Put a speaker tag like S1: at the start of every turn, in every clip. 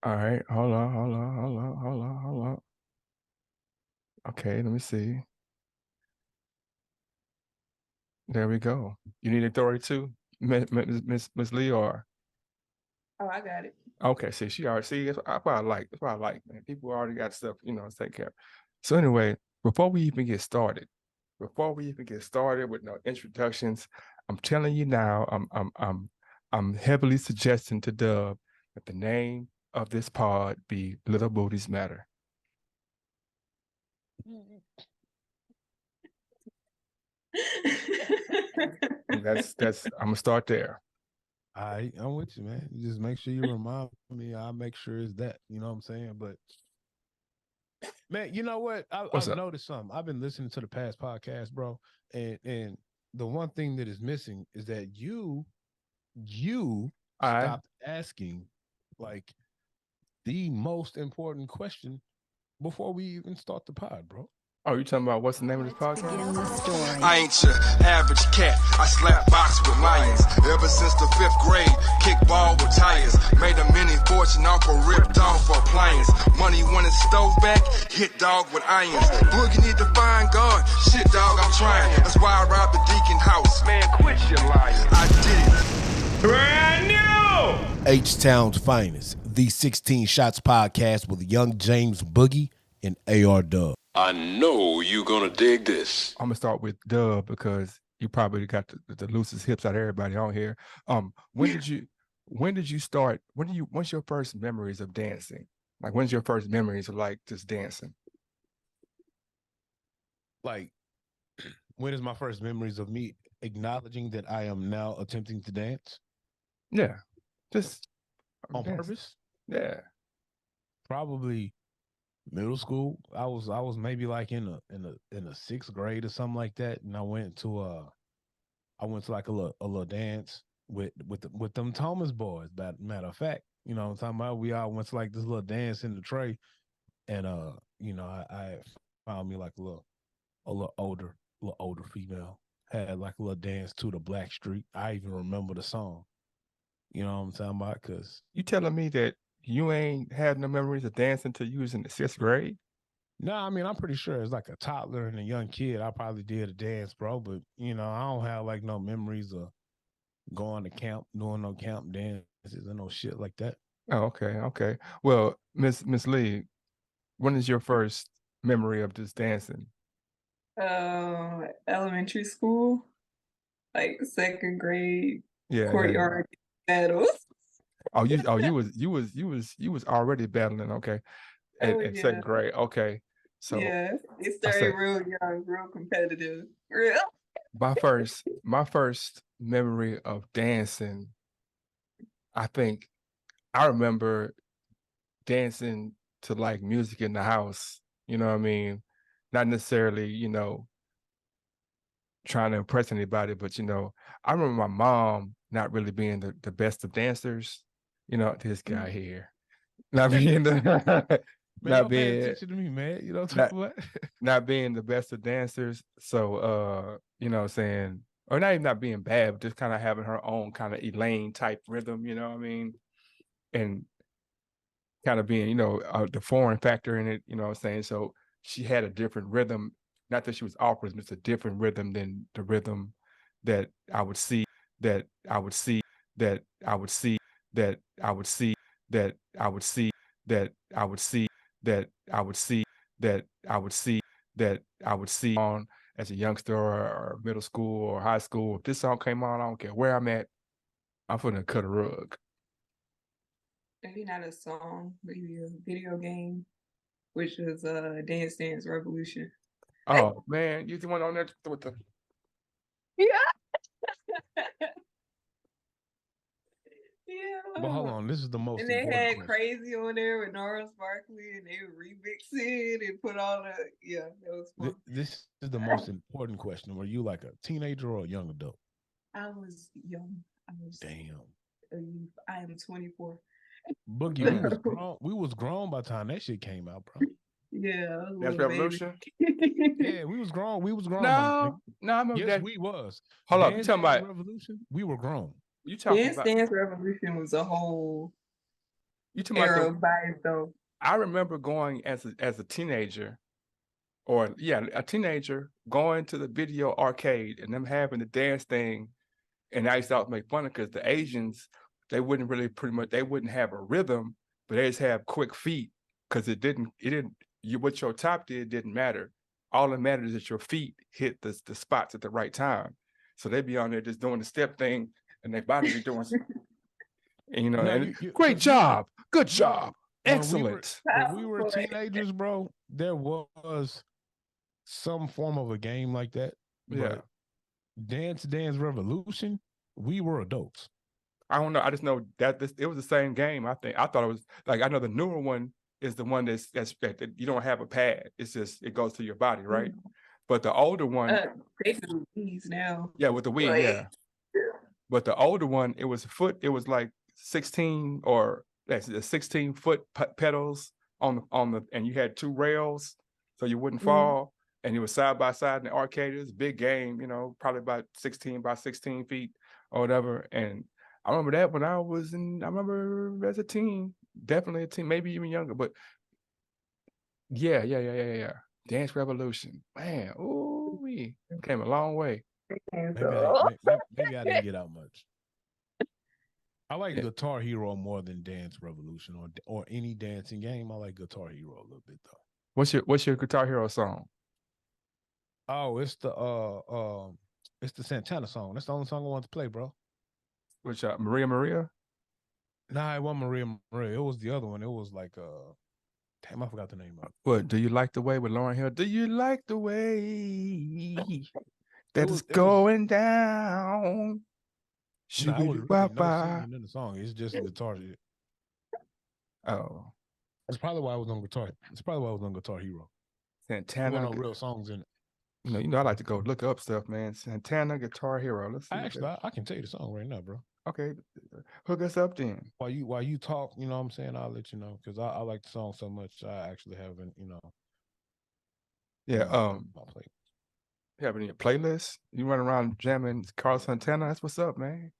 S1: All right, hold on. Okay, let me see. There we go. You need authority too, Miss Lee, or
S2: Oh, I got it.
S1: okay. See, she already see. That's what I like. That's what I like, man. People already got stuff, to take care of. So anyway, before we even get started with no introductions, I'm telling you now, I'm heavily suggesting to Dub that the name of this pod be Little Booties Matter. That's I'm gonna start there.
S3: I'm with you, man. You just make sure you remind me. I'll make sure it's that. You know what I'm saying? But man, you know what?
S1: What's
S3: I've
S1: up?
S3: noticed something. I've been listening to the past podcast, bro, and the one thing that is missing is that you
S1: I
S3: stopped asking like the most important question before we even start the pod, bro.
S1: Oh, you talking about what's the name of this
S4: Let's begin
S1: podcast?
S4: the story.
S5: I ain't your average cat. I slap box with lions. Ever since the 5th grade, kickball with tires. Made a mini fortune off a ripped off appliance. Money when it's stove back, hit dog with irons. Boogie need to find God. Shit dog, I'm trying. That's why I robbed the Deacon house. Man, quit your lying. I did it.
S1: Brand new.
S3: H-Town's finest, the 16 Shots podcast with Young James Boogie and AR Dub.
S6: I know you're gonna dig this.
S1: I'm gonna start with Dub because you probably got the loosest hips out of everybody on here. What's your first memories of dancing? Like, when's your first memories of like just dancing?
S3: Like, when is my first memories of me acknowledging that I am now attempting to dance
S1: Yeah, just
S3: on
S1: dancing.
S3: purpose?
S1: Yeah.
S3: Probably middle school. I was maybe like in the 6th grade or something like that, and I went to like a little dance with them Thomas boys. Matter of fact, you know what I'm talking about. We all went to like this little dance in the tray, and I found me like a little older female, had like a little dance to the Black Street. I even remember the song. You know what I'm talking about? Cause
S1: You telling me that you ain't had no memories of dancing until you was in the 6th grade?
S3: no, I mean I'm pretty sure as like a toddler and a young kid, I probably did a dance, bro. But I don't have like no memories of going to camp, doing no camp dances and no shit like that.
S1: Oh, okay. Well, Miss Lee, when is your first memory of just dancing?
S2: Elementary school, like 2nd grade,
S1: Yeah.
S2: courtyard battles.
S1: You was already battling, okay,
S2: Oh
S1: at
S2: yeah,
S1: 2nd grade. Okay. So
S2: yeah. It
S1: I
S2: started
S1: said
S2: real young, real competitive. Real.
S1: my first memory of dancing, I think I remember dancing to like music in the house, you know what I mean? Not necessarily, trying to impress anybody, but I remember my mom not really being the best of dancers. This guy here. Not being the
S3: Man,
S1: not
S3: don't pay
S1: being
S3: attention to me, man. You know what I'm
S1: not
S3: talking about?
S1: not being the best of dancers. So what I'm saying, or not even not being bad, but just kind of having her own kind of Elaine type rhythm, you know what I mean? And kind of being, the foreign factor in it, you know what I'm saying? So she had a different rhythm. Not that she was awkward, but it's a different rhythm than the rhythm that I would see, that I would see, that I would see, that I would see, that I would see, that I would see, that I would see, that I would see, that I would see on as a youngster or middle school or high school. If this song came on, I don't care where I'm at, I'm finna cut a rug.
S2: Maybe not a song, maybe a video game, which was Dance Dance Revolution.
S1: Oh man, you the one on there with the
S2: Yeah. Yeah.
S3: But hold on, this is the most
S2: And they
S3: important
S2: had
S3: question.
S2: Crazy on there with Gnarls Barkley, and they would remix it and put all the that was fun.
S3: This is the most important question. Were you like a teenager or a young adult?
S2: I was young. I was
S3: Damn.
S2: a youth. I am 24.
S3: Boogie, we was grown. We was grown by the time that shit came out, bro.
S2: Yeah, I was a
S1: Dance
S2: little
S1: Revolution.
S2: baby.
S3: Yeah, we was grown. We was grown.
S1: No, I remember
S3: Yes,
S1: that.
S3: we was.
S1: Hold up, you
S3: Dance
S1: talking
S3: Dance
S1: about
S3: Revolution? We were grown.
S1: you talking
S2: Dance
S1: about
S2: Dance Revolution was a whole
S1: You talking about
S2: era by itself.
S1: I remember going as a teenager, or a teenager going to the video arcade and them having the dance thing, and I used to always make fun of because the Asians, they wouldn't have a rhythm, but they just have quick feet because what your top didn't matter. All that mattered is that your feet hit the spots at the right time. So they'd be on there just doing the step thing, and their body be doing, and great job, good job, excellent.
S3: When we were teenagers, bro, there was some form of a game like that.
S1: Yeah.
S3: Dance Revolution, we were adults.
S1: I don't know. I just know that it was the same game. I thought it was like, I know the newer one is the one that you don't have a pad. It's just, it goes to your body, right? Mm-hmm. But the older one,
S2: they do Wii's now.
S1: Yeah, with the Wii, yeah. But the older one, it was like 16 or 16-foot pedals on the, and you had 2 rails so you wouldn't fall. And it was side by side in the arcade. It was a big game, probably about 16 by 16 feet or whatever. And I remember that when I remember as a teen, definitely a teen, maybe even younger, but yeah. Dance Revolution, man, ooh, we came a long way.
S3: Maybe I didn't get out much. I like Guitar Hero more than Dance Revolution or any dancing game. I like Guitar Hero a little bit though.
S1: What's your Guitar Hero song?
S3: Oh, it's the Santana song. That's the only song I want to play, bro.
S1: Which Maria Maria?
S3: Nah, it wasn't Maria Maria. It was the other one. It was like damn, I forgot the name of it.
S1: What, Do You Like the Way with Lauryn Hill? Do you like the way that is going down?
S3: Nah, I was really no singing in the song. It's just guitar shit.
S1: Oh.
S3: That's probably why I was on Guitar. It's probably why I was on Guitar Hero.
S1: Santana.
S3: There were no real songs in it.
S1: I like to go look up stuff, man. Santana Guitar Hero. Let's see.
S3: I can tell you the song right now, bro.
S1: Okay, hook us up then.
S3: While you talk, you know what I'm saying, I'll let you know because I like the song so much. I actually haven't,
S1: Yeah. You have it in your playlist? You run around jamming Carlos Santana? That's what's up, man.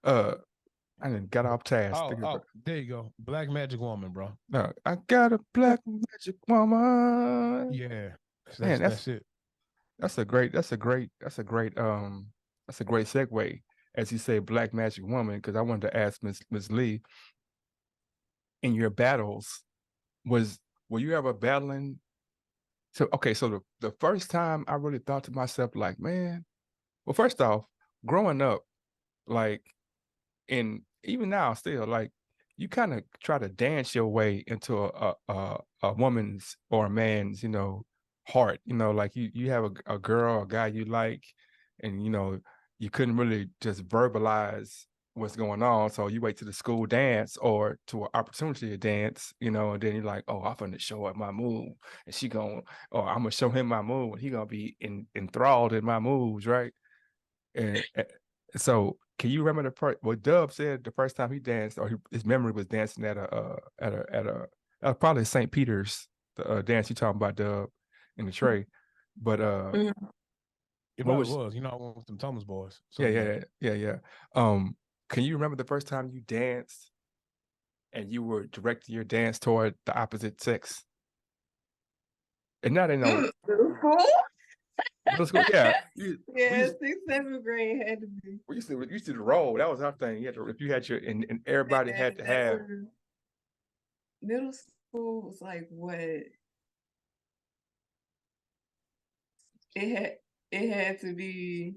S1: I didn't got off task.
S3: There you go. Black Magic Woman, bro.
S1: No, I got a black magic woman.
S3: Yeah, that's it.
S1: That's a great segue, as you say, Black Magic Woman, because I wanted to ask Ms. Lee, in your battles, were you ever battling? So the first time I really thought to myself, like, man, well, first off, growing up, like, even now still, like, you kind of try to dance your way into a woman's or a man's, heart, like you have a girl or a guy you like, and you couldn't really just verbalize what's going on, so you wait to the school dance or to an opportunity to dance, and then you're like, oh, I'm gonna show her my move, and or I'm gonna show him my move, and he gonna be enthralled in my moves, right? And so, can you remember what Dub said the first time he danced, or his memory was dancing at a probably St. Peter's, the dance you talking about, Dub, in the tray, but
S3: it was I went with them Thomas boys.
S1: So yeah. Can you remember the first time you danced and you were directing your dance toward the opposite sex? And now they know. Middle school, yeah.
S2: 6th, 7th grade had to be.
S1: We used to roll. That was our thing. If you had your and everybody had to have.
S2: Middle school was like what? It had to be.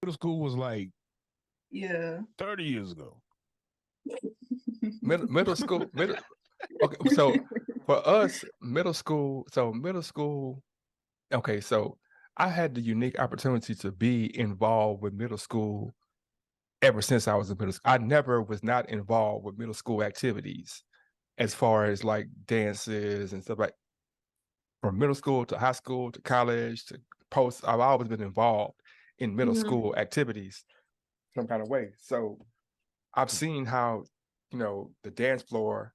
S3: Middle school was like
S2: 30
S3: years ago.
S1: Middle school. Okay, so for us, middle school. Okay, so I had the unique opportunity to be involved with middle school ever since I was in middle school. I never was not involved with middle school activities as far as like dances and stuff like. From middle school to high school to college to post, I've always been involved in middle school activities some kind of way. So I've seen how you know, the dance floor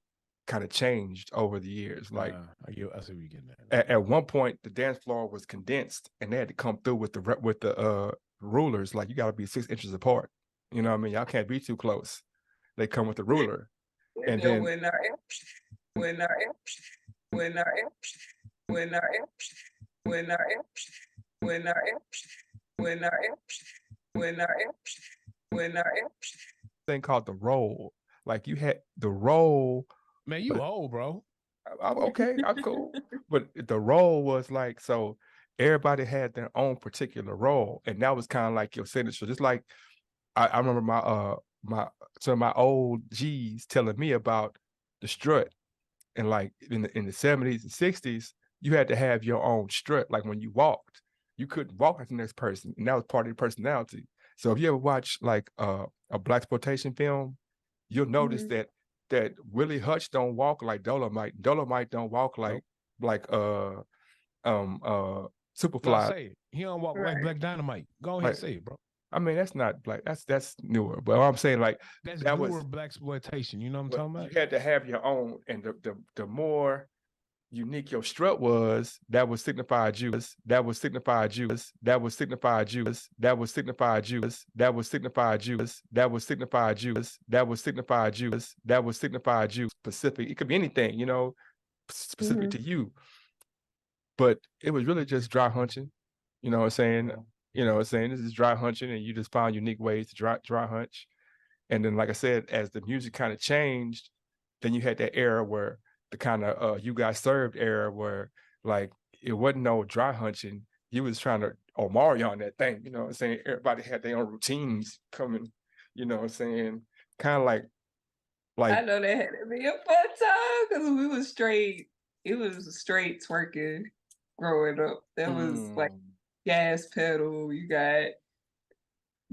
S1: kind of changed over the years. Like
S3: I see what you're getting at.
S1: at one point, the dance floor was condensed, and they had to come through with the rulers. Like you got to be 6 inches apart. You know what I mean? Y'all can't be too close. They come with the ruler, and then
S2: when our
S1: thing called the roll. Like you had the roll.
S3: Man, you old, bro.
S1: I'm okay. I'm cool. But the role was like, so everybody had their own particular role, and that was kind of like your signature. Just like I remember my old G's telling me about the strut, and like in the 70s and 60s, you had to have your own strut. Like when you walked, you couldn't walk like the next person, and that was part of your personality. So if you ever watch like a blaxploitation film, you'll notice that Willie Hutch don't walk like Dolomite. Dolomite don't walk like Superfly.
S3: Say it. He don't walk like Black Dynamite. Go ahead and say it, bro.
S1: I mean, that's not black. That's newer. But I'm saying like
S3: that's
S1: that
S3: newer
S1: was
S3: blaxploitation. You know what I'm talking about?
S1: You had to have your own, and the more unique your strut was, that would signify Jews. That would signify Jews. That would signify Jews. That would signify Jews. That would signify Jews. That would signify Jews. That would signify Jews. That would signify Jews. Specific. It could be anything, you know, specific to you. But it was really just dry hunching. You know what I'm saying? You know what I'm saying? This is dry hunching, and you just found unique ways to dry hunch. And then, like I said, as the music kind of changed, then you had that era where the kind of You Got Served era where like it wasn't no dry hunching. You was trying to Omari on that thing, you know what I'm saying? Everybody had their own routines coming, you know what I'm saying? Kind of like
S2: I know that had to be a fun time because we was straight. It was straight twerking growing up. That was like gas pedal. You got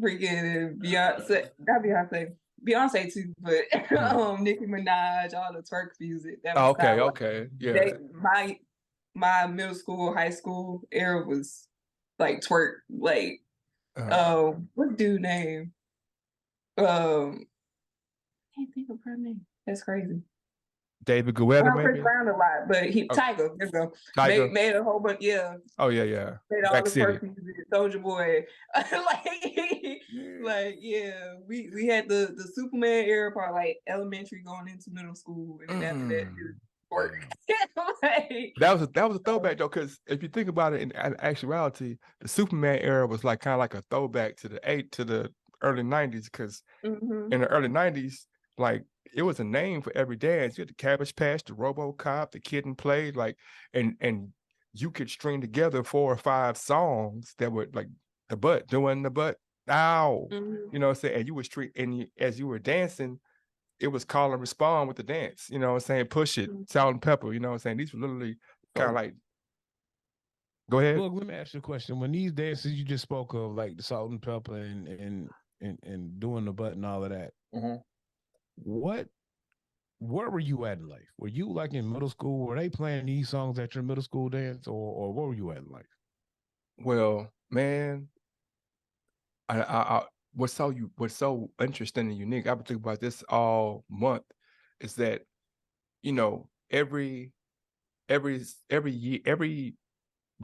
S2: freaking Beyonce, not Beyonce too, but Nicki Minaj, all the twerk music. That was
S1: okay, yeah.
S2: My middle school, high school era was like twerk, like what dude name? I can't think of her name. That's crazy.
S1: David Guetta, maybe?
S2: Around a lot, but Tiger. There you go.
S1: Tiger
S2: made a whole bunch. Yeah.
S1: Oh yeah.
S2: Made all the first music. Soulja Boy. Yeah. We had the Superman era part, like elementary going into middle school, and then after that, work.
S1: That was a throwback though, because if you think about it, in actuality, the Superman era was like kind of like a throwback to the early 90s, because in the early 90s, like it was a name for every dance. You had the Cabbage Patch, the RoboCop, the Kid and Play, like, and you could string together 4 or 5 songs that were like the butt, doing the butt, ow, you know what I'm saying? And you would as you were dancing, it was call and respond with the dance, you know what I'm saying? Push It, Salt and Pepper, you know what I'm saying? These were literally kind of like, go ahead.
S3: Look, let me ask you a question. When these dances you just spoke of, like the Salt and Pepper and doing the butt and all of that, where were you at in life? Were you like in middle school? Were they playing these songs at your middle school dance, or where were you at in life?
S1: Well, man, what's so interesting and unique, I've been thinking about this all month, is that, you know, every year, every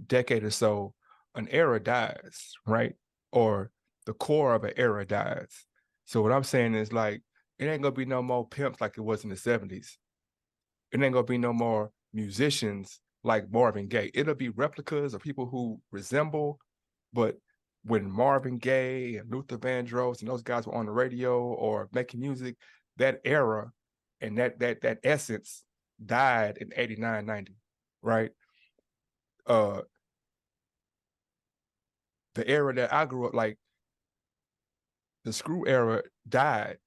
S1: decade or so, an era dies, right? Or the core of an era dies. So what I'm saying is, like, it ain't gonna be no more pimps like it was in the 70s. It ain't gonna be no more musicians like Marvin Gaye. It'll be replicas of people who resemble, but when Marvin Gaye and Luther Vandross and those guys were on the radio or making music, that era and that essence died in 89, 90, right? The era that I grew up, like the Screw era, died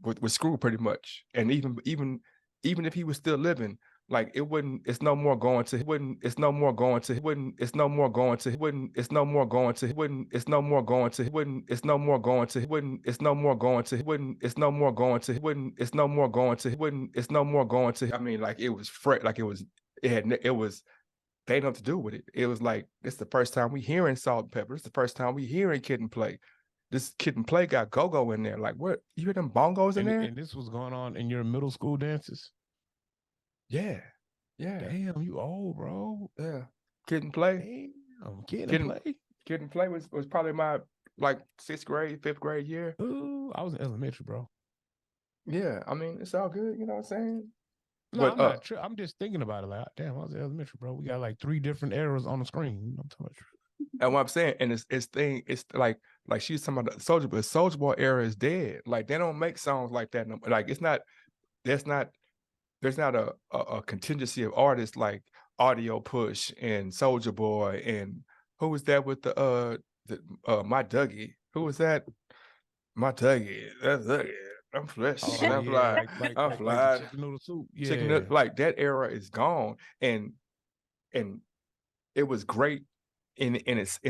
S1: with Screw pretty much. And even if he was still living, like it's no more going to I mean, like it was fresh, like they had nothing to do with it. It was like, this is the first time we hearing Salt and Pepper. It's the first time we hearing Kid and Play. this Kid and Play got go-go in there. Like, what? You hear them bongos in there?
S3: And this was going on in your middle school dances?
S1: Yeah. Yeah.
S3: Damn, you old, bro.
S1: Yeah. Kid and Play.
S3: Damn, Kid and Play.
S1: Kid and Play was probably my like 6th grade, 5th grade year.
S3: Ooh, I was in elementary, bro.
S1: Yeah, I mean, it's all good, you know what I'm saying?
S3: No,
S1: But
S3: I'm not I'm just thinking about it. Like, damn, I was in elementary, bro. We got like 3 different eras on the screen. You know what I'm talking about?
S1: and what I'm saying, and it's like she's talking about the Soulja Boy. The Soulja Boy era is dead. Like they don't make songs like that. No, like it's not. There's not a contingency of artists like Audio Push and Soulja Boy and who was that with the My Dougie? Who was that? My Dougie. That's Dougie. I'm fresh.
S3: Oh,
S1: I'm fly.
S3: like
S1: I'm
S3: the
S1: fly.
S3: chicken noodle soup. Yeah.
S1: Chicken noodle, like that era is gone, and it was great in its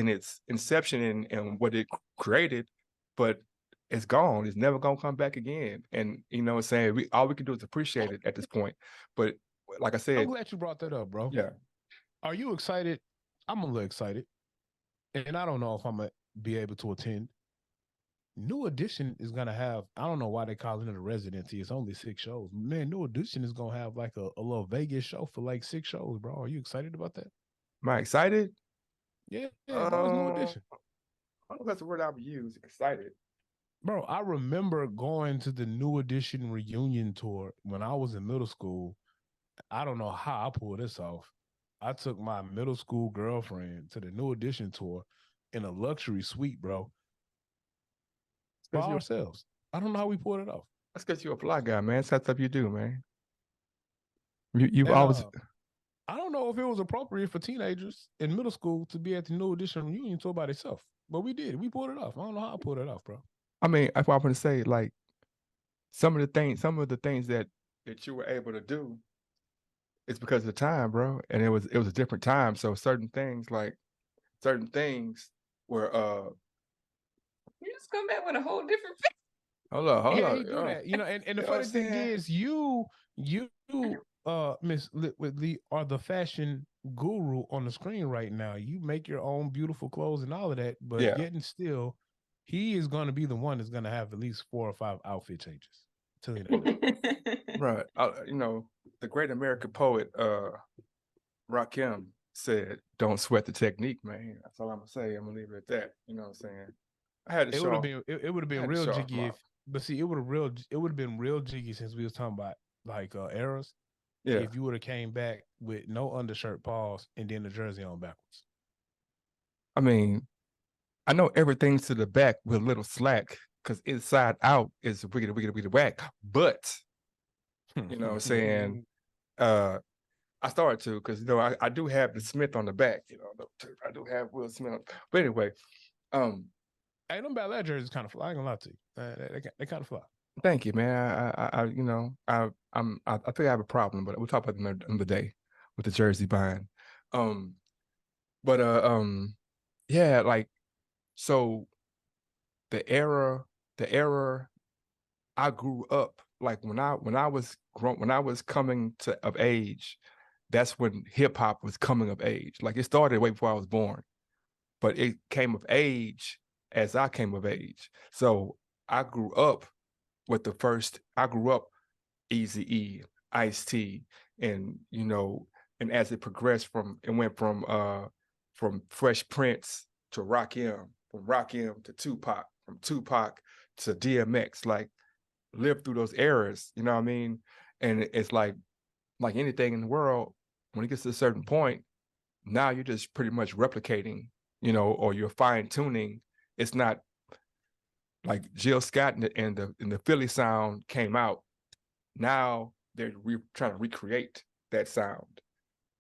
S1: inception and what it created, but it's gone. It's never gonna come back again. And you know what I'm saying? All we can do is appreciate it at this point. But like I said,
S3: I'm glad you brought that up, bro.
S1: yeah.
S3: Are you excited? I'm a little excited. And I don't know if I'm gonna be able to attend. New Edition is gonna have, I don't know why they call it a residency. It's only 6 shows. Man, New Edition is gonna have like a little Vegas show for like 6 shows, bro. Are you excited about that?
S1: Am I excited?
S3: Yeah, bro, it's New Edition.
S1: I don't know if that's the word I would use. Excited.
S3: Bro, I remember going to the New Edition reunion tour when I was in middle school. I don't know how I pulled this off. I took my middle school girlfriend to the New Edition tour in a luxury suite, bro. By ourselves. I don't know how we pulled it off.
S1: That's because you're a fly guy, man. That's stuff you do, man. You've always.
S3: I don't know if it was appropriate for teenagers in middle school to be at the New Edition reunion tour by themselves, but we did. We pulled it off. I don't know how I pulled it off, bro.
S1: I mean, that's what I'm going to say. Like some of the things that you were able to do, it's because of the time, bro. And it was a different time. So certain things were
S2: You just come back with a whole different
S1: Hold on.
S3: You do that. You know, and the funny thing is, you, Miss Litwood are the fashion guru on the screen right now. You make your own beautiful clothes and all of that, but yet and still, he is going to be the one that's going to have at least 4 or 5 outfit changes. Tell you that.
S1: Right. You know, the great American poet, Rakim said, "Don't sweat the technique, man." That's all I'm gonna say. I'm gonna leave it at that. You know what I'm saying? I had to
S3: It would have been real jiggy but see, it would have been real jiggy since we was talking about like eras.
S1: Yeah.
S3: If you would have came back with no undershirt pause and then the jersey on backwards.
S1: I mean, I know everything's to the back with a little slack because inside out is wiggity whack. But you know what I'm saying? I started to because you know I do have the Smith on the back. You know, I do have Will Smith. But anyway,
S3: hey, them Bel-Air jerseys kind of fly. I ain't gonna lie to you. They kind of fly.
S1: Thank you, man. I you know I think I have a problem, but we'll talk about it another day with the jersey buying. Yeah, like so the era I grew up, like when I was coming of age, that's when hip hop was coming of age. Like it started way before I was born, but it came of age as I came of age. So I grew up with Eazy-E, Ice-T, and you know, and as it progressed went from Fresh Prince to Rakim, from Rakim to Tupac, from Tupac to DMX, like lived through those eras, you know what I mean? And it's like anything in the world, when it gets to a certain point, now you're just pretty much replicating, you know, or you're fine tuning. It's not like Jill Scott and the Philly sound came out. Now they're trying to recreate that sound.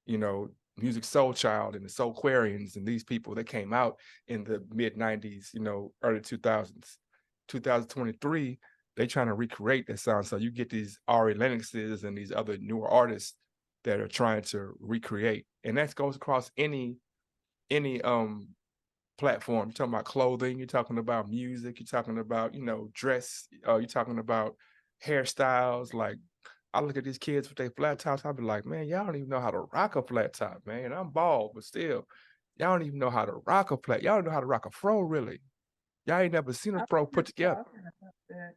S1: You know, Music Soul Child and the Soulquarians and these people that came out in the mid 90s, you know, early 2000s. 2023, they trying to recreate that sound. So you get these Ari Lennoxes and these other newer artists that are trying to recreate. And that goes across any platform. You're talking about clothing, you're talking about music, you're talking about, you know, dress, you're talking about hairstyles. Like I look at these kids with their flat tops, I'll be like, man, y'all don't even know how to rock a flat top, man. I'm bald, but still, y'all don't even know how to rock a flat. Y'all don't know how to rock a fro, really. Y'all ain't never seen them
S2: I'm
S1: bro put
S2: just
S1: together.
S2: talking about that.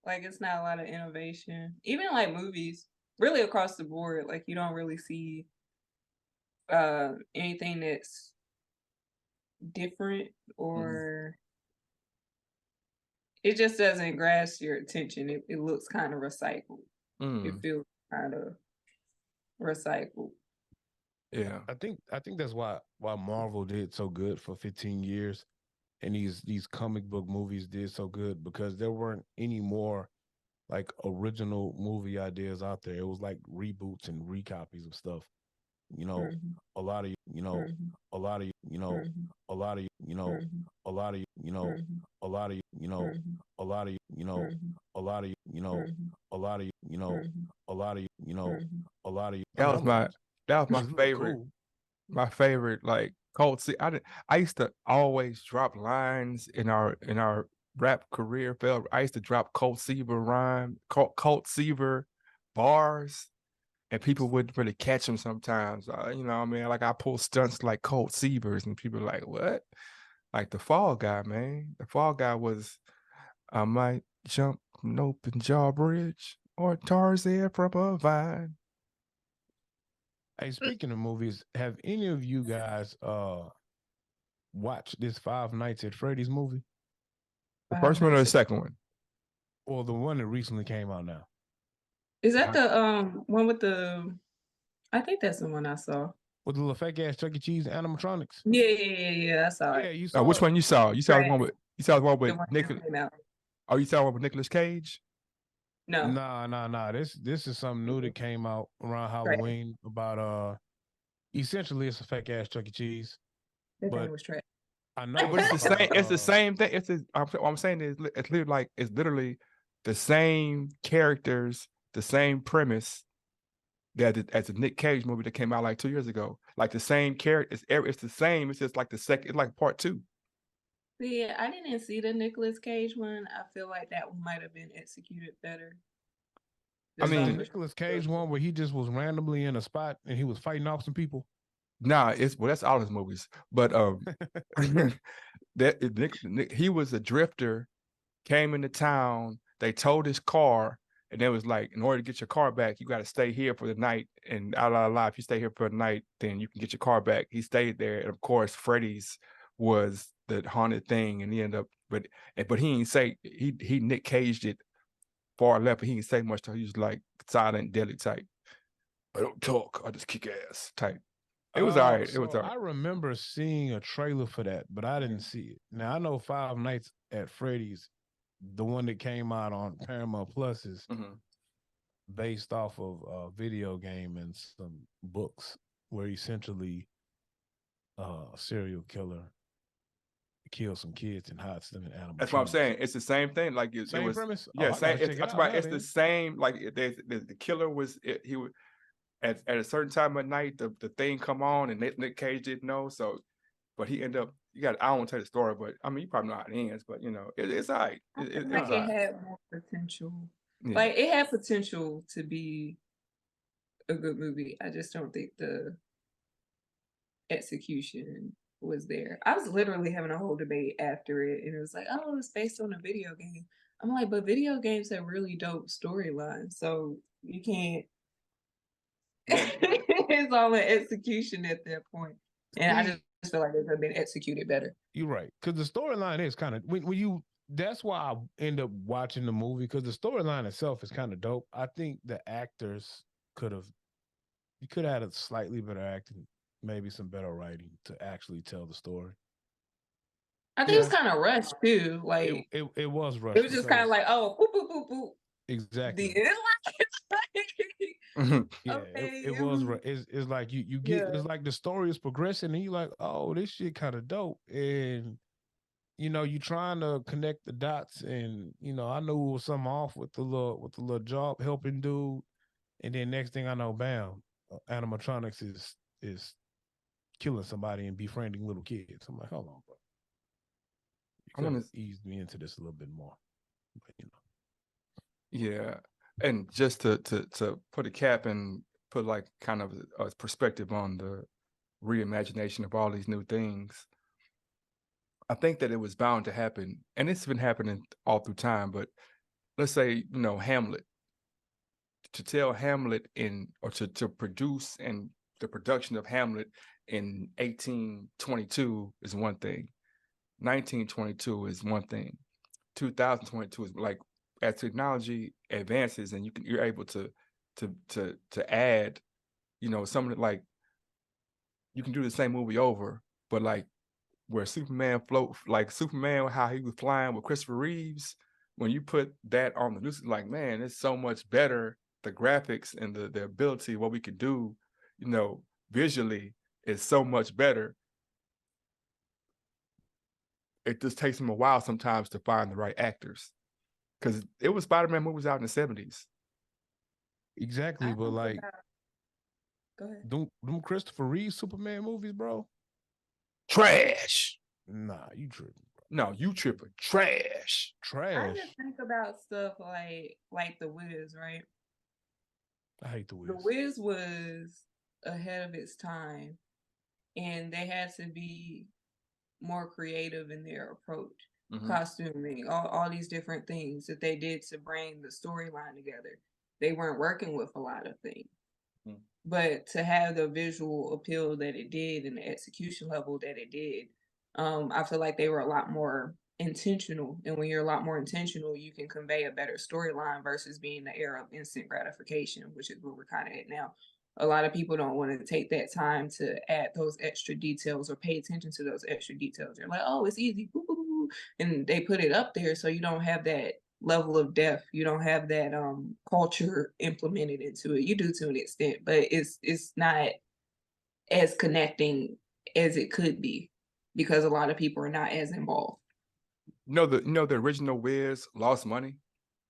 S2: Like it's not a lot of innovation. Even like movies, really across the board, like you don't really see anything that's different or it just doesn't grasp your attention. It looks kind of recycled. It
S1: Mm,
S2: feels kind of recycled.
S1: yeah.
S3: I think that's why Marvel did so good for 15 years, and these comic book movies did so good because there weren't any more like original movie ideas out there. It was like reboots and recopies of stuff. You know,
S2: Mhm,
S3: a lot of you know,
S2: mhm,
S3: a lot of you know,
S2: mhm,
S3: a lot of you know,
S2: mhm,
S3: a lot of you know,
S2: mhm,
S3: a lot of you know,
S2: mhm,
S3: a lot of you know,
S2: mhm,
S3: a lot of you know,
S2: mhm,
S3: a lot of you know,
S2: mhm,
S3: a lot of you know,
S2: mhm.
S3: a lot of. I
S1: That
S3: mean,
S1: was my
S3: it's really
S1: favorite.
S3: cool.
S1: My favorite like cult. See, I used to always drop lines in our rap career. Phil. I used to drop Colt Seaver bars, and people wouldn't really catch them sometimes. You know, what I mean, like I pull stunts like Colt Seavers, and people are like, "What?" Like the Fall Guy, man. The Fall Guy was, I might jump from an open jaw bridge or Tarzan from a vine.
S3: Hey, speaking of movies, have any of you guys watched this Five Nights at Freddy's movie?
S1: The
S2: Five
S1: first one or the
S2: Nights at
S1: second one?
S3: Or the one that recently came out now?
S2: Is that the one with the? I think that's the one I saw.
S3: With the little fake ass Chuck E. Cheese animatronics?
S2: Yeah. I saw
S3: Yeah,
S2: it.
S3: you saw
S1: Which
S3: it.
S1: one you saw? You saw the
S2: Right.
S1: one with
S2: The one that
S1: Nicholas.
S2: came out.
S1: Oh, you saw the one with Nicolas Cage?
S2: No.
S3: Nah. This is something new that came out around
S2: Right.
S3: Halloween about essentially it's a fake ass Chuck E. Cheese.
S2: That thing
S3: But
S2: was trash.
S3: I know
S1: But it's the same.
S3: about
S1: It's the same thing. What I'm saying is, it's literally like the same characters, the same premise as a Nick Cage movie that came out like 2 years ago. Like the same character. It's the same. It's just like the second. It's like part two.
S2: Yeah, I didn't see the Nicolas Cage one. I feel like that one might have been executed better.
S1: I
S2: Just
S3: is the
S2: off
S1: mean,
S2: of
S3: Nicolas Cage one where he just was randomly in a spot and he was fighting off some people.
S1: nah. That's all his movies. But he was a drifter, came into town, they towed his car, and it was like, in order to get your car back, you got to stay here for the night. And if you stay here for the night, then you can get your car back. He stayed there, and of course, Freddy's was the haunted thing, and he ended up, but he didn't say he Nick Caged it far left, but he didn't say much. He was like silent, deadly type. I don't talk, I just kick ass type. It was all right. It was
S3: So
S1: all right.
S3: I remember seeing a trailer for that, but I didn't see it. Now I know Five Nights at Freddy's, the one that came out on Paramount Plus, is
S1: Mhm.
S3: based off of a video game and some books where essentially a serial killer kills some kids and hides them in animal.
S1: That's what I'm saying. It's the same thing. Like it
S3: Same
S1: was,
S3: premise.
S1: yeah,
S3: I
S1: same.
S3: gotta check it
S1: That's
S3: out
S1: why
S3: now,
S1: it's the
S3: then.
S1: same. Like the killer was. He was at a certain time of night. The thing come on, and Nick Cage didn't know. So, but he ended up. I don't want to tell the story, but I mean, you probably know how it ends. But you know, it's all right.
S2: I
S1: It
S2: feel
S1: was
S2: like
S1: all
S2: it
S1: right.
S2: had more potential.
S1: Yeah.
S2: Like it had potential to be a good movie. I just don't think the execution was there. I was literally having a whole debate after it, and it was like, oh, it's based on a video game. I'm like, but video games have really dope storylines, so you can't. It's all an execution at that point, and I
S3: See,
S2: just feel like it could have been executed better.
S3: you're right, because the storyline is kind of when you. That's why I end up watching the movie because the storyline itself is kind of dope. I think the actors could have. You could have had a slightly better acting, maybe some better writing to actually tell the story.
S2: I think it was kind of rushed too.
S3: It
S2: Like
S3: it, it was
S2: it
S3: rushed
S2: was just kind of
S3: because
S2: like, oh, boop boop boop boop.
S3: exactly. Yeah,
S2: Okay,
S3: it was it's like you get
S2: yeah.
S3: it's like the story is progressing and you like, oh, this shit kind of dope. And you trying to connect the dots and I knew it was something off with the little job helping dude. And then next thing I know, bam, animatronics is killing somebody and befriending little kids. I'm like, hold on, bro. You
S1: I
S3: could
S1: want
S3: have
S1: to.
S3: eased me into this a little bit more. But
S1: Yeah, and just to put a cap and put like kind of a perspective on the reimagination of all these new things. I think that it was bound to happen, and it's been happening all through time. But let's say, Hamlet, to tell Hamlet or to produce and the production of Hamlet in 1822 is one thing. 1922 is one thing. 2022 is like, as technology advances and you're able to add, something like, you can do the same movie over, but like where Superman how he was flying with Christopher Reeves, when you put that on the news, like, man, it's so much better. The graphics and the ability, what we could do, visually is so much better. It just takes them a while sometimes to find the right actors, because it was Spider-Man movies out in the 70s.
S3: Exactly, but like,
S2: go ahead.
S3: Them Christopher Reeve Superman movies, bro.
S1: Trash.
S3: Nah, you tripping.
S1: No, you tripping. Trash.
S2: I just think about stuff like The Wiz, right?
S3: I hate The Wiz.
S2: The Wiz was ahead of its time, and they had to be more creative in their approach. Costuming, all these different things that they did to bring the storyline together. They weren't working with a lot of things. But to have the visual appeal that it did and the execution level that it did, I feel like they were a lot more intentional. And when you're a lot more intentional, you can convey a better storyline versus being the era of instant gratification, which is where we're kind of at now. A lot of people don't want to take that time to add those extra details or pay attention to those extra details. They're like, oh, it's easy. And they put it up there so you don't have that level of depth. You don't have that culture implemented into it. You do to an extent, but it's not as connecting as it could be because a lot of people are not as involved.
S1: The original Wiz lost money.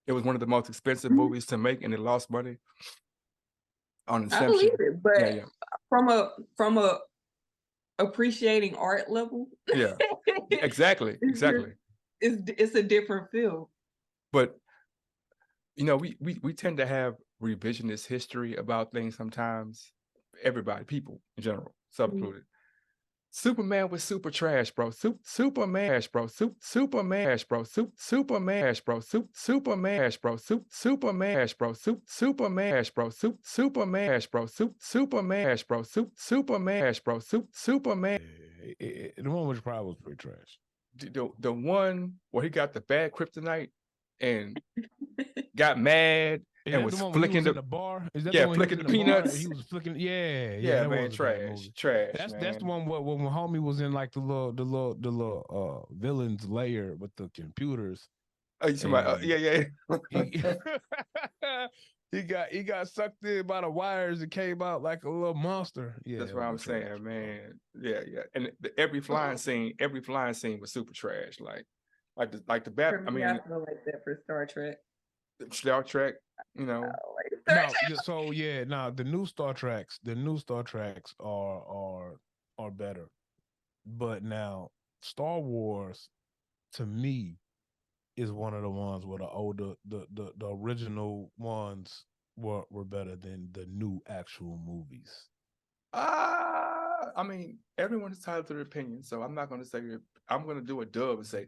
S1: It was one of the most expensive movies to make, and it lost money on Inception.
S2: I believe it, but from a appreciating art level,
S1: exactly.
S2: It's a different feel.
S1: But we tend to have revisionist history about things sometimes. Everybody, people in general, self included. Superman was super trash, bro. Superman, bro. Superman, bro. Superman, bro. Superman, bro. Superman, bro. Superman, bro. Superman, bro. Superman, bro. Superman, bro. Superman.
S3: The one which probably was pretty trash.
S1: The one where he got the bad kryptonite and got mad and was flicking
S3: in the bar. Is that
S1: flicking the peanuts?
S3: He was flicking. Yeah,
S1: that man, trash.
S3: That's the one where when homie was in like the little villain's lair with the computers.
S1: Oh, you talking about? Yeah.
S3: He got sucked in by the wires and came out like a little monster. Yeah,
S1: that's what I'm saying, man. Yeah. And every flying scene was super trash. Like the bat.
S2: I feel like that for Star Trek.
S1: Star Trek,
S3: the new Star Treks are better. But now Star Wars, to me, is one of the ones where the original ones were better than the new actual movies.
S1: I mean, everyone's entitled to their opinion, so I'm not going to say. I'm going to do a dub and say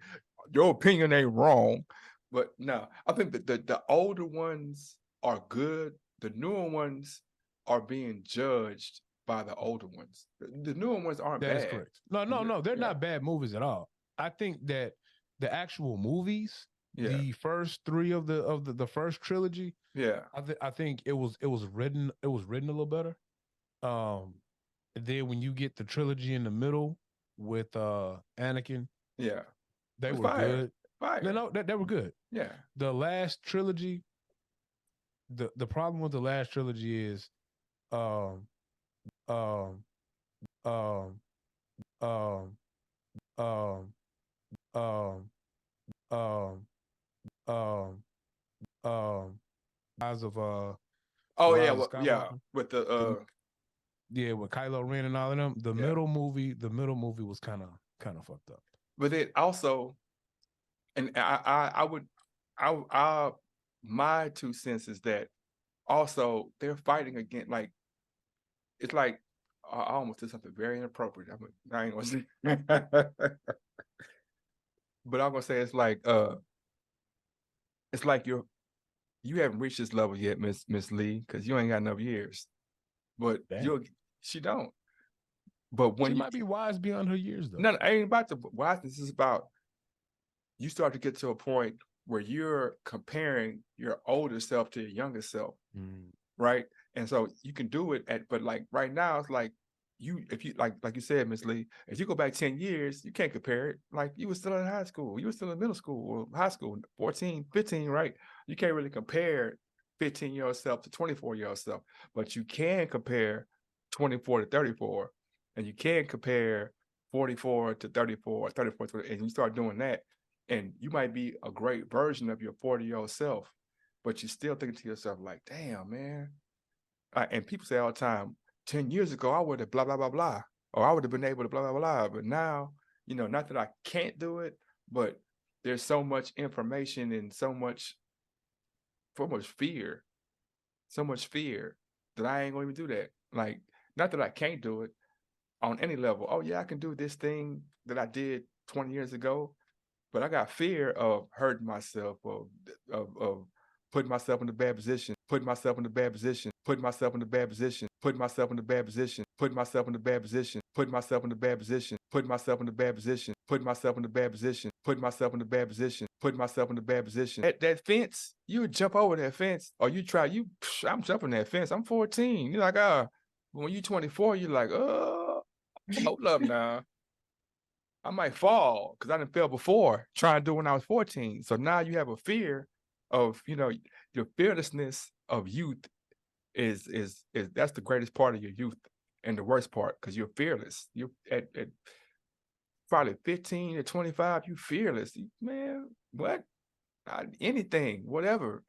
S1: your opinion ain't wrong. But no, I think that the older ones are good. The newer ones are being judged by the older ones. The newer ones aren't bad.
S3: That's correct. No, they're not bad movies at all. I think that the actual movies, the first three of the first trilogy, I think it was written a little better. Then when you get the trilogy in the middle with Anakin, they were good. No, they were good.
S1: Yeah.
S3: The last trilogy, the problem with the last trilogy is guys of
S1: with the
S3: with Kylo Ren and all of them. The middle movie was kind of fucked up.
S1: But it also, and my 2 cents is that also they're fighting against, like, it's like I almost did something very inappropriate. I ain't gonna say. but I'm gonna say it's like you haven't reached this level yet, Miss Lee, because you ain't got enough years. But she don't. But when
S3: She
S1: you
S3: might be wise beyond her years, though.
S1: no, I ain't about the wiseness. This is about you start to get to a point where you're comparing your older self to your younger self, right? And so you can do it but like right now, it's like if you like you said, Miss Lee, if you go back 10 years, you can't compare it. Like you were still in high school, you were still in middle school or high school, 14, 15, right? You can't really compare 15-year-old self to 24-year-old self, but you can compare 24 to 34, and you can compare 44 to 34, 34 to, and you start doing that, and you might be a great version of your 40-year-old self, but you're still thinking to yourself like, damn, man. And people say all the time, 10 years ago, I would have blah, blah, blah, blah, or I would have been able to blah, blah, blah. But now, not that I can't do it, but there's so much information and so much fear that I ain't going to even do that. Like, not that I can't do it on any level. Oh, yeah, I can do this thing that I did 20 years ago, but I got fear of hurting myself, of putting myself in a bad position, putting myself in a bad position, putting myself in a bad position, putting myself in a bad position, putting myself in a bad position, putting myself in a bad position, putting myself in a bad position, putting myself in a bad position, putting myself in a bad position, putting myself in a bad position. That fence, you would jump over that fence, or I'm jumping that fence. I'm 14. You're like, when you're 24, you're like, hold up now. I might fall because I didn't fail before trying to do it when I was 14. So now you have a fear of, your fearlessness of youth is that's the greatest part of your youth and the worst part, because you're fearless. You're at probably 15 to 25, you fearless. Man, what? Anything, whatever.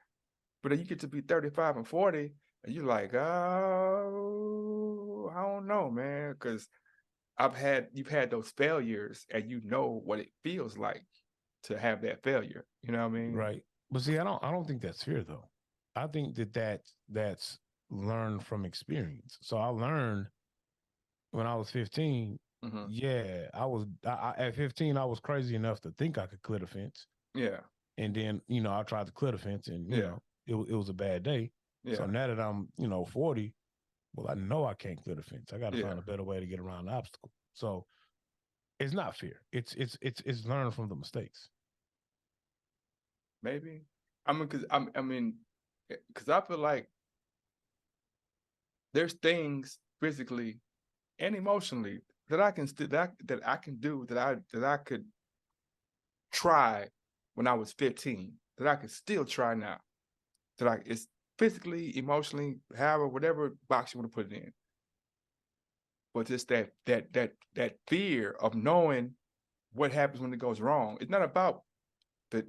S1: But then you get to be 35 and 40 and you're like, oh, I don't know, man, because you've had those failures and you know what it feels like to have that failure. You know what I mean?
S3: Right. But see, I don't think that's fear though. I think that's learned from experience. So I learned when I was 15. Yeah, I at 15, I was crazy enough to think I could clear the fence.
S1: Yeah.
S3: And then, I tried to clear the fence and, it was a bad day.
S1: Yeah.
S3: So now that I'm, 40, well, I know I can't clear the fence. I got to find a better way to get around the obstacle. So it's not fear. It's learning from the mistakes.
S1: Maybe. Because I feel like there's things physically and emotionally that I can that I can do that I could try when I was 15 that I could still try now. It's physically, emotionally, however, whatever box you want to put it in. But just that fear of knowing what happens when it goes wrong. It's not about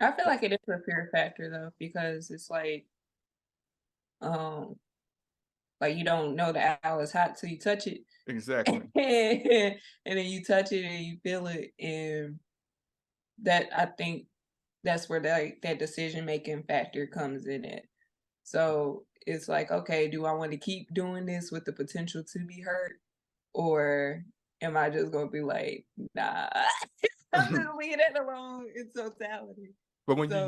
S2: I feel like it is a fear factor though, because it's like you don't know the owl is hot till you touch it.
S1: Exactly.
S2: And then you touch it and you feel it, and that, I think that's where that decision making factor comes in it. So it's like, okay, do I want to keep doing this with the potential to be hurt, or am I just gonna be like, nah, I'm just leave it alone in totality.
S1: But when you're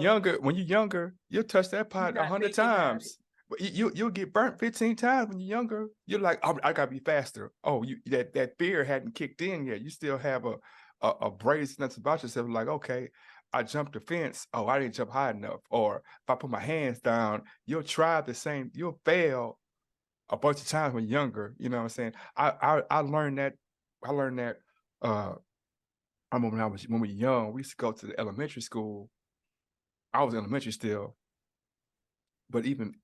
S1: younger, you'll touch that pot 100 times. But you'll get burnt 15 times when you're younger. You're like, oh, I gotta be faster. Oh, that fear hadn't kicked in yet. You still have a brazeness about yourself. Like, okay, I jumped the fence. Oh, I didn't jump high enough. Or if I put my hands down, you'll fail a bunch of times when you're younger. You know what I'm saying? I learned that. I remember when we were young, we used to go to the elementary school. I was elementary still, but even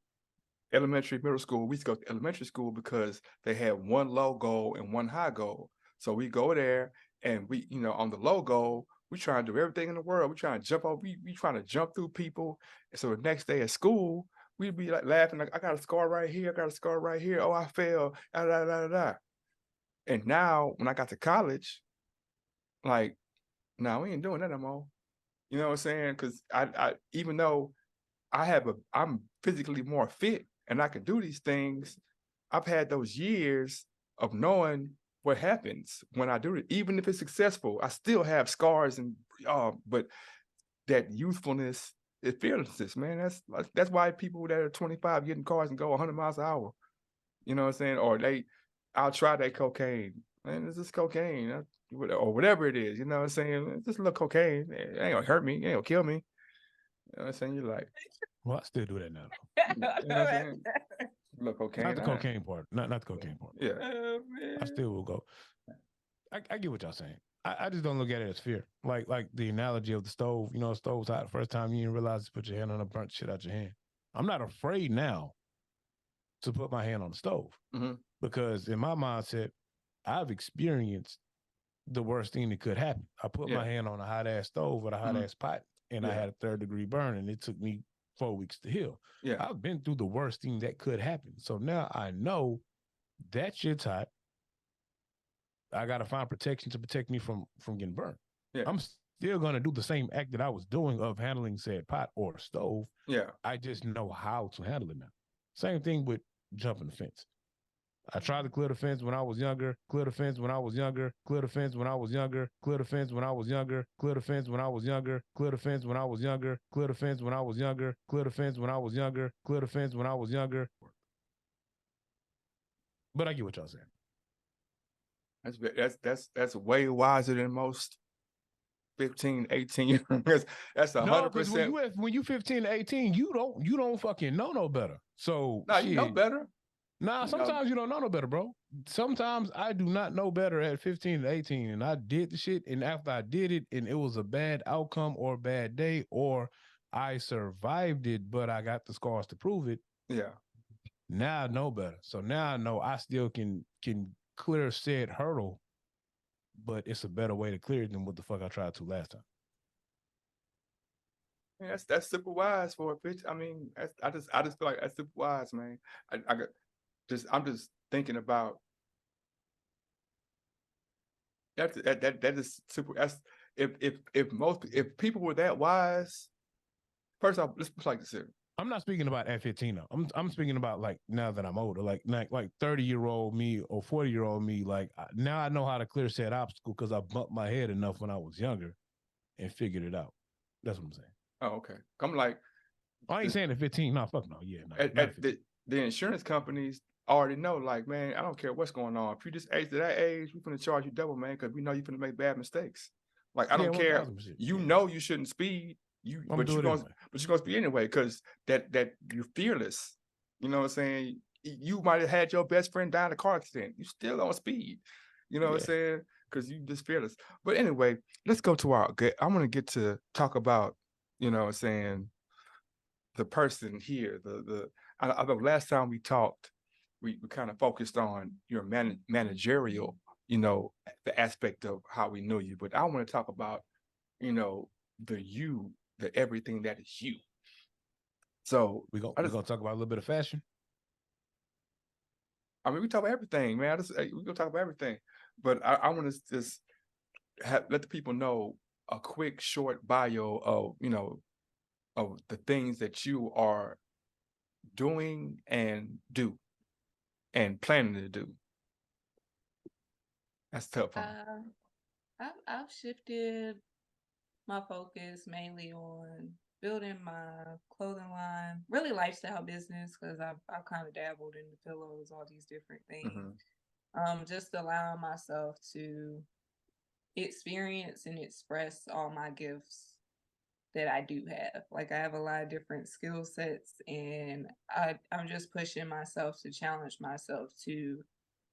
S1: elementary, middle school, we used to go to elementary school because they had one low goal and one high goal. So we go there and we, on the low goal, we try to do everything in the world. We try to jump over, we trying to jump through people. And so the next day at school, we'd be like laughing, like, I got a scar right here, I got a scar right here. Oh, I fell, da, da, da, da, da. And now when I got to college, like, no, we ain't doing that no more. You know what I'm saying? Because I even though I'm physically more fit and I can do these things, I've had those years of knowing what happens when I do it. Even if it's successful, I still have scars and but that youthfulness is fearlessness, man. That's why people that are 25 get in cars and go 100 miles an hour. You know what I'm saying? Or I'll try that cocaine. Man, it's just cocaine, or whatever it is. You know what I'm saying? It's just a little cocaine. It ain't gonna hurt me. It ain't gonna kill me. You know what I'm saying? You're like,
S3: well, I still do that now.
S1: you know what I'm saying? Little cocaine.
S3: Not the cocaine part. Not the cocaine part.
S1: Yeah.
S2: Oh, man.
S3: I still will go. I get what y'all saying. I just don't look at it as fear. Like the analogy of the stove. You know, stove's hot. First time you didn't realize to put your hand on the burnt shit out your hand. I'm not afraid now to put my hand on the stove because in my mindset, I've experienced the worst thing that could happen. I put my hand on a hot ass stove with a hot ass pot, and I had a 3rd-degree burn, and it took me 4 weeks to heal. Yeah, I've been through the worst thing that could happen. So now I know that shit's hot. I got to find protection to protect me from getting burned. Yeah. I'm still going to do the same act that I was doing of handling said pot or stove. Yeah. I just know how to handle it now. Same thing with jumping the fence. I tried to clear the fence when I was younger, clear the fence when I was younger, clear the fence when I was younger, clear the fence when I was younger, clear the fence when I was younger, clear the fence when I was younger, clear the fence when I was younger, clear the fence when I was younger, clear the fence when I was younger. But I get what y'all saying.
S1: That's way wiser than most 15, 18 years. That's 100%.
S3: When you 15 to 18, you don't fucking know no better. So
S1: you know better.
S3: Sometimes you don't know no better, bro. Sometimes I do not know better at 15 to 18, and I did the shit, and after I did it, and it was a bad outcome or a bad day, or I survived it, but I got the scars to prove it. Yeah. Now I know better. So now I know I still can clear said hurdle, but it's a better way to clear it than what the fuck I tried to last time.
S1: Yeah, that's super wise for a bitch. I mean, I just feel like that's super wise, man. I'm just thinking about that is super. That's if people were that wise. First off, let's like this here.
S3: I'm not speaking about at 15 though. I'm speaking about like now that I'm older, like 30-year-old me or 40-year-old me. Like now I know how to clear said obstacle because I bumped my head enough when I was younger and figured it out. That's what I'm saying.
S1: Oh, okay. I'm like,
S3: I ain't saying at 15. No, fuck no. Yeah,
S1: the insurance companies already know. Like, man, I don't care what's going on. If you just age to that age, we're gonna charge you double, man, because we know you're gonna make bad mistakes. Like, I don't care. You know you shouldn't speed. But you're gonna speed anyway, because that you're fearless. You know what I'm saying? You might have had your best friend die in a car accident. You still on speed. You know what I'm saying? Because you just fearless. But anyway, let's go to I'm gonna get to talk about, you know what I'm saying, the person here. I know last time we talked, we kind of focused on your managerial, you know, the aspect of how we knew you. But I want to talk about, you know, the everything that is you. So
S3: we're gonna talk about a little bit of fashion.
S1: I mean, we talk about everything, man. We're gonna talk about everything, but I want to just let the people know a quick, short bio of, you know, of the things that you are doing and planning to do. That's tough.
S2: I've shifted my focus mainly on building my clothing line, really lifestyle business, because I've kind of dabbled in the pillows, all these different things. Just allowing myself to experience and express all my gifts that I do have. Like, I have a lot of different skill sets, and I'm just pushing myself to challenge myself to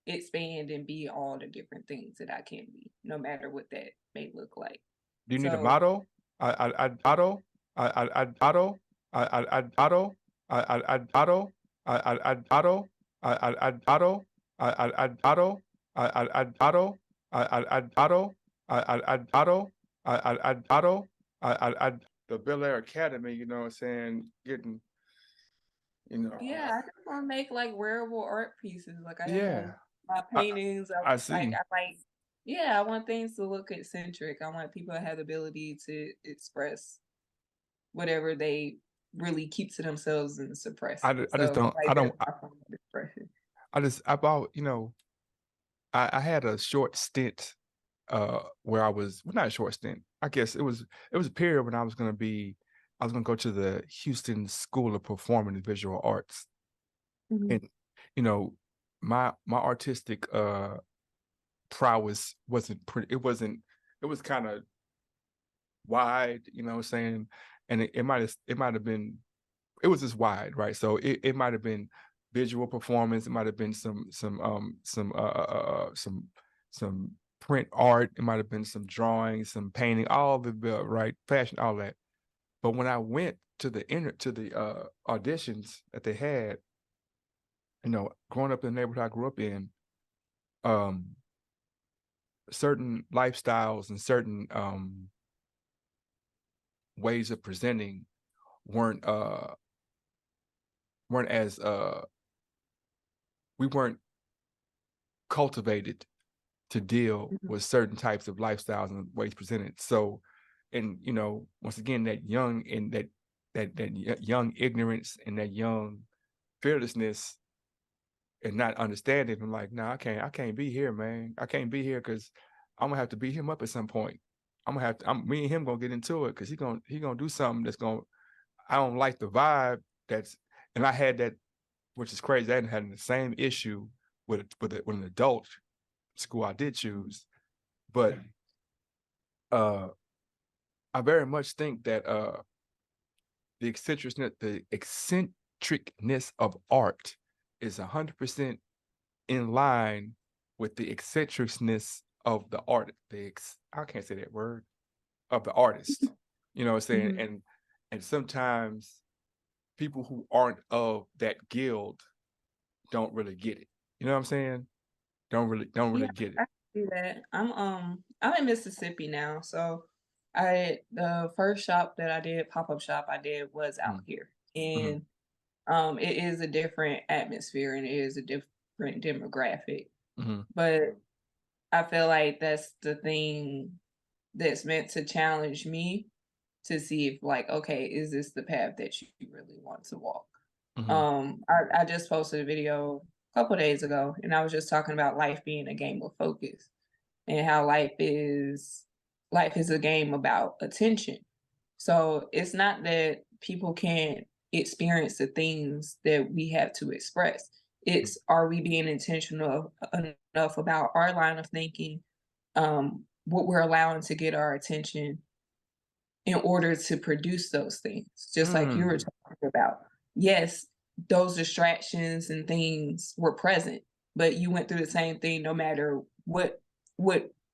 S2: expand and be all the different things that I can be, no matter what that may look like.
S1: Do you need a motto? Auto. The Bel Air Academy, you know what I'm saying, getting, you know.
S2: Yeah, I just want to make like wearable art pieces. Like I have my paintings. I see. I want things to look eccentric. I want people to have the ability to express whatever they really keep to themselves and suppress. I
S1: had a short stint where I was, well, not a short stint. I guess it was a period when I was gonna go to the Houston School of Performing and Visual Arts.
S2: Mhm.
S1: And, you know, my artistic prowess wasn't pretty, it was kind of wide, you know what I'm saying? And it might have been, it was just wide, right? So it might have been visual performance, it might have been some print art, it might have been some drawing, some painting, all the right, fashion, all that. But when I went to the auditions that they had, you know, growing up in the neighborhood I grew up in, um, certain lifestyles and certain ways of presenting weren't as we weren't cultivated to deal
S2: Mhm.
S1: with certain types of lifestyles and ways presented. So, and you know, once again, that young and young ignorance and that young fearlessness and not understanding, I'm like, nah, I can't be here, man. I can't be here because I'm gonna have to beat him up at some point. Me and him gonna get into it because he gonna do something that's gonna, I don't like the vibe and I had that, which is crazy. I hadn't had the same issue with an adult school I did choose, but I very much think that the eccentricness of art is 100% in line with the eccentricness of the art. I can't say that word, of the artist. You know what I'm saying?
S2: Mhm.
S1: And sometimes people who aren't of that guild don't really get it. You know what I'm saying? Don't
S2: Yeah,
S1: really get it.
S2: I can see that. I'm in Mississippi now, so the first shop that I did, pop-up shop I did was out
S1: Mm,
S2: here.
S1: mhm,
S2: And it is a different atmosphere and it is a different demographic.
S1: mhm,
S2: But I feel like that's the thing that's meant to challenge me to see if like, okay, is this the path that you really want to walk?
S1: mhm,
S2: I just posted a video a couple days ago and I was just talking about life being a game of focus and how life is a game about attention. So it's not that people can't experience the things that we have to express.
S1: mm,
S2: It's, are we being intentional enough about our line of thinking, what we're allowing to get our attention in order to produce those things, just like you were
S1: mm,
S2: talking about. Yes, those distractions and things were present, but you went through the same thing no matter what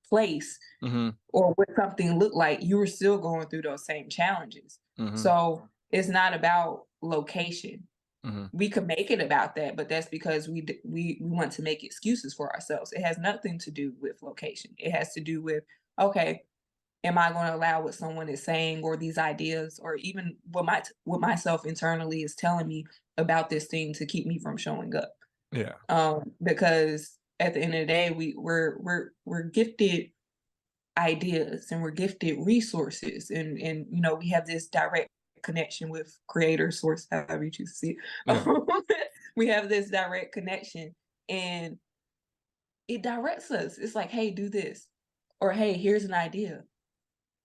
S2: place
S1: mhm,
S2: or what something looked like, you were still going through those same challenges.
S1: mhm,
S2: So it's not about location.
S1: mhm,
S2: We could make it about that, but that's because we want to make excuses for ourselves. It has nothing to do with location. It has to do with, okay, am I going to allow what someone is saying or these ideas or even what myself internally is telling me about this thing to keep me from showing up?
S1: yeah,
S2: Because at the end of the day, we're gifted ideas and we're gifted resources, and you know, we have this direct connection with creator source, however you choose to see
S1: yeah,
S2: it. We have this direct connection and it directs us. It's like, hey, do this, or hey, here's an idea.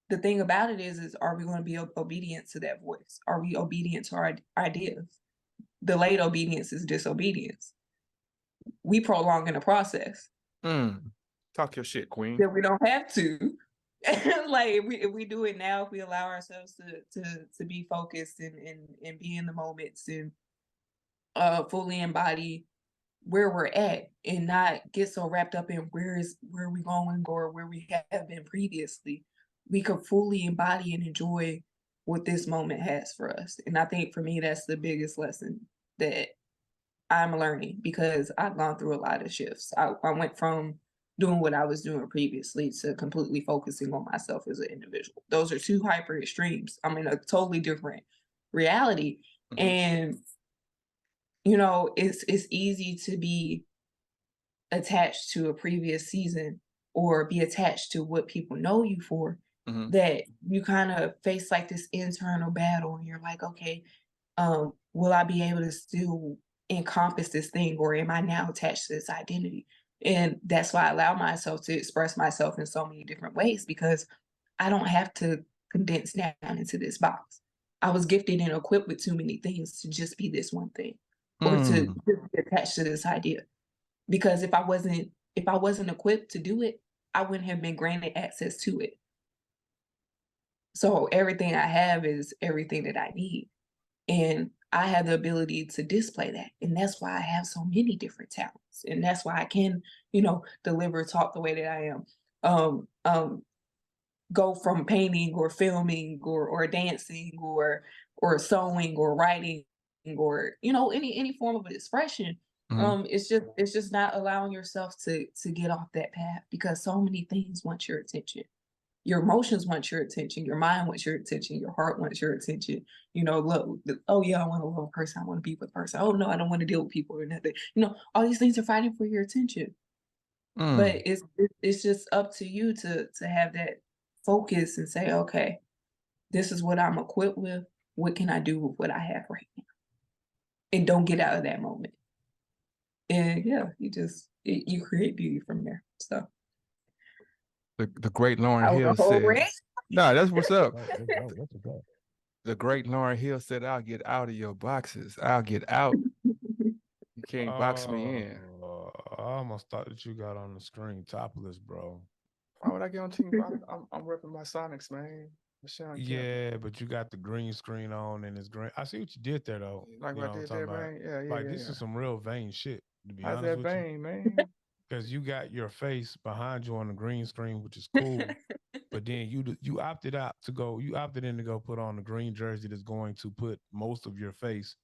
S2: The thing about it is are we going to be obedient to that voice? Are we obedient to our ideas? Delayed obedience is disobedience. We prolonging the process
S1: mm. Talk your shit, queen.
S2: that we don't have to. Like if we do it now, if we allow ourselves to be focused and be in the moments and fully embody where we're at and not get so wrapped up in where we going or where we have been previously, we could fully embody and enjoy what this moment has for us. And I think for me that's the biggest lesson that I'm learning, because I've gone through a lot of shifts. I went from doing what I was doing previously to completely focusing on myself as an individual. Those are two hyper extremes. I'm in a totally different reality.
S1: Mhm,
S2: And you know, it's easy to be attached to a previous season or be attached to what people know you for,
S1: mhm,
S2: that you kind of face like this internal battle and you're like, okay, will I be able to still encompass this thing, or am I now attached to this identity? And that's why I allow myself to express myself in so many different ways, because I don't have to condense down into this box. I was gifted and equipped with too many things to just be this one thing or to
S1: Mm.
S2: just be attached to this idea. Because if I wasn't equipped to do it, I wouldn't have been granted access to it. So everything I have is everything that I need. And I have the ability to display that. And that's why I have so many different talents. And that's why I can, deliver, talk the way that I am. Go from painting or filming or dancing or sewing or writing or any form of expression.
S1: Mhm.
S2: It's just not allowing yourself to get off that path because so many things want your attention. Your emotions want your attention, your mind wants your attention, your heart wants your attention. Look, oh yeah, I want to love a person, I want to be with a person. Oh no, I don't want to deal with people or nothing. All these things are fighting for your attention. But
S1: Mm.
S2: it's just up to you to have that focus and say, okay, this is what I'm equipped with. What can I do with what I have right now? And don't get out of that moment. And yeah, you create beauty from there. So
S1: The great Lauren
S2: I was a
S1: Hill
S2: whole
S1: said,
S2: rant.
S1: "Nah, that's what's up."
S3: That's what's up.
S1: The great Lauren Hill said, "I'll get out of your boxes. I'll get out. You can't box me in."
S3: I almost thought that you got on the screen topless, bro.
S1: Why would I get on Team Box? I'm repping my Sonics, man. Sean Kemp.
S3: Yeah, but you got the green screen on and it's green. I see what you did there though.
S1: Like
S3: You
S1: what
S3: know
S1: I
S3: what
S1: did
S3: I'm
S1: there,
S3: talking about?
S1: man. Yeah,
S3: Like
S1: yeah,
S3: this
S1: yeah.
S3: is some real vain shit, to be
S1: How's
S3: honest
S1: that
S3: with you.
S1: vein, man?
S3: Because you got your face behind you on the green screen, which is cool. But then you opted in to go put on the green jersey that's going to put most of your face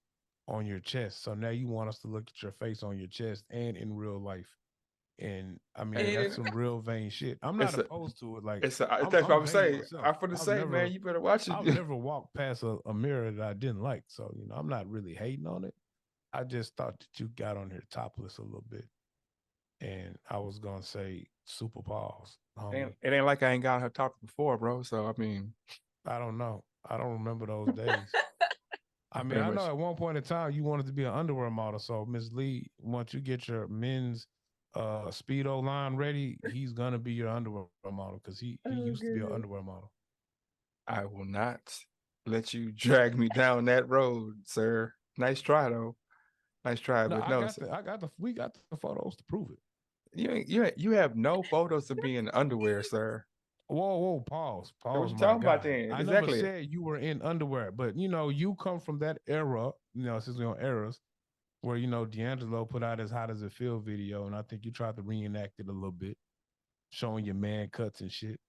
S3: on your chest. So now you want us to look at your face on your chest and in real life. And I mean, that's some real vain shit. I'm not
S1: It's a,
S3: opposed to it. Like
S1: it's a. That's what
S3: I'm
S1: I'm
S3: vain
S1: saying.
S3: myself.
S1: I'm finna say, man, you better watch it.
S3: I've never walked past a mirror that I didn't like. So, I'm not really hating on it. I just thought that you got on here topless a little bit. And I was gonna say super pause.
S1: It ain't like I ain't got her talk before, bro. So I mean,
S3: I don't know. I don't remember those days. I mean,
S1: pretty
S3: I know
S1: much.
S3: at one point in time you wanted to be an underwear model. So Ms. Lee, once you get your men's Speedo line ready, he's gonna be your underwear model because he used to be an underwear model.
S1: I will not let you drag me down that road, sir. Nice try though. Nice try,
S3: No,
S1: but no, sir.
S3: we got the photos to prove it.
S1: You have no photos of me in underwear, sir.
S3: Whoa, pause,
S1: So what you
S3: my
S1: talking about
S3: guy.
S1: then?
S3: I never
S1: Exactly.
S3: said you were in underwear, but you come from that era, since we're on eras, where D'Angelo put out his "How Does It Feel" video, and I think you tried to reenact it a little bit, showing your man cuts and shit.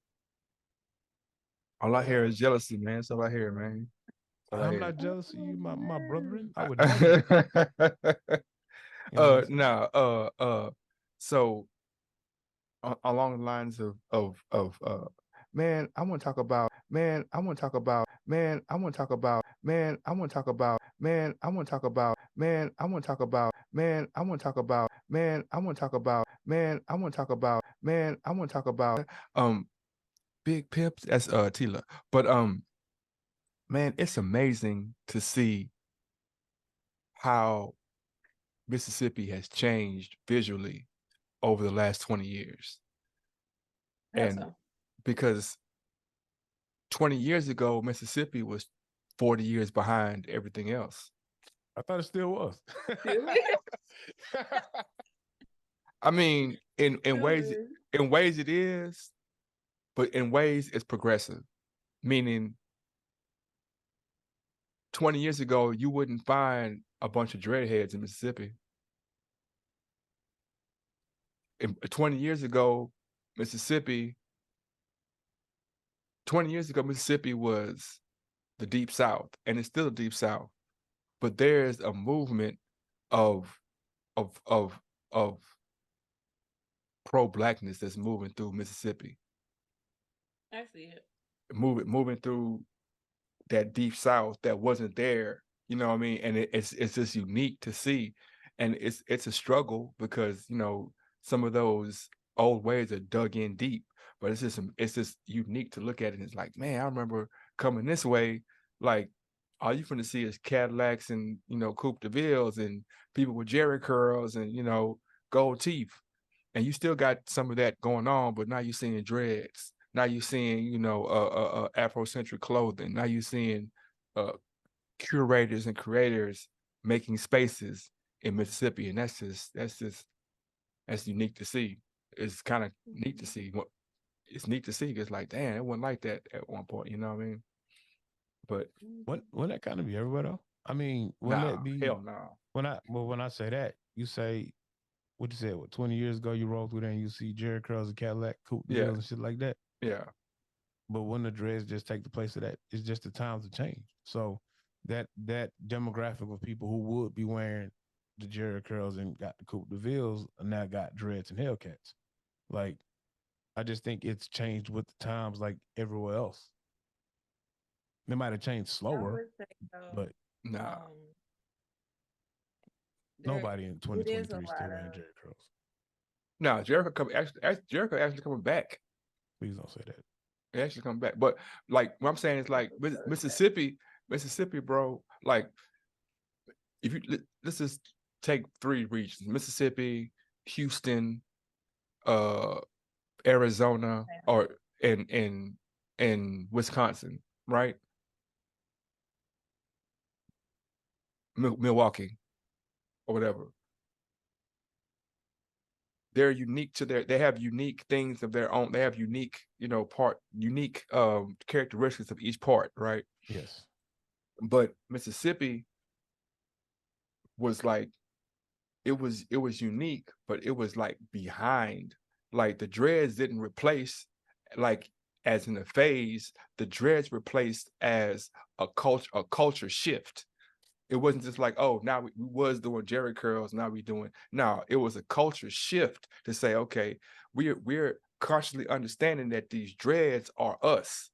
S1: All I hear is jealousy, man. That's all I hear, man.
S3: I'm not jealous of you, my brethren. I would never.
S1: So along the lines of man, I want to talk about man, I want to talk about man, I want to talk about man, I want to talk about man, I want to talk about man, I want to talk about man, I want to talk about man, I want to talk about man, I want to talk about man, I want to talk about Big Pips. That's Tila. But man, it's amazing to see how Mississippi has changed visually over the last 20 years. And because 20 years ago, Mississippi was 40 years behind everything else.
S3: I thought it still was.
S1: I mean, in ways it is, but in ways it's progressive. Meaning 20 years ago, you wouldn't find a bunch of dreadheads in Mississippi. 20 years ago, Mississippi was the Deep South, and it's still the Deep South. But there's a movement of pro-blackness that's moving through Mississippi.
S2: I see it.
S1: Moving through that Deep South that wasn't there, you know what I mean? And it's just unique to see. And it's a struggle because, some of those old ways are dug in deep, but it's just unique to look at it. And it's like, man, I remember coming this way, like all you finna see is Cadillacs and, Coupe de Villes and people with Jerry curls and, gold teeth. And you still got some of that going on, but now you're seeing dreads. Now you're seeing, Afrocentric clothing. Now you're seeing curators and creators making spaces in Mississippi, and that's unique to see. It's kind of neat to see. It's neat to see. It's like, damn, it wasn't like that at one point. You know what I mean? But
S3: Wouldn't that kind of be everywhere though? I mean, wouldn't
S1: nah,
S3: that be
S1: hell no.
S3: when I say that, you say what you said, 20 years ago you roll through there and you see Jerry Curls and Cadillac, Coupe de
S1: Yeah.
S3: Villes and shit like that.
S1: Yeah.
S3: But when the dreads just take the place of that, it's just the times have changed. So that demographic of people who would be wearing the Jerry Curls and got the Coupe de Villes now got dreads and Hellcats. Like, I just think it's changed with the times, like everywhere else. It might have changed
S2: I
S3: slower,
S2: would say,
S3: but
S1: Nah.
S3: nobody in
S2: it is a
S3: 2023 still
S2: lot
S3: wearing
S2: of
S3: Jerry Curls.
S1: No, Jericho actually coming back.
S3: Please don't say that.
S1: They actually coming back. But like what I'm saying is like Mississippi, bro. Like if you let's just take 3 regions: Mississippi, Houston, Arizona, or in Wisconsin, right? Milwaukee, or whatever. They're unique to they have unique things of their own. They have unique, unique characteristics of each part, right?
S3: Yes.
S1: But Mississippi was like, it was unique, but it was like behind. Like the dreads didn't replace, like as in a phase, the dreads replaced as a culture shift. It wasn't just like, oh, now we was doing Jerry curls, now we doing. No, it was a culture shift to say, okay, we're consciously understanding that these dreads are us.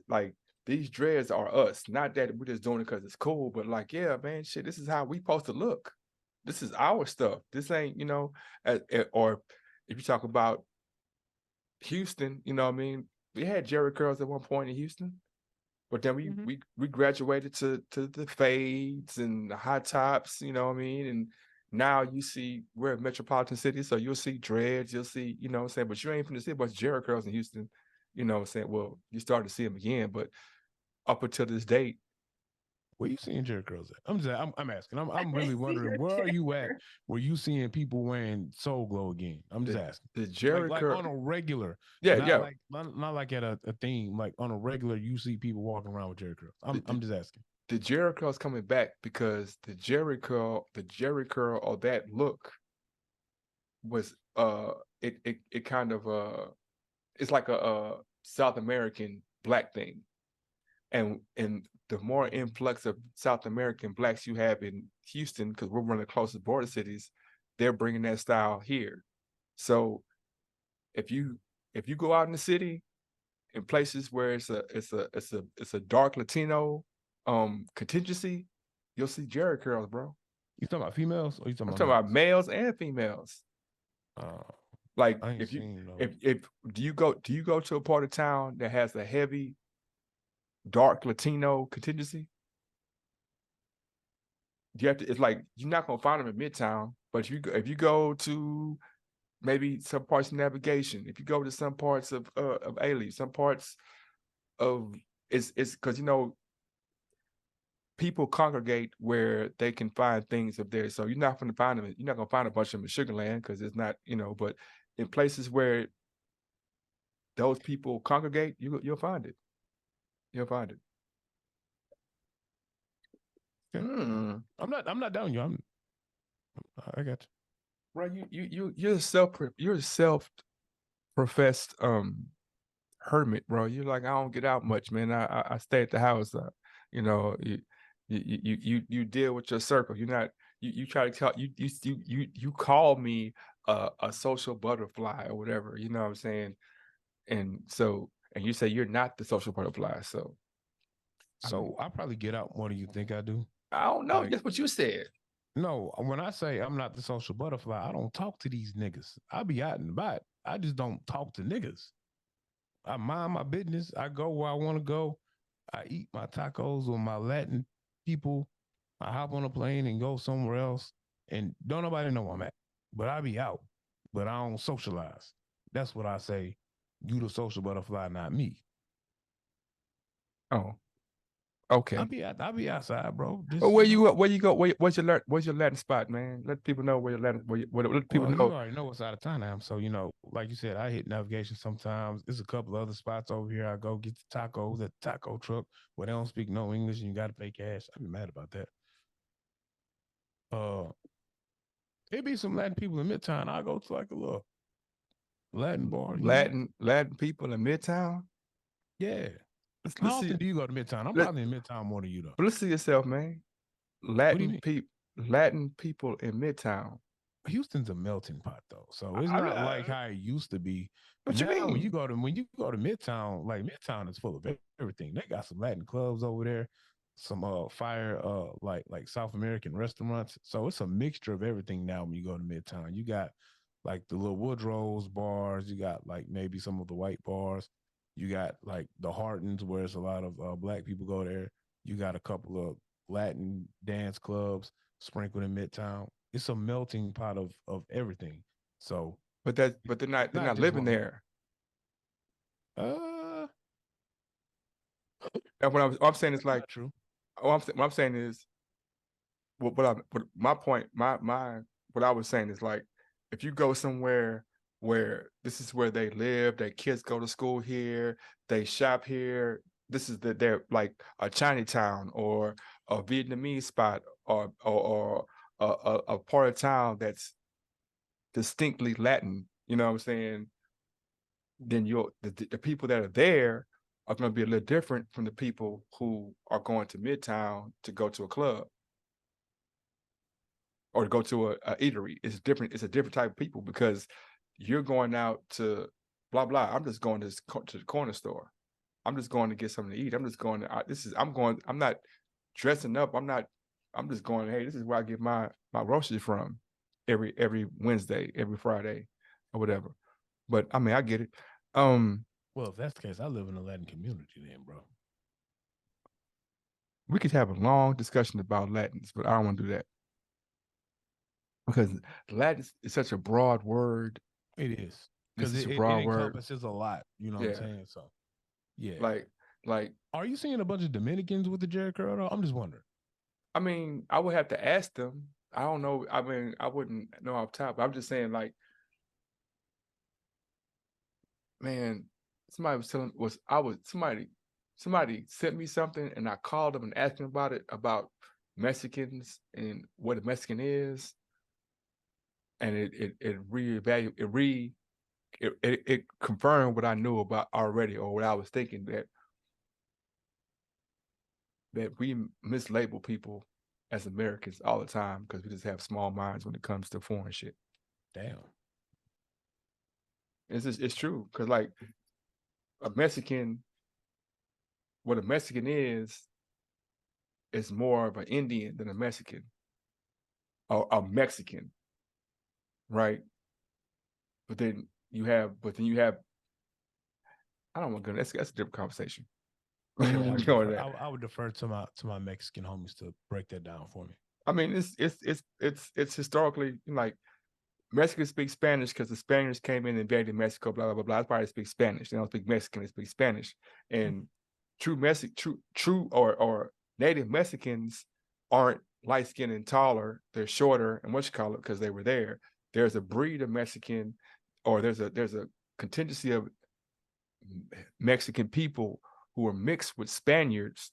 S1: Like these dreads are us. Not that we're just doing it because it's cool, but like, yeah, man, shit, this is how we supposed to look. This is our stuff. This ain't, or if you talk about Houston, you know what I mean? We had Jerry curls at one point in Houston. But then we graduated to the fades and the high tops, you know what I mean? And now you see we're a metropolitan city, so you'll see dreads, you'll see, you know what I'm saying? But you ain't finna see a bunch of Jerry curls in Houston, you know what I'm saying? Well, you start to see them again, but up until this date.
S3: Where you seeing Jerry curls at? I'm asking. I'm really wondering, where are you at where you seeing people wearing Soul Glow again? I'm just asking.
S1: The Jerry
S3: like on a regular.
S1: Yeah,
S3: Not like at a theme, like on a regular you see people walking around with Jerry curls. I'm just asking.
S1: The Jerry curl's coming back because the Jerry curl or that look was it kind of it's like a South American black thing. And the more influx of South American blacks you have in Houston, because we're one of the closest border cities, they're bringing that style here. So if you go out in the city, in places where it's a dark Latino contingency, you'll see Jerry curls, bro.
S3: You talking about females or you talking
S1: I'm talking about males and females. Like if do you go to a part of town that has a heavy dark Latino contingency? You have to. It's like you're not gonna find them in Midtown, but if you go to maybe some parts of Navigation, if you go to some parts of Ailey, some parts of it's because people congregate where they can find things up there. So you're not gonna find them. You're not gonna find a bunch of them in Sugar Land because it's not, but in places where those people congregate, you'll find it. You'll find it.
S3: I'm not down you. I got you.
S1: Right, you're a self-professed hermit, bro. You're like, I don't get out much, man. I stay at the house. You deal with your circle. You're not you try to tell you call me a social butterfly or whatever, you know what I'm saying? And you say you're not the social butterfly, so
S3: I probably get out more than you think I do.
S1: I don't know. That's what you said.
S3: No, when I say I'm not the social butterfly, I don't talk to these niggas. I be out and about. I just don't talk to niggas. I mind my business. I go where I want to go. I eat my tacos with my Latin people. I hop on a plane and go somewhere else. And don't nobody know where I'm at. But I be out. But I don't socialize. That's what I say You the social butterfly, not me.
S1: Oh, okay.
S3: I'll be outside, bro. Just,
S1: Well, where you go? Where you go? Where's your Latin spot, man? Let people know where your Latin. Let people
S3: Well, you
S1: know.
S3: already know what's out of town I am. So, like you said, I hit navigation sometimes. There's a couple other spots over here. I go get the tacos at the taco truck where they don't speak no English and you got to pay cash. I'd be mad about that. It'd be some Latin people in Midtown. I go to like a little Latin bar.
S1: Latin people in Midtown.
S3: Yeah.
S1: Let's
S3: How
S1: see.
S3: often do you go to Midtown? I'm
S1: Let-
S3: probably in Midtown more than you though.
S1: But let's see yourself, man.
S3: do you
S1: Latin
S3: mean?
S1: people, Latin people in Midtown.
S3: Houston's a melting pot though, so it's
S1: I'm
S3: not
S1: not-
S3: like how it used to be.
S1: What you
S3: Now,
S1: mean?
S3: when you go to Midtown, like Midtown is full of everything. They got some Latin clubs over there, some fire like South American restaurants. So it's a mixture of everything now. When you go to Midtown, you got like the little Woodrow's bars. You got like maybe some of the white bars. You got like the Hartons, where there's a lot of black people go there. You got a couple of Latin dance clubs sprinkled in Midtown. It's a melting pot of everything. So,
S1: But they're not
S3: just
S1: living
S3: one.
S1: there.
S3: Uh,
S1: And what I'm saying is like,
S3: not true.
S1: what I'm saying is, what my point, what I was saying is like, if you go somewhere where this is where they live, their kids go to school here, they shop here. This is they're like a Chinatown or a Vietnamese spot or a part of town that's distinctly Latin. You know what I'm saying? Then the people that are there are going to be a little different from the people who are going to Midtown to go to a club or to go to a eatery. It's different. It's a different type of people because you're going out to blah blah. I'm just going to the corner store. I'm just going to get something to eat. I'm just going to. I'm not dressing up. I'm just going. Hey, this is where I get my groceries from every Wednesday, every Friday, or whatever. But I mean, I get it.
S3: Well, if that's the case, I live in a Latin community then, bro.
S1: We could have a long discussion about Latins, but I don't want to do that because Latin is such a broad word.
S3: It is because it
S1: broad word.
S3: encompasses a lot. You know what I'm saying? So, yeah.
S1: Like,
S3: are you seeing a bunch of Dominicans with the Jerry curl? Though? I'm just wondering.
S1: I mean, I would have to ask them. I don't know. I mean, I wouldn't know off top. I'm just saying, like, man, somebody was telling somebody sent me something and I called them and asked them about it, about Mexicans and what a Mexican is. And it confirmed what I knew about already, or what I was thinking, that we mislabel people as Americans all the time because we just have small minds when it comes to foreign shit.
S3: Damn.
S1: It's true because like a Mexican, what a Mexican is more of an Indian than a Mexican or a Mexican, right? But then you have, I don't want to go. That's a different conversation.
S3: I would defer to my Mexican homies to break that down for me.
S1: I mean, it's historically like Mexicans speak Spanish because the Spaniards came in and invaded Mexico. Blah blah blah blah. That's why they speak Spanish. They don't speak Mexican. They speak Spanish. And true or native Mexicans aren't light skinned and taller. They're shorter and because they were there. There's a breed of Mexican, or there's a contingency of Mexican people who are mixed with Spaniards.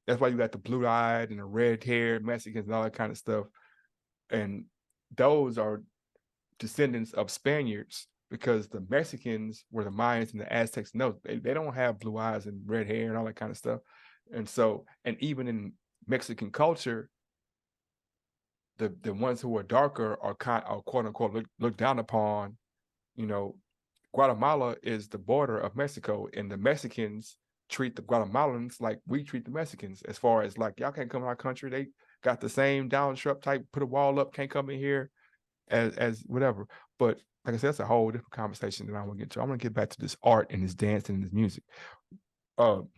S1: That's why you got the blue-eyed and the red-haired Mexicans and all that kind of stuff. And those are descendants of Spaniards because the Mexicans were the Mayans and the Aztecs. No, they don't have blue eyes and red hair and all that kind of stuff. And so, and even in Mexican culture, the ones who are darker are quote unquote looked down upon. You know, Guatemala is the border of Mexico, and the Mexicans treat the Guatemalans like we treat the Mexicans, as far as like, y'all can't come in our country. They got the same Donald Trump type, put a wall up, can't come in here as whatever. But like I said, that's a whole different conversation that I want to get to. I want to get back to this art and this dance and this music. So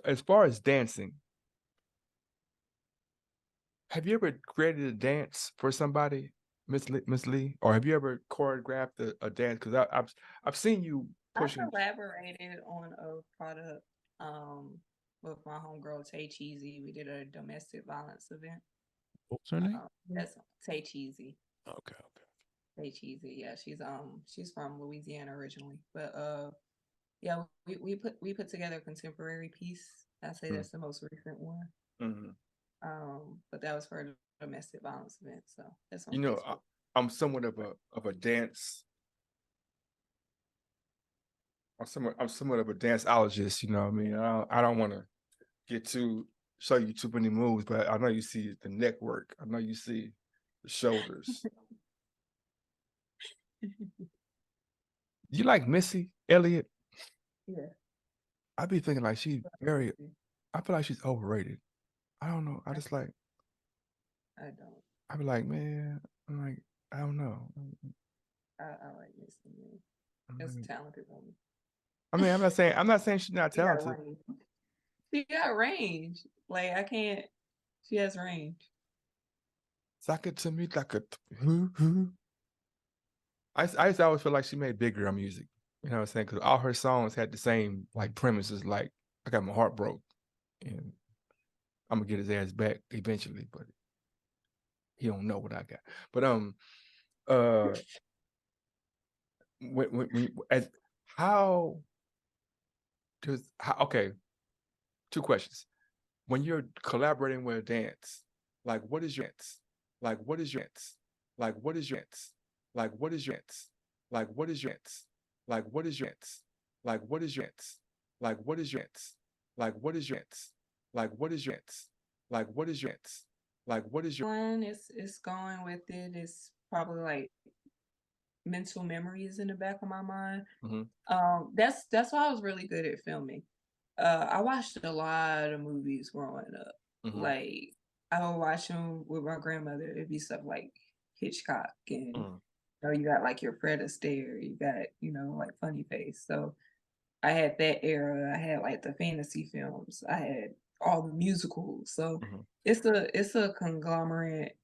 S1: as far as dancing, have you ever created a dance for somebody Miss Lee, or have you ever choreographed a dance? Because I've seen you
S2: I
S1: pushing.
S2: collaborated on a product with my homegirl Tay Cheesy. We did a domestic violence event.
S3: What's her name?
S2: That's Tay Cheesy.
S3: Okay.
S2: Tay Cheesy. Yeah, she's from Louisiana originally. But yeah, we put together a contemporary piece. I say that's the most recent one. But that was for a domestic violence event. So that's on Facebook.
S1: I'm somewhat of a dance. I'm somewhat of a danceologist, you know what I mean? I don't want to show you too many moves, but I know you see the neck work. I know you see the shoulders. You like Missy Elliott?
S2: Yeah.
S1: I be thinking like I feel like she's overrated. I don't know. I just like.
S2: I don't.
S1: I be like, man, I'm like, I don't know.
S2: I like Missy. That's a talented woman.
S1: I mean, I'm not saying she's not talented.
S2: She got range. Like she has range.
S1: Suck it to me like a. I used to always feel like she made big girl music. You know what I'm saying? Because all her songs had the same like premises. Like, I got my heart broke, and I'm gonna get his ass back eventually, but he don't know what I got. But okay, two questions. When you're collaborating with a dance, like what is your dance? Like what is your dance? Like what is your dance? Like what is your dance? Like what is your dance? Like what is your dance? Like what is your dance? Like what is your dance? Like what is your dance? Like what is your dance? Like what is your dance? Like what is your
S2: one? It's going with it. It's probably like mental memories in the back of my mind. That's why I was really good at filming. I watched a lot of movies growing up. Like I would watch them with my grandmother. It'd be stuff like Hitchcock, and you got like your Fred Astaire, you got like Funny Face. So I had that era. I had like the fantasy films. I had all the musicals. So it's a conglomerate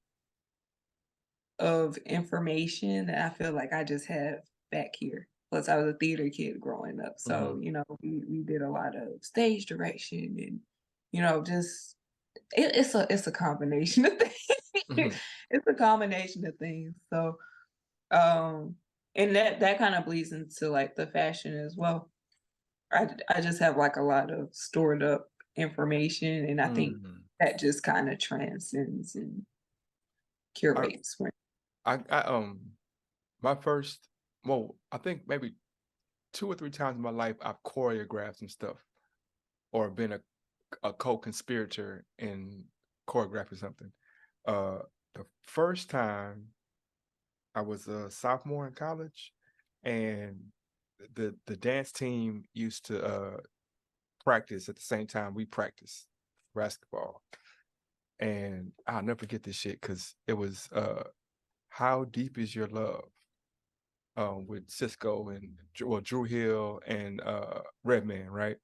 S2: of information that I feel like I just have back here. Plus, I was a theater kid growing up, so we did a lot of stage direction, and just it's a combination of things. It's a combination of things. So, and that kind of bleeds into like the fashion as well. I just have like a lot of stored up information, and I think that just kind of transcends and curates.
S1: My first, I think maybe 2 or 3 times in my life I've choreographed some stuff or been a co-conspirator in choreographing something. The first time I was a sophomore in college, and the dance team used to practice at the same time we practiced basketball. And I'll never forget this shit because it was How Deep Is Your Love with Cisco and Drew Hill and Redman, right?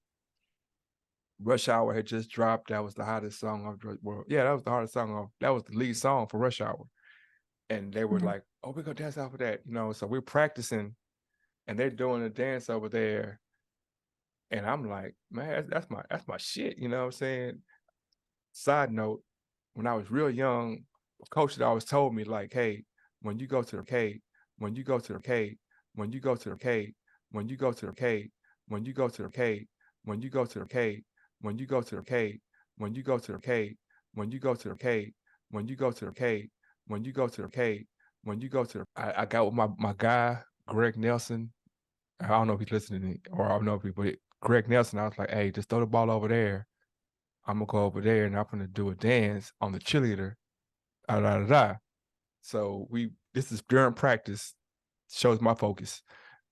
S1: Rush Hour had just dropped. That was the hottest song of the world. Yeah, that was the hottest song that was the lead song for Rush Hour. And they were like, oh, we're gonna dance off of that, so we're practicing and they're doing a dance over there. And I'm like, man, that's my shit, you know what I'm saying? Side note, when I was real young, coach had always told me, like, hey, when you go to the arcade, when you go to the arcade, when you go to the arcade, when you go to the arcade, when you go to the arcade, when you go to the arcade, when you go to the arcade, when you go to the arcade, when you go to the arcade, when you go to the arcade, when you go to the arcade, when you go to the I got with my guy, Greg Nelson. I don't know if he's listening or I don't know if but Greg Nelson, I was like, hey, just throw the ball over there. I'm gonna go over there and I'm gonna do a dance on the cheerleader. So this is during practice, shows my focus.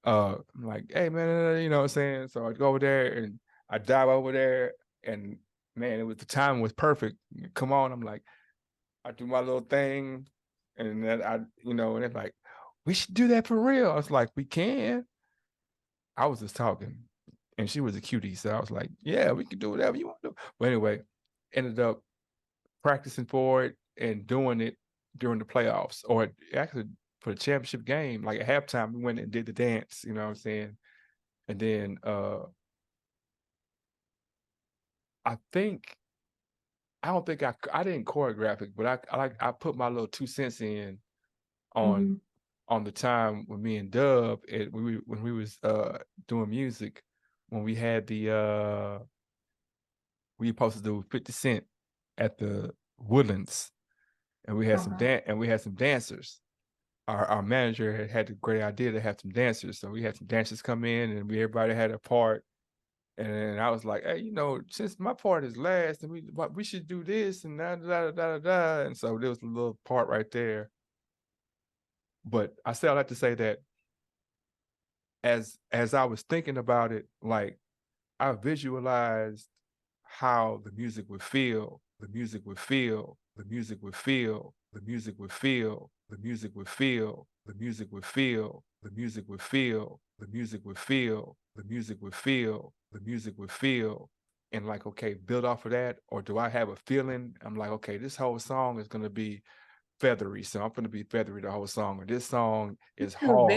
S1: I'm like, hey man, you know what I'm saying? So I go over there and I dive over there, and man, the timing was perfect. Come on, I'm like, I do my little thing, and then and it's like, we should do that for real. I was like, we can. I was just talking, and she was a cutie, so I was like, yeah, we can do whatever you want to do. But anyway, ended up practicing for it and doing it, during the playoffs, or actually for the championship game. Like at halftime, we went and did the dance. You know what I'm saying? And then I think I don't think I didn't choreograph it, but I put my little 2 cents in on the time when me and Dub when we was doing music, when we had the we supposed to do 50 Cent at the Woodlands, and we had some dancers. Our manager had the great idea to have some dancers, so we had some dancers come in, and everybody had a part. And I was like, hey, you know, since my part is last, and we should do this and da da da da da. And so there was a little part right there. But I say I like to say that as I was thinking about it, like I visualized how the music would feel, the music would feel, the music would feel, the music would feel, the music would feel, the music would feel, the music would feel, the music would feel, the music would feel, the music would feel, and like, okay, build off of that, or do I have a feeling? I'm like, okay, this whole song is gonna be feathery, so I'm gonna be feathery the whole song, or this song is hard.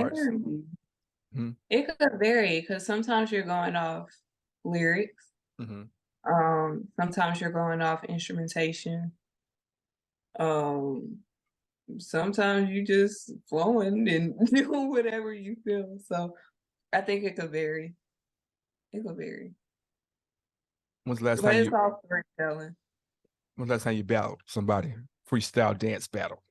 S2: It could vary because sometimes you're going off lyrics. Sometimes you're going off instrumentation. Sometimes you just flowing and doing whatever you feel. So I think it could vary. It could vary.
S1: When's the last
S2: But
S1: time
S2: it's all storytelling.
S1: When's the last time you battled somebody? Freestyle dance battle.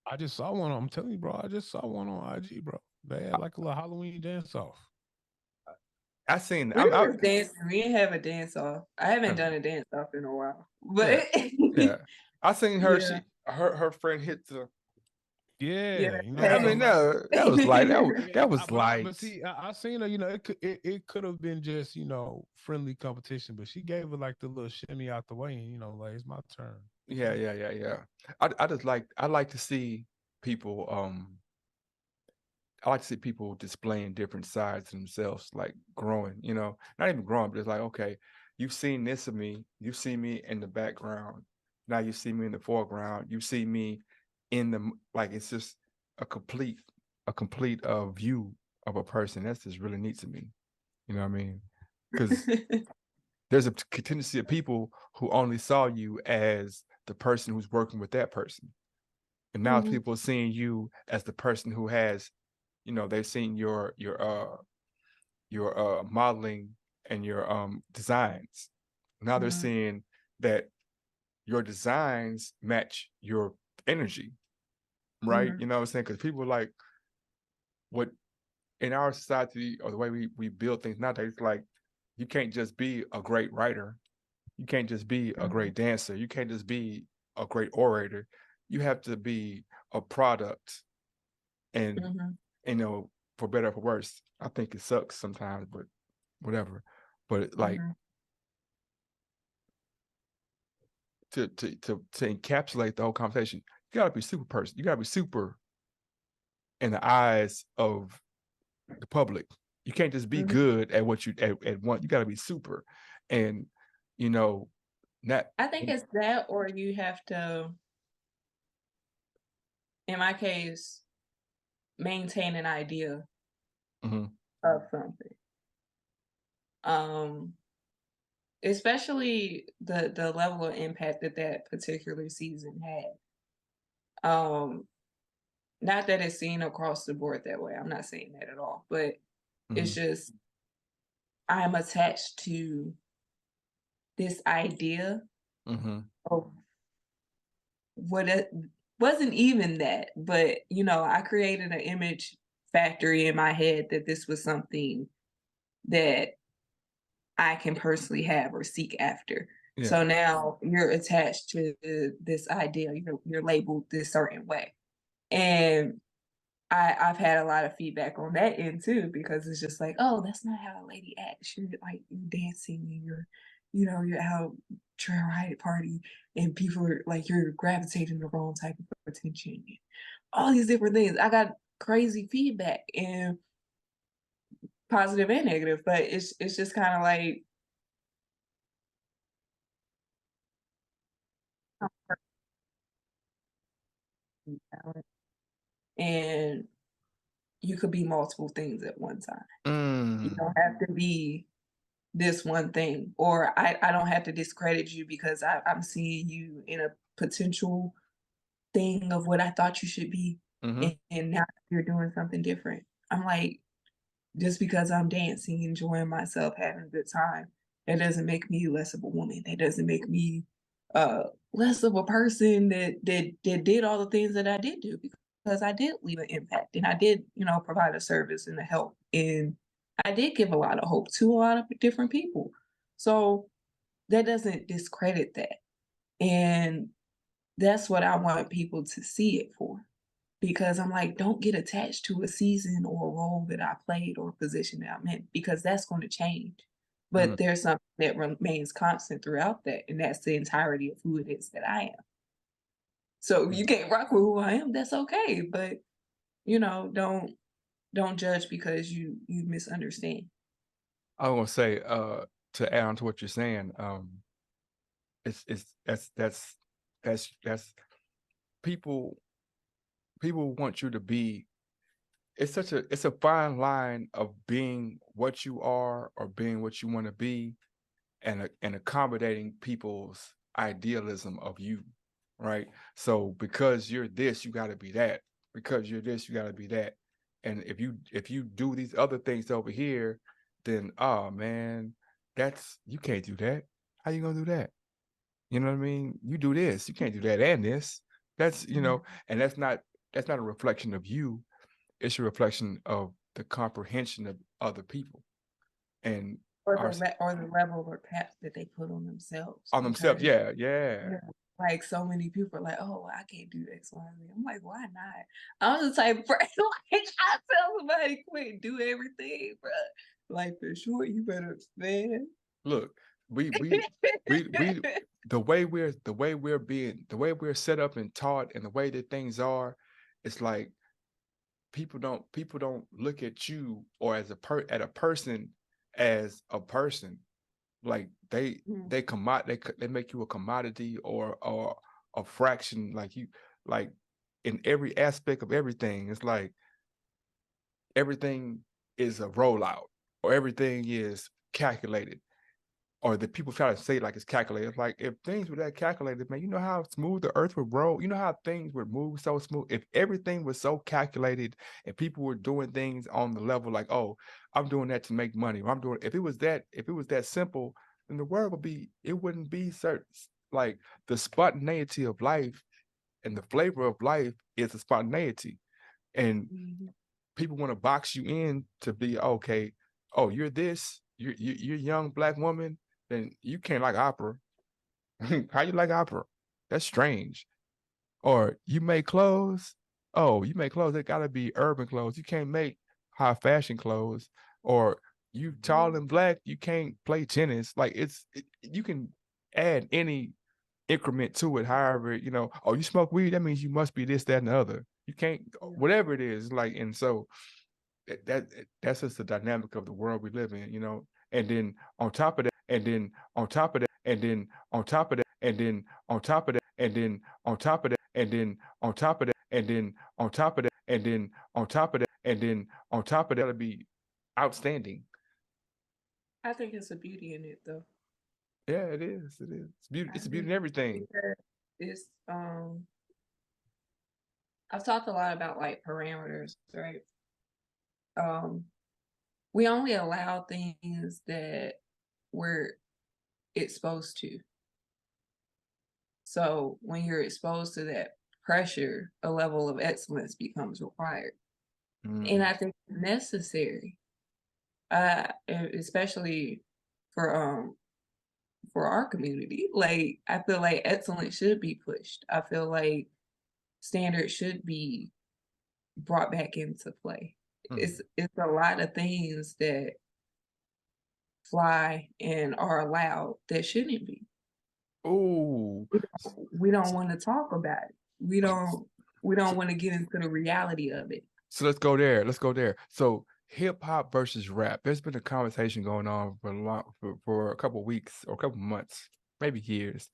S3: I just saw one. I'm telling you, bro. I just saw one on IG, bro. They had like a little Halloween dance off.
S1: I seen.
S2: We was dancing. We didn't have a dance off. I haven't done a dance off in a while, but
S1: yeah, I seen her.
S2: Yeah.
S1: Her friend hit the.
S3: Yeah, you know.
S1: I mean, that was like that was like.
S3: But see, I seen her. You know, it could have been just, you know, friendly competition, but she gave her like the little shimmy out the way, and you know, like, it's my turn.
S1: Yeah. I just like to see people. I like to see people displaying different sides of themselves, like growing. You know, not even growing, but it's like, okay, you've seen this of me. You've seen me in the background. Now you see me in the foreground. You see me in the, like, it's just a complete view of a person. That's just really neat to me. You know what I mean? Because there's a tendency of people who only saw you as the person who's working with that person, and now people are seeing you as the person who has, you know, they've seen your modeling and your designs. Now they're seeing that your designs match your energy, right? You know what I'm saying? Because people are like, what in our society, or the way we build things nowadays, like, you can't just be a great writer, you can't just be a great dancer, you can't just be a great orator. You have to be a product. And you know, for better or for worse, I think it sucks sometimes, but whatever. But like, to encapsulate the whole conversation, you gotta be super person. You gotta be super in the eyes of the public. You can't just be good at what you at one. You gotta be super. And you know, not
S2: I think it's that, or you have to, in my case, maintain an idea of something. Especially the level of impact that particular season had. Not that it's seen across the board that way. I'm not saying that at all, but it's just, I'm attached to this idea of what it wasn't even that, but you know, I created an image factory in my head that this was something that I can personally have or seek after.
S1: Yeah.
S2: So now you're attached to this idea, you're labeled this certain way. And I've had a lot of feedback on that end too, because it's just like, oh, that's not how a lady acts. You're like, you're dancing and you're out trying to ride a party, and people are like, you're gravitating the wrong type of attention. All these different things. I got crazy feedback, and positive and negative, but it's just kind of like, talent, and you could be multiple things at one time. You
S1: Mm.
S2: don't have to be this one thing, or I don't have to discredit you because I'm seeing you in a potential thing of what I thought you should be,
S1: Mm-hmm.
S2: and now you're doing something different. I'm like, just because I'm dancing, enjoying myself, having a good time, that doesn't make me less of a woman. That doesn't make me less of a person that did all the things that I did do, because I did leave an impact and I did, provide a service and a help. And I did give a lot of hope to a lot of different people. So that doesn't discredit that. And that's what I want people to see it for. Because I'm like, don't get attached to a season or a role that I played or a position that I'm in, because that's going to change.
S1: Mm.
S2: But there's something that remains constant throughout that, and that's the entirety of who it is that I am. So if you can't rock with who I am, that's okay. But don't judge because you misunderstand.
S1: I was gonna say, to add on to what you're saying, it's that's people want you to be. It's a fine line of being what you are or being what you want to be, and accommodating people's idealism of you, right? So because you're this, you got to be that. Because you're this, you got to be that. And if you do these other things over here, then oh man, you can't do that. How you gonna do that? You know what I mean? You do this, you can't do that and this. That's and that's not a reflection of you. It's a reflection of the comprehension of other people and
S2: Or
S1: our
S2: the level or path that they put on themselves.
S1: on themselves.
S2: Because
S1: Yeah.
S2: like so many people are like, oh, I can't do X, Y, and Z. I'm like, why not? I'm the type of person like I tell somebody quit, do everything, bro. Like for sure, you better, man.
S1: Look, we the way we're set up and taught and the way that things are, it's like people don't look at you or as at a person as a person. Like they make you a commodity or a fraction, like you, like in every aspect of everything. It's like everything is a rollout or everything is calculated, or the people try to say like it's calculated. It's like if things were that calculated, man, you know how smooth the earth would roll. You know how things would move so smooth. If everything was so calculated and people were doing things on the level like, oh, I'm doing that to make money. Or I'm doing. If it was that simple, then the world wouldn't be certain. Like the spontaneity of life and the flavor of life is a spontaneity, and people want to box you in to be okay. Oh, you're this. You're a young Black woman. Then you can't like opera. How you like opera? That's strange. Or you make clothes. Oh, you make clothes. They gotta be urban clothes. You can't make high fashion clothes. Or you tall and Black. You can't play tennis. Like you can add any increment to it. However, oh, you smoke weed. That means you must be this, that, and the other. You can't, whatever it is. Like, and so that's just the dynamic of the world we live in. And then on top of that, and then on top of that, and then on top of that, and then on top of that, and then on top of that, and then on top of that, and then on top of that, and then on top of that, and then on top of that, it'll be outstanding.
S2: I think it's a beauty in it, though.
S1: Yeah, it is. It is. It's beauty. It's a beauty in everything.
S2: It's I've talked a lot about like parameters, right? We only allow things that we're exposed to. So when you're exposed to that pressure, a level of excellence becomes required. And I think it's necessary. Especially for our community. Like I feel like excellence should be pushed. I feel like standards should be brought back into play. It's a lot of things that fly and are allowed that shouldn't be.
S1: Oh,
S2: we don't want to talk about it. We don't want to get into the reality of it.
S1: So let's go there. So hip hop versus rap. There's been a conversation going on for a couple of weeks or a couple of months, maybe years,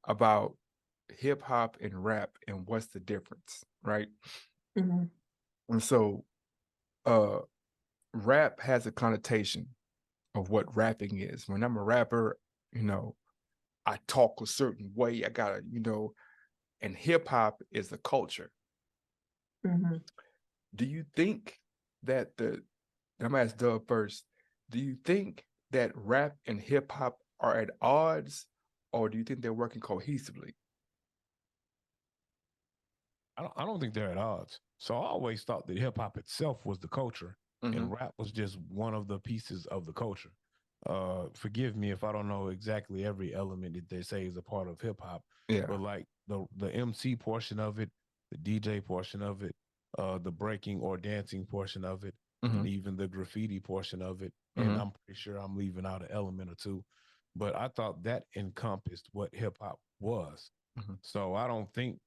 S1: about hip hop and rap and what's the difference, right?
S2: Mhm.
S1: And so rap has a connotation of what rapping is. When I'm a rapper, you know, I talk a certain way. I gotta, and hip hop is a culture.
S2: Mhm.
S1: Do you think that I'm gonna ask Dub first. Do you think that rap and hip hop are at odds, or do you think they're working cohesively?
S3: I don't think they're at odds. So I always thought that hip hop itself was the culture,
S1: Mhm.
S3: and rap was just one of the pieces of the culture. Forgive me if I don't know exactly every element that they say is a part of hip hop,
S1: Yeah.
S3: but like the MC portion of it, the DJ portion of it, the breaking or dancing portion of it, and
S1: Mhm.
S3: even the graffiti portion of it. And
S1: Mhm.
S3: I'm pretty sure I'm leaving out an element or two, but I thought that encompassed what hip hop was.
S1: Mhm.
S3: So I don't think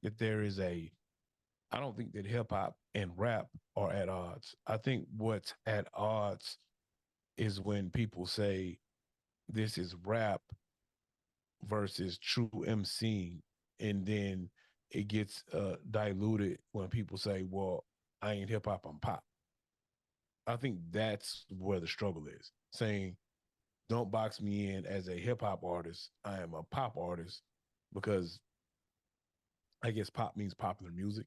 S3: that there is a I don't think that hip hop and rap are at odds. I think what's at odds is when people say this is rap versus true MCing, and then it gets diluted when people say, "Well, I ain't hip hop, I'm pop." I think that's where the struggle is. Saying, "Don't box me in as a hip hop artist. I am a pop artist," because I guess pop means popular music.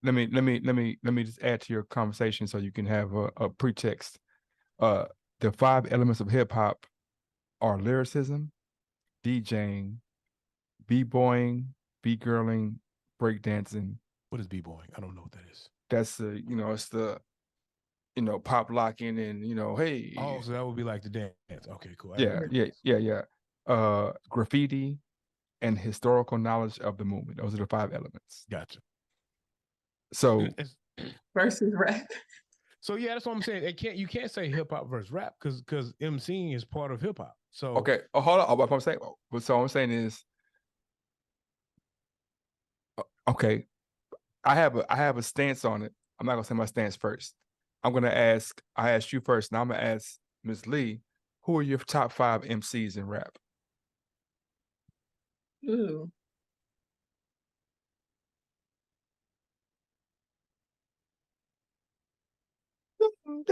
S1: Let me just add to your conversation so you can have a pretext. Uh, the five elements of hip hop are lyricism, DJing, b-boying, b-girling, breakdancing.
S3: What is b-boying? I don't know what that is.
S1: That's it's the pop locking and hey,
S3: Oh, so that would be like the dance. Okay, cool. I
S1: yeah,
S3: got
S1: yeah, yeah, yeah. Graffiti and historical knowledge of the movement. Those are the five elements.
S3: gotcha.
S1: So
S2: Versus rap.
S3: So yeah, that's what I'm saying. You can't say hip hop versus rap because MCing is part of hip hop. So
S1: okay, hold on. What I'm saying, what I'm saying is, okay, I have a stance on it. I'm not gonna say my stance first. I asked you first. Now I'm gonna ask Ms. Lee, who are your top five MCs in rap?
S2: Ooh. All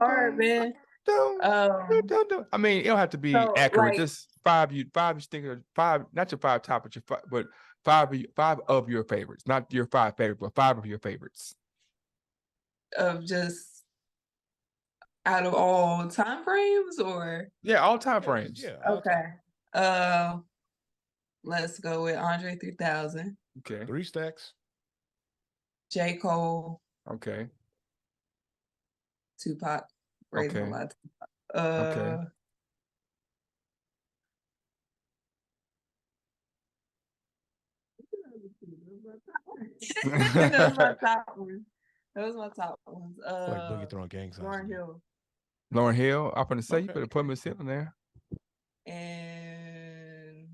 S2: right, man.
S1: I mean, it don't have to be
S2: So
S1: accurate.
S2: like
S1: Just five. You think of five, not your five top, but but five of your favorites, not your five favorites, but five of your favorites.
S2: of just out of all time frames or
S1: Yeah, all time frames.
S3: yeah,
S2: okay. Uh let's go with Andre 3000,
S1: Okay.
S3: 3 stacks.
S2: J. Cole,
S1: Okay.
S2: Tupac, raising a
S1: Okay.
S2: lot.
S1: Okay.
S2: Those my top ones. Those my top ones.
S3: Like Boogie throwing gang signs.
S2: Lauryn
S3: to me.
S2: Hill
S1: Lauren Hill. I'm gonna say you
S3: Okay.
S1: better put Miss Hill in there.
S2: and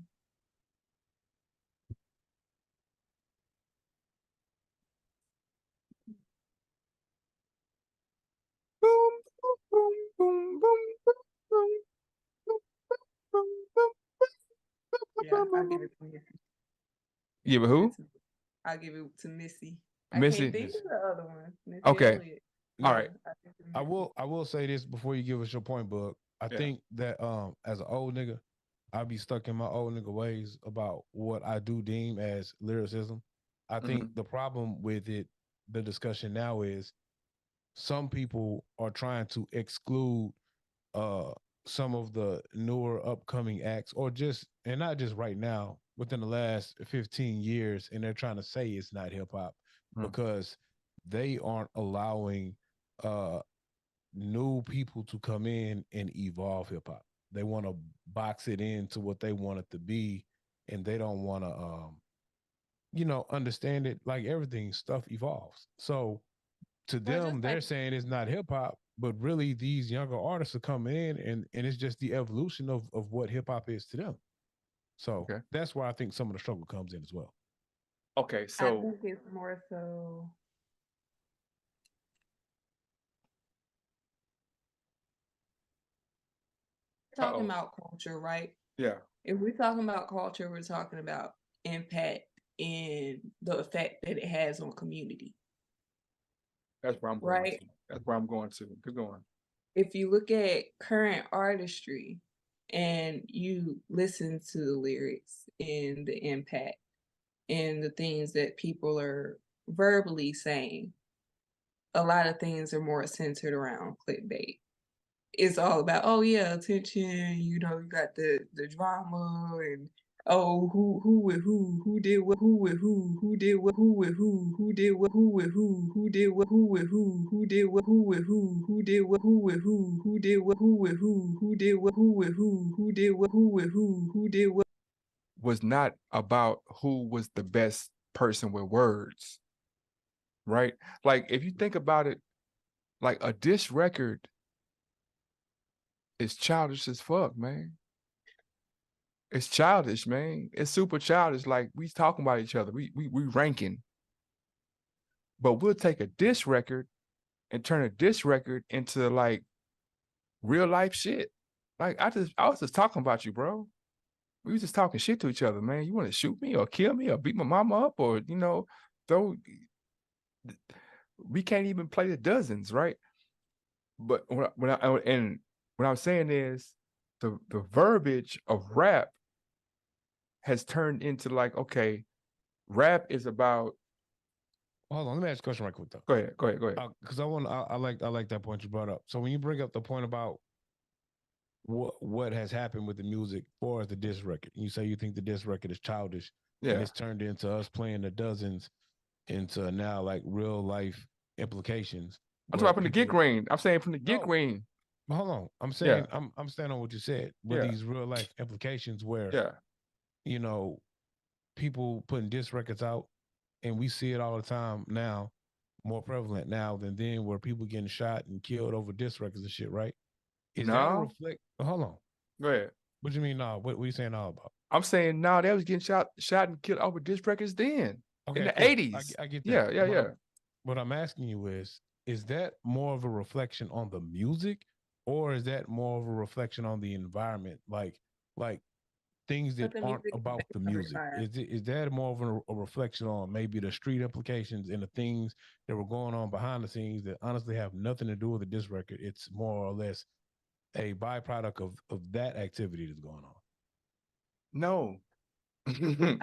S1: Boom, boom, boom, boom, boom, boom, boom, boom, boom,
S2: yeah, I'll
S1: boom,
S2: give
S1: boom.
S2: it to Missy.
S1: Yeah, but who?
S2: I'll give it to Missy. I
S1: Missy.
S2: can't think of the other one. Missy
S1: Okay.
S2: Elliott.
S1: All
S2: Yeah,
S1: right.
S2: I'll give it to
S3: I
S2: Missy.
S3: will say this before you give us your point, Bug. I
S1: Yeah.
S3: think that as an old nigga, I'll be stuck in my old nigga ways about what I do deem as lyricism. I think
S1: Mhm.
S3: the problem with it, the discussion now is some people are trying to exclude uh some of the newer upcoming acts or just and not just right now within the last 15 years, and they're trying to say it's not hip hop
S1: Mm.
S3: because they aren't allowing uh new people to come in and evolve hip hop. They want to box it into what they want it to be, and they don't want to understand it. Like everything, stuff evolves. So to
S2: Well, just
S3: them, they're
S2: like
S3: saying it's not hip hop, but really these younger artists are coming in, and it's just the evolution of what hip hop is to them. So
S1: Okay.
S3: that's where I think some of the struggle comes in as well.
S1: Okay.
S2: I
S1: So
S2: think it's more so talking about culture, right?
S1: Yeah.
S2: If we're talking about culture, we're talking about impact and the effect that it has on community.
S1: That's where I'm going
S2: right?
S1: to. That's where I'm going to. Keep going.
S2: If you look at current artistry and you listen to the lyrics and the impact and the things that people are verbally saying, a lot of things are more centered around clickbait. It's all about, oh yeah, attention, you know, you got the drama and oh who with who did what, who with who did what, who with who did what, who with who did what, who with who did what, who with who did what, who with who did what, who with who did what, who with who did what, who with who did what.
S1: Was not about who was the best person with words, right? Like if you think about it, like a diss record is childish as fuck, man. It's childish, man. It's super childish. Like we talking about each other. We ranking. But we'll take a diss record and turn a diss record into like real life shit. Like I was just talking about you, bro. We was just talking shit to each other, man. You want to shoot me or kill me or beat my mama up or throw. We can't even play the dozens, right? But what I'm saying is the verbiage of rap has turned into like, okay, rap is about.
S3: Hold on, let me ask a question right quick though.
S1: Go ahead.
S3: Because I like that point you brought up. So when you bring up the point about what has happened with the music for the diss record, you say you think the diss record is childish, and it's turned into us playing the dozens into now like real life implications.
S1: I'm talking from the get green. I'm saying from the get green.
S3: Hold on, I'm saying I'm standing on what you said with these real life implications where people putting diss records out, and we see it all the time now, more prevalent now than then, where people getting shot and killed over diss records and shit, right? Is that a reflect? Hold on.
S1: Go ahead.
S3: What do you mean, no? What are you saying all about?
S1: I'm saying no, they was getting shot and killed over diss records then. Okay, in the 80s.
S3: I get that.
S1: Yeah.
S3: What I'm asking you is that more of a reflection on the music, or is that more of a reflection on the environment? Like things that aren't about the music. Is that more of a reflection on maybe the street implications and the things that were going on behind the scenes that honestly have nothing to do with the diss record? It's more or less a byproduct of that activity that's going on.
S1: No.
S2: I think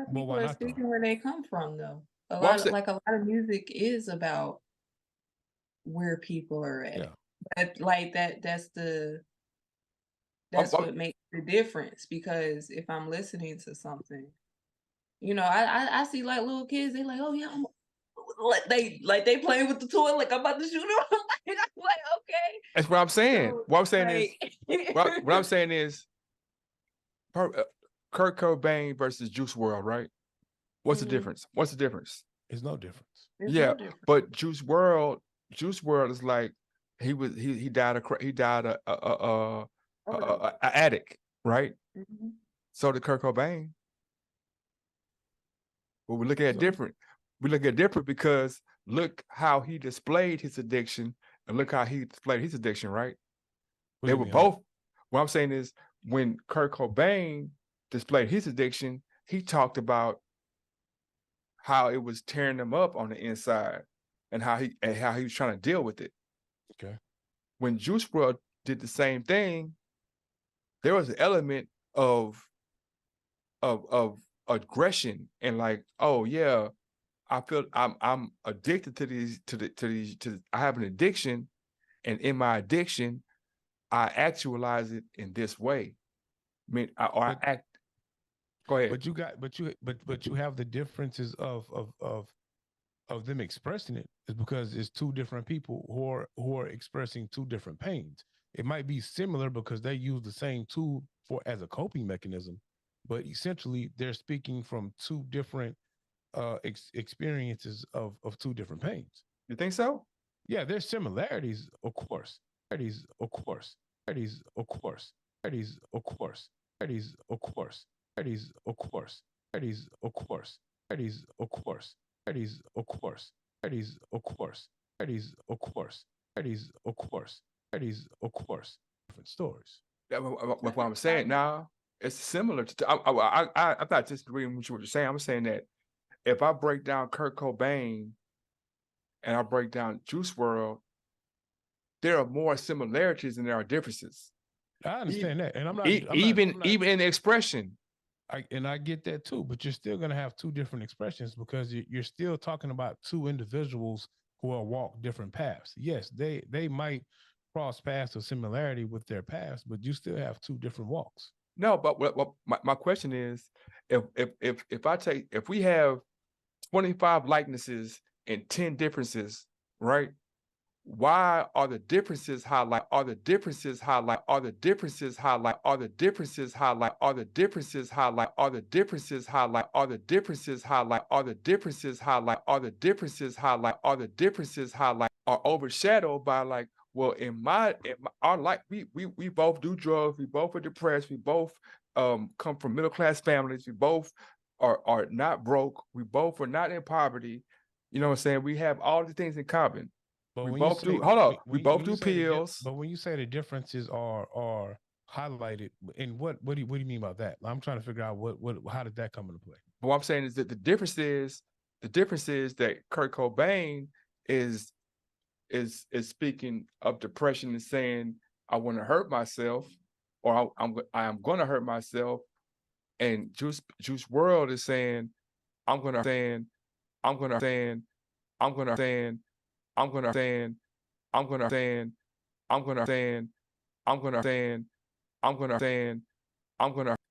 S2: people are speaking where they come from, though. A lot of music is about where people are at. But like that's what makes the difference, because if I'm listening to something, I see like little kids, they like, oh yeah, they playing with the toy, like I'm about to shoot them. I'm like, okay.
S1: That's what I'm saying. So, what I'm saying is Kurt Cobain versus Juice WRLD, right? What's the difference? What's the difference?
S3: There's no difference.
S1: No difference. But Juice WRLD is like he died a addict, right? Mm-hmm. So did Kurt Cobain. But we look at it different. We look at it different because look how he displayed his addiction and look how he displayed his addiction, right? They were both. What I'm saying is when Kurt Cobain displayed his addiction, he talked about how it was tearing him up on the inside and how he was trying to deal with it.
S3: Okay.
S1: When Juice WRLD did the same thing, there was an element of aggression and like, oh yeah, I feel I'm addicted to these I have an addiction, and in my addiction, I actualize it in this way. I mean, I act. Go ahead.
S3: But you have the differences of them expressing it is because it's two different people who are expressing two different pains. It might be similar because they use the same tool as a coping mechanism, but essentially they're speaking from two different experiences of two different pains.
S1: You think so?
S3: Yeah, there's similarities, of course. Of course. Of course. Of course. Of course. Of course. Of course. Of course. Of course. Of course. Of course. Of course. Of course. Different stories.
S1: what I'm saying now, it's similar to. I'm not disagreeing with what you're saying. I'm saying that if I break down Kurt Cobain and I break down Juice World, there are more similarities than there are differences.
S3: I understand that, and I'm not
S1: even in the expression.
S3: I get that too, but you're still going to have two different expressions because you're still talking about two individuals who will walk different paths. Yes, they might cross paths of similarity with their past, but you still have two different walks.
S1: No, but what my question is, if we have 25 likenesses and 10 differences, right? Why are the differences highlight? Are the differences highlight? Are the differences highlight? Are the differences highlight? Are the differences highlight? Are the differences highlight? Are the differences highlight? Are the differences highlight? Are the differences highlight? Are the differences highlight? Are overshadowed by like, well, in our life, we both do drugs. We both are depressed. We both come from middle class families. We both are not broke. We both are not in poverty. You know what I'm saying? We have all the things in common.
S3: But
S1: we both do. Hold on. We both do pills.
S3: But when you say the differences are highlighted, and what do you mean by that? I'm trying to figure out how did that come into play?
S1: What I'm saying is that the difference is that Kurt Cobain is speaking of depression and saying I want to hurt myself, or I am going to hurt myself, and Juice WRLD is saying I'm gonna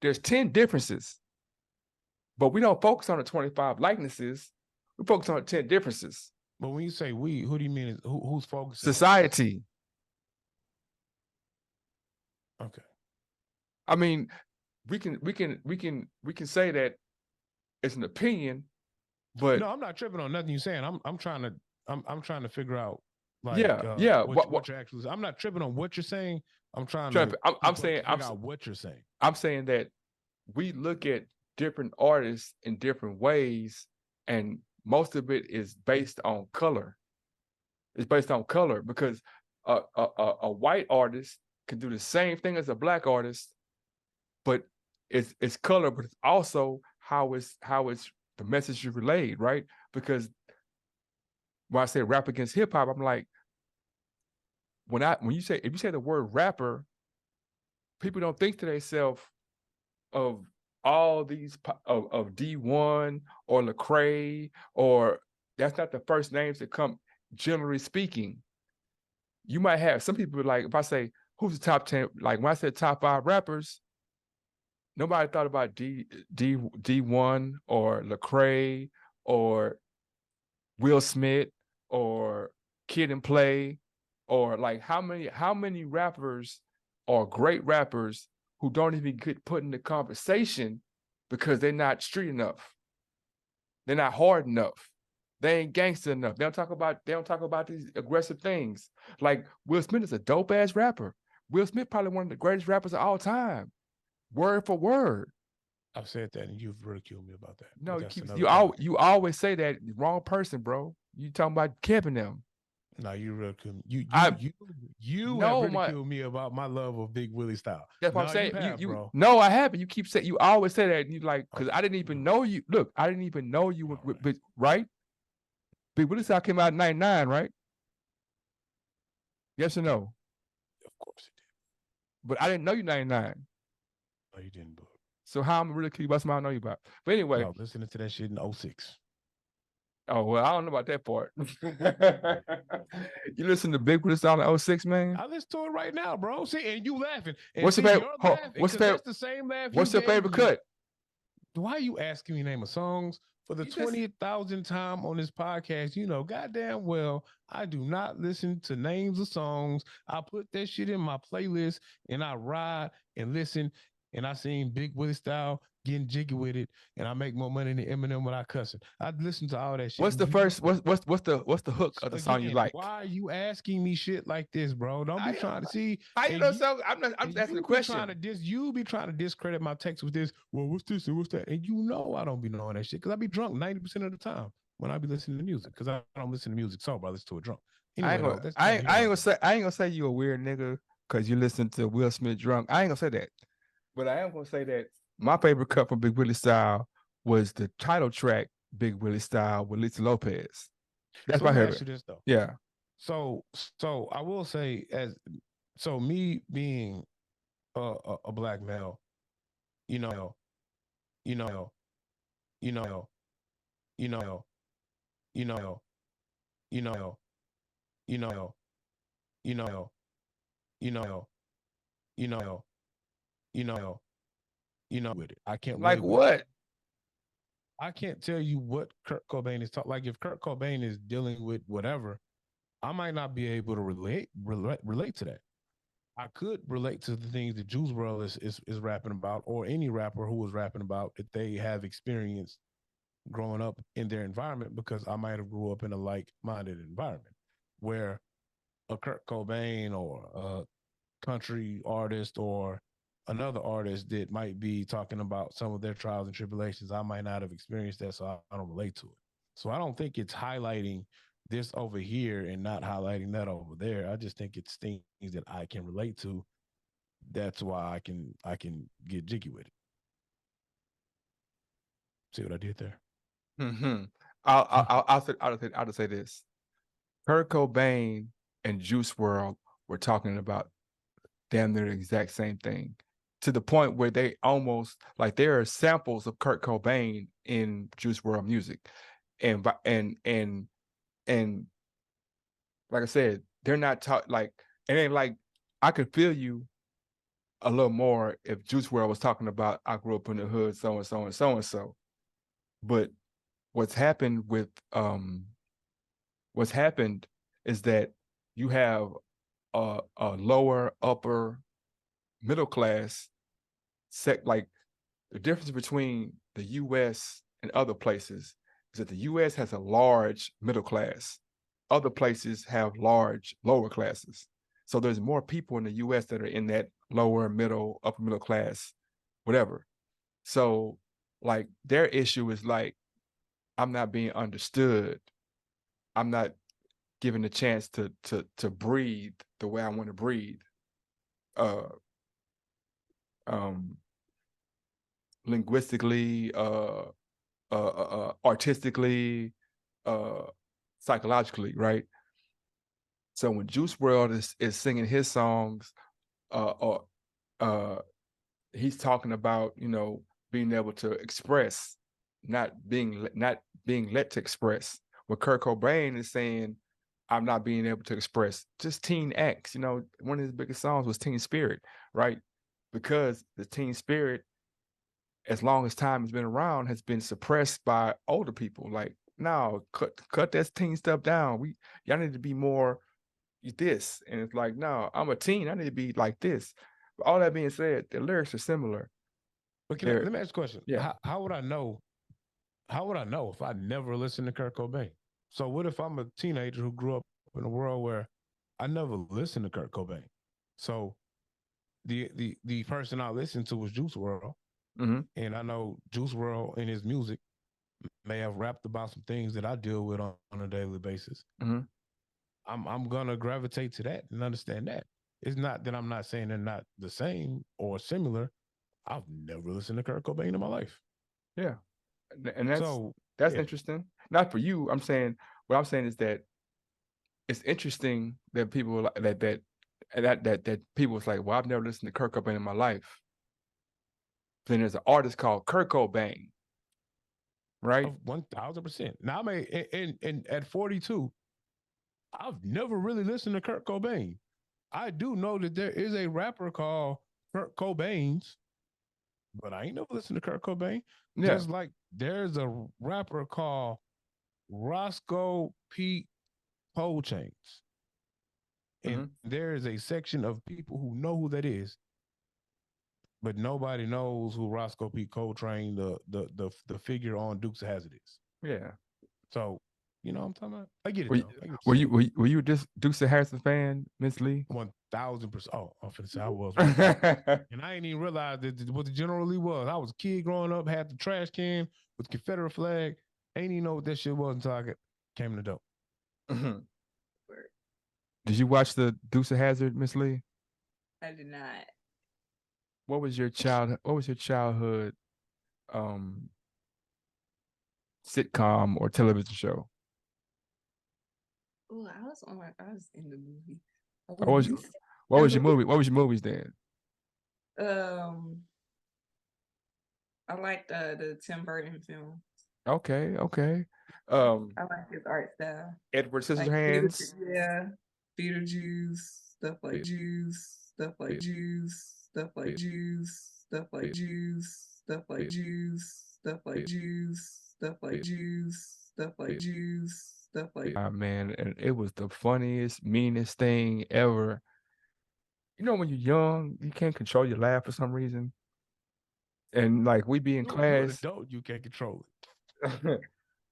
S1: there's 10 differences, but we don't focus on the 25 likenesses. We focus on the 10 differences.
S3: But when you say we, who do you mean? Who's focusing?
S1: Society.
S3: Okay.
S1: I mean, we can say that it's an opinion, but
S3: no, I'm not tripping on nothing you're saying. I'm trying to figure out like what you're actually. I'm not tripping on what you're saying. I'm saying out what you're saying.
S1: I'm saying that we look at different artists in different ways, and most of it is based on color. It's based on color because a white artist can do the same thing as a black artist, but it's color, but it's also how it's the message you relayed, right? Because when I say rap against hip hop, I'm like, if you say the word rapper, people don't think to themselves of all these of D1 or Lecrae, or that's not the first names that come. Generally speaking, you might have some people like, if I say who's the top 10, like when I said top 5 rappers, nobody thought about D1 or Lecrae or Will Smith or Kid and Play, or like how many rappers are great rappers who don't even get put in the conversation because they're not street enough. They're not hard enough. They ain't gangster enough. They don't talk about these aggressive things. Like Will Smith is a dope ass rapper. Will Smith probably one of the greatest rappers of all time. Word for word.
S3: I've said that and you've ridiculed me about that.
S1: No, you always say that. Wrong person, bro. You talking about Kevin them.
S3: No, you ridiculed me. You have ridiculed me about my love of Big Willie style.
S1: That's what I'm saying. Bro. No, I haven't. You keep saying, you always say that, and you like, because I didn't even know you. Look, I didn't even know you were right. Big Willie style came out in '99, right? Yes or no?
S3: Of course it did.
S1: But I didn't know you '99.
S3: No, you didn't, bro.
S1: So how I'm really curious about something I know you about. But anyway.
S3: I was listening to that shit in 06.
S1: Oh, well, I don't know about that part. You listen to Big Willie style in 06, man?
S3: I listen to it right now, bro. See, and you laughing. And
S1: what's your favorite?
S3: That's the same laugh.
S1: What's your favorite cut?
S3: Why are you asking me name of songs? For the 20,000th time on this podcast, you know, goddamn well, I do not listen to names of songs. I put that shit in my playlist and I ride and listen, and I sing Big Willie style, getting jiggy with it, and I make more money than Eminem without cussing. I listen to all that shit.
S1: What's the first? What's the hook of the song you like?
S3: Why are you asking me shit like this, bro? Don't be trying to see.
S1: I'm asking the question.
S3: You be trying to discredit my text with this. Well, what's this and what's that? And you know I don't be knowing that shit because I be drunk 90% of the time when I be listening to music because I don't listen to music sober. I listen to it drunk. Anyway,
S1: I ain't gonna say you a weird nigga. because you listen to Will Smith drunk. I ain't gonna say that, but I am gonna say that my favorite cut from Big Willie Style was the title track Big Willie Style with Lisa Lopez. That's
S3: So
S1: my
S3: let me ask
S1: favorite.
S3: you this though.
S1: Yeah.
S3: So I will say, me being a black male, you know, you know, you know, you know, you know, you know, you know, you know, you know, you know, with it. I can't
S1: Like
S3: relate with it.
S1: what?
S3: I can't tell you what Kurt Cobain is talking. Like if Kurt Cobain is dealing with whatever, I might not be able to relate to that. I could relate to the things that Juice WRLD is rapping about, or any rapper who was rapping about that they have experienced growing up in their environment, because I might have grew up in a like-minded environment where a Kurt Cobain or a country artist or another artist that might be talking about some of their trials and tribulations, I might not have experienced that, so I don't relate to it. So I don't think it's highlighting this over here and not highlighting that over there. I just think it's things that I can relate to. That's why I can get jiggy with it. See what I did there?
S1: Mm-hmm. I'll say this. Kurt Cobain and Juice WRLD were talking about damn near the exact same thing, to the point where they almost like there are samples of Kurt Cobain in Juice WRLD music, and like I said, they're not like it ain't like I could feel you a little more if Juice WRLD was talking about I grew up in the hood, so and so and so and so. But what's happened is that you have a lower upper middle class like the difference between the US and other places is that the US has a large middle class. Other places have large lower classes. So there's more people in the US that are in that lower middle, upper middle class, whatever. So like their issue is like, I'm not being understood. I'm not given a chance to breathe the way I want to breathe. Linguistically, artistically, psychologically, right? So when Juice WRLD is singing his songs, he's talking about, you know, being able to express, not being let to express. What Kurt Cobain is saying, I'm not being able to express. Just Teen X, you know, one of his biggest songs was Teen Spirit, right? Because the teen spirit, as long as time has been around, has been suppressed by older people. Like, no, cut that teen stuff down. Y'all need to be more this. And it's like, no, I'm a teen. I need to be like this. But all that being said, the lyrics are similar.
S3: Okay, let me ask a question.
S1: Yeah.
S3: How would I know? How would I know if I never listened to Kurt Cobain? So what if I'm a teenager who grew up in a world where I never listened to Kurt Cobain? So the person I listened to was Juice WRLD.
S1: Mm-hmm.
S3: And I know Juice WRLD in his music may have rapped about some things that I deal with on a daily basis.
S1: Mm-hmm.
S3: I'm gonna gravitate to that and understand that. It's not that I'm not saying they're not the same or similar. I've never listened to Kurt Cobain in my life.
S1: Yeah, and that's interesting. Not for you. I'm saying what I'm saying is that it's interesting that people that people was like, well, I've never listened to Kurt Cobain in my life. Then there's an artist called Kurt Cobain, right?
S3: 1000%. Now I may and at 42, I've never really listened to Kurt Cobain. I do know that there is a rapper called Kurt Cobain's, but I ain't never listened to Kurt Cobain. Yeah. Just like there's a rapper called Roscoe P. Cold Chains. And there is a section of people who know who that is, but nobody knows who Roscoe P. Coltrane, the figure on Dukes of Hazzard is.
S1: Yeah.
S3: So, you know what I'm talking about? I get it.
S1: Were you just Dukes of Hazzard fan, Miss Lee?
S3: 1000%. Oh, I'm finna say I was. And I ain't even realized that what the General Lee was. I was a kid growing up, had the trash can with the Confederate flag. Ain't even know what that shit was until I came in the door.
S1: Mm-hmm. Did you watch the Dukes of Hazzard, Miss Lee?
S2: I did not.
S1: What was your childhood sitcom or television show?
S2: Oh, I was in the movie.
S1: Or what was your movie? What was your movies then?
S2: I like the Tim Burton film.
S1: Okay.
S2: I like his art style.
S1: Edward
S2: Like
S1: Scissorhands.
S2: yeah, Beetlejuice, stuff like
S1: Be-
S2: Juice, stuff like
S1: be-
S2: Juice, stuff like
S1: be-
S2: Juice, stuff like
S1: be-
S2: Juice, stuff like
S1: be-
S2: Juice, stuff like
S1: be-
S2: Juice, stuff like
S1: be-
S2: Juice, stuff like
S1: be-
S2: Juice, stuff like.
S1: Man, and it was the funniest, meanest thing ever. You know, when you're young, you can't control your laugh for some reason. And like we be in
S3: You're an
S1: class,
S3: adult, you can't control it.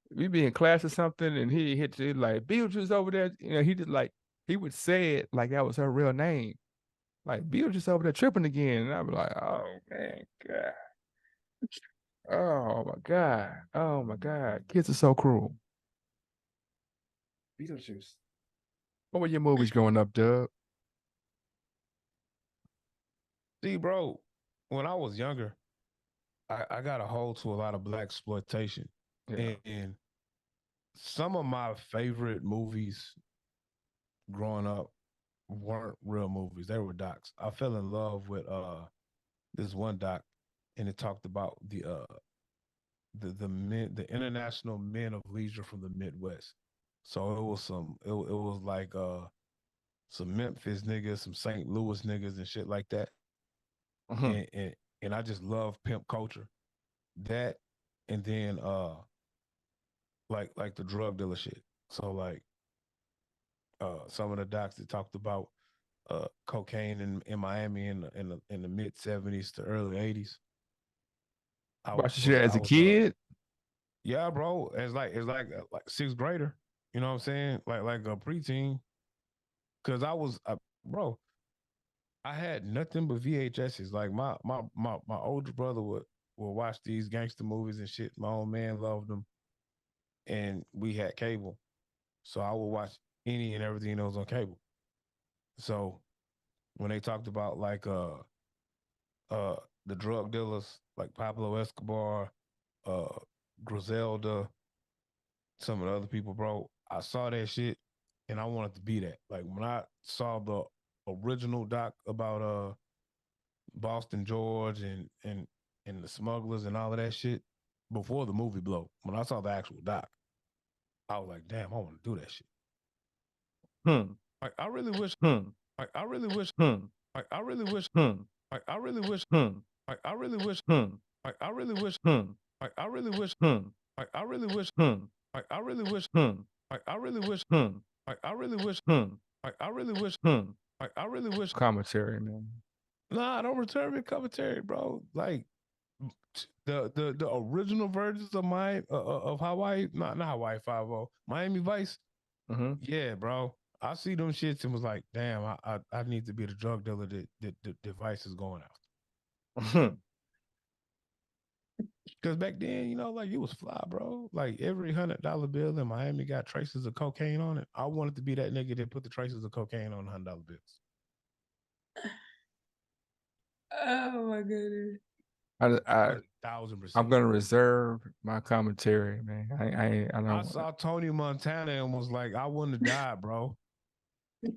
S1: we be in class or something, and he hit it like Beetlejuice over there. You know, he just like he would say it like that was her real name. Like Beetlejuice over there tripping again. And I'd be like, oh man, God. Oh my God. Oh my God. Kids are so cruel. Beetlejuice. What were your movies growing up, Doug?
S3: See, bro, when I was younger, I got a hold to a lot of black exploitation.
S1: Yeah.
S3: And some of my favorite movies growing up weren't real movies. They were docs. I fell in love with this one doc, and it talked about the international men of leisure from the Midwest. So it was it was like some Memphis niggas, some St. Louis niggas and shit like that.
S1: Mhm.
S3: And I just love pimp culture. That and then like the drug dealer shit. So like some of the docs that talked about cocaine in Miami in the mid 70s to early 80s.
S1: Watched the shit as a kid.
S3: Yeah, bro. It's like sixth grader. You know what I'm saying? Like a preteen. Cause I was bro, I had nothing but VHSs. Like my older brother would watch these gangster movies and shit. My old man loved them. And we had cable. So I would watch any and everything that was on cable. So when they talked about like the drug dealers like Pablo Escobar, uh Griselda, some of the other people, bro, I saw that shit and I wanted to be that. Like when I saw the original doc about Boston George and the smugglers and all of that shit before the movie blow, when I saw the actual doc, I was like, damn, I want to do that shit.
S1: Hmm.
S3: Like I really wish
S1: Hmm.
S3: like I really wish
S1: Hmm.
S3: like I really wish
S1: Hmm.
S3: like I really wish
S1: Hmm.
S3: like I really wish
S1: Hmm.
S3: like I really wish
S1: Hmm.
S3: like I really wish
S1: Hmm.
S3: like I really wish
S1: Hmm.
S3: like I really wish
S1: Hmm.
S3: like I really wish
S1: Hmm.
S3: like I really wish
S1: Hmm.
S3: like I really wish
S1: Hmm.
S3: like I really wish
S1: Commentary, man.
S3: nah, don't return me commentary, bro. Like the original versions of my of Hawaii, not Hawaii 5-0, Miami Vice.
S1: Mm-hmm.
S3: Yeah, bro. I see them shits and was like, damn, I need to be the drug dealer that Vice is going after. Because back then, you know, like it was fly, bro. Like every $100 bill in Miami got traces of cocaine on it. I wanted to be that nigga that put the traces of cocaine on $100 bills.
S2: Oh my goodness.
S1: I
S3: 1,000%.
S1: I'm gonna reserve my commentary, man. I
S3: I
S1: don't.
S3: saw Tony Montana and was like, I wouldn't have died, bro.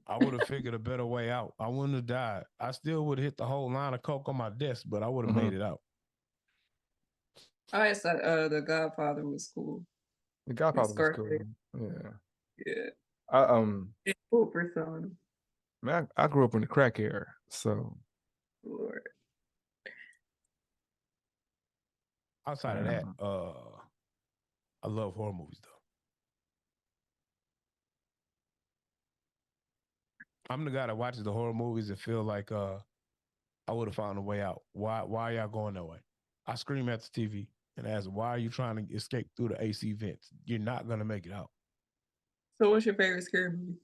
S3: I would have figured a better way out. I wouldn't have died. I still would have hit the whole line of coke on my desk, but I would have made it out.
S2: I said the Godfather was cool.
S1: The Godfather was cool.
S2: Scarface.
S1: Yeah.
S2: Yeah.
S1: I
S2: Full persona.
S1: man, I grew up in the crack era, so
S2: Lord.
S3: Outside of that, I love horror movies though. I'm the guy that watches the horror movies and feel like I would have found a way out. Why y'all going that way? I scream at the TV and ask, why are you trying to escape through the AC vents? You're not gonna make it out.
S2: So what's your favorite scary movie?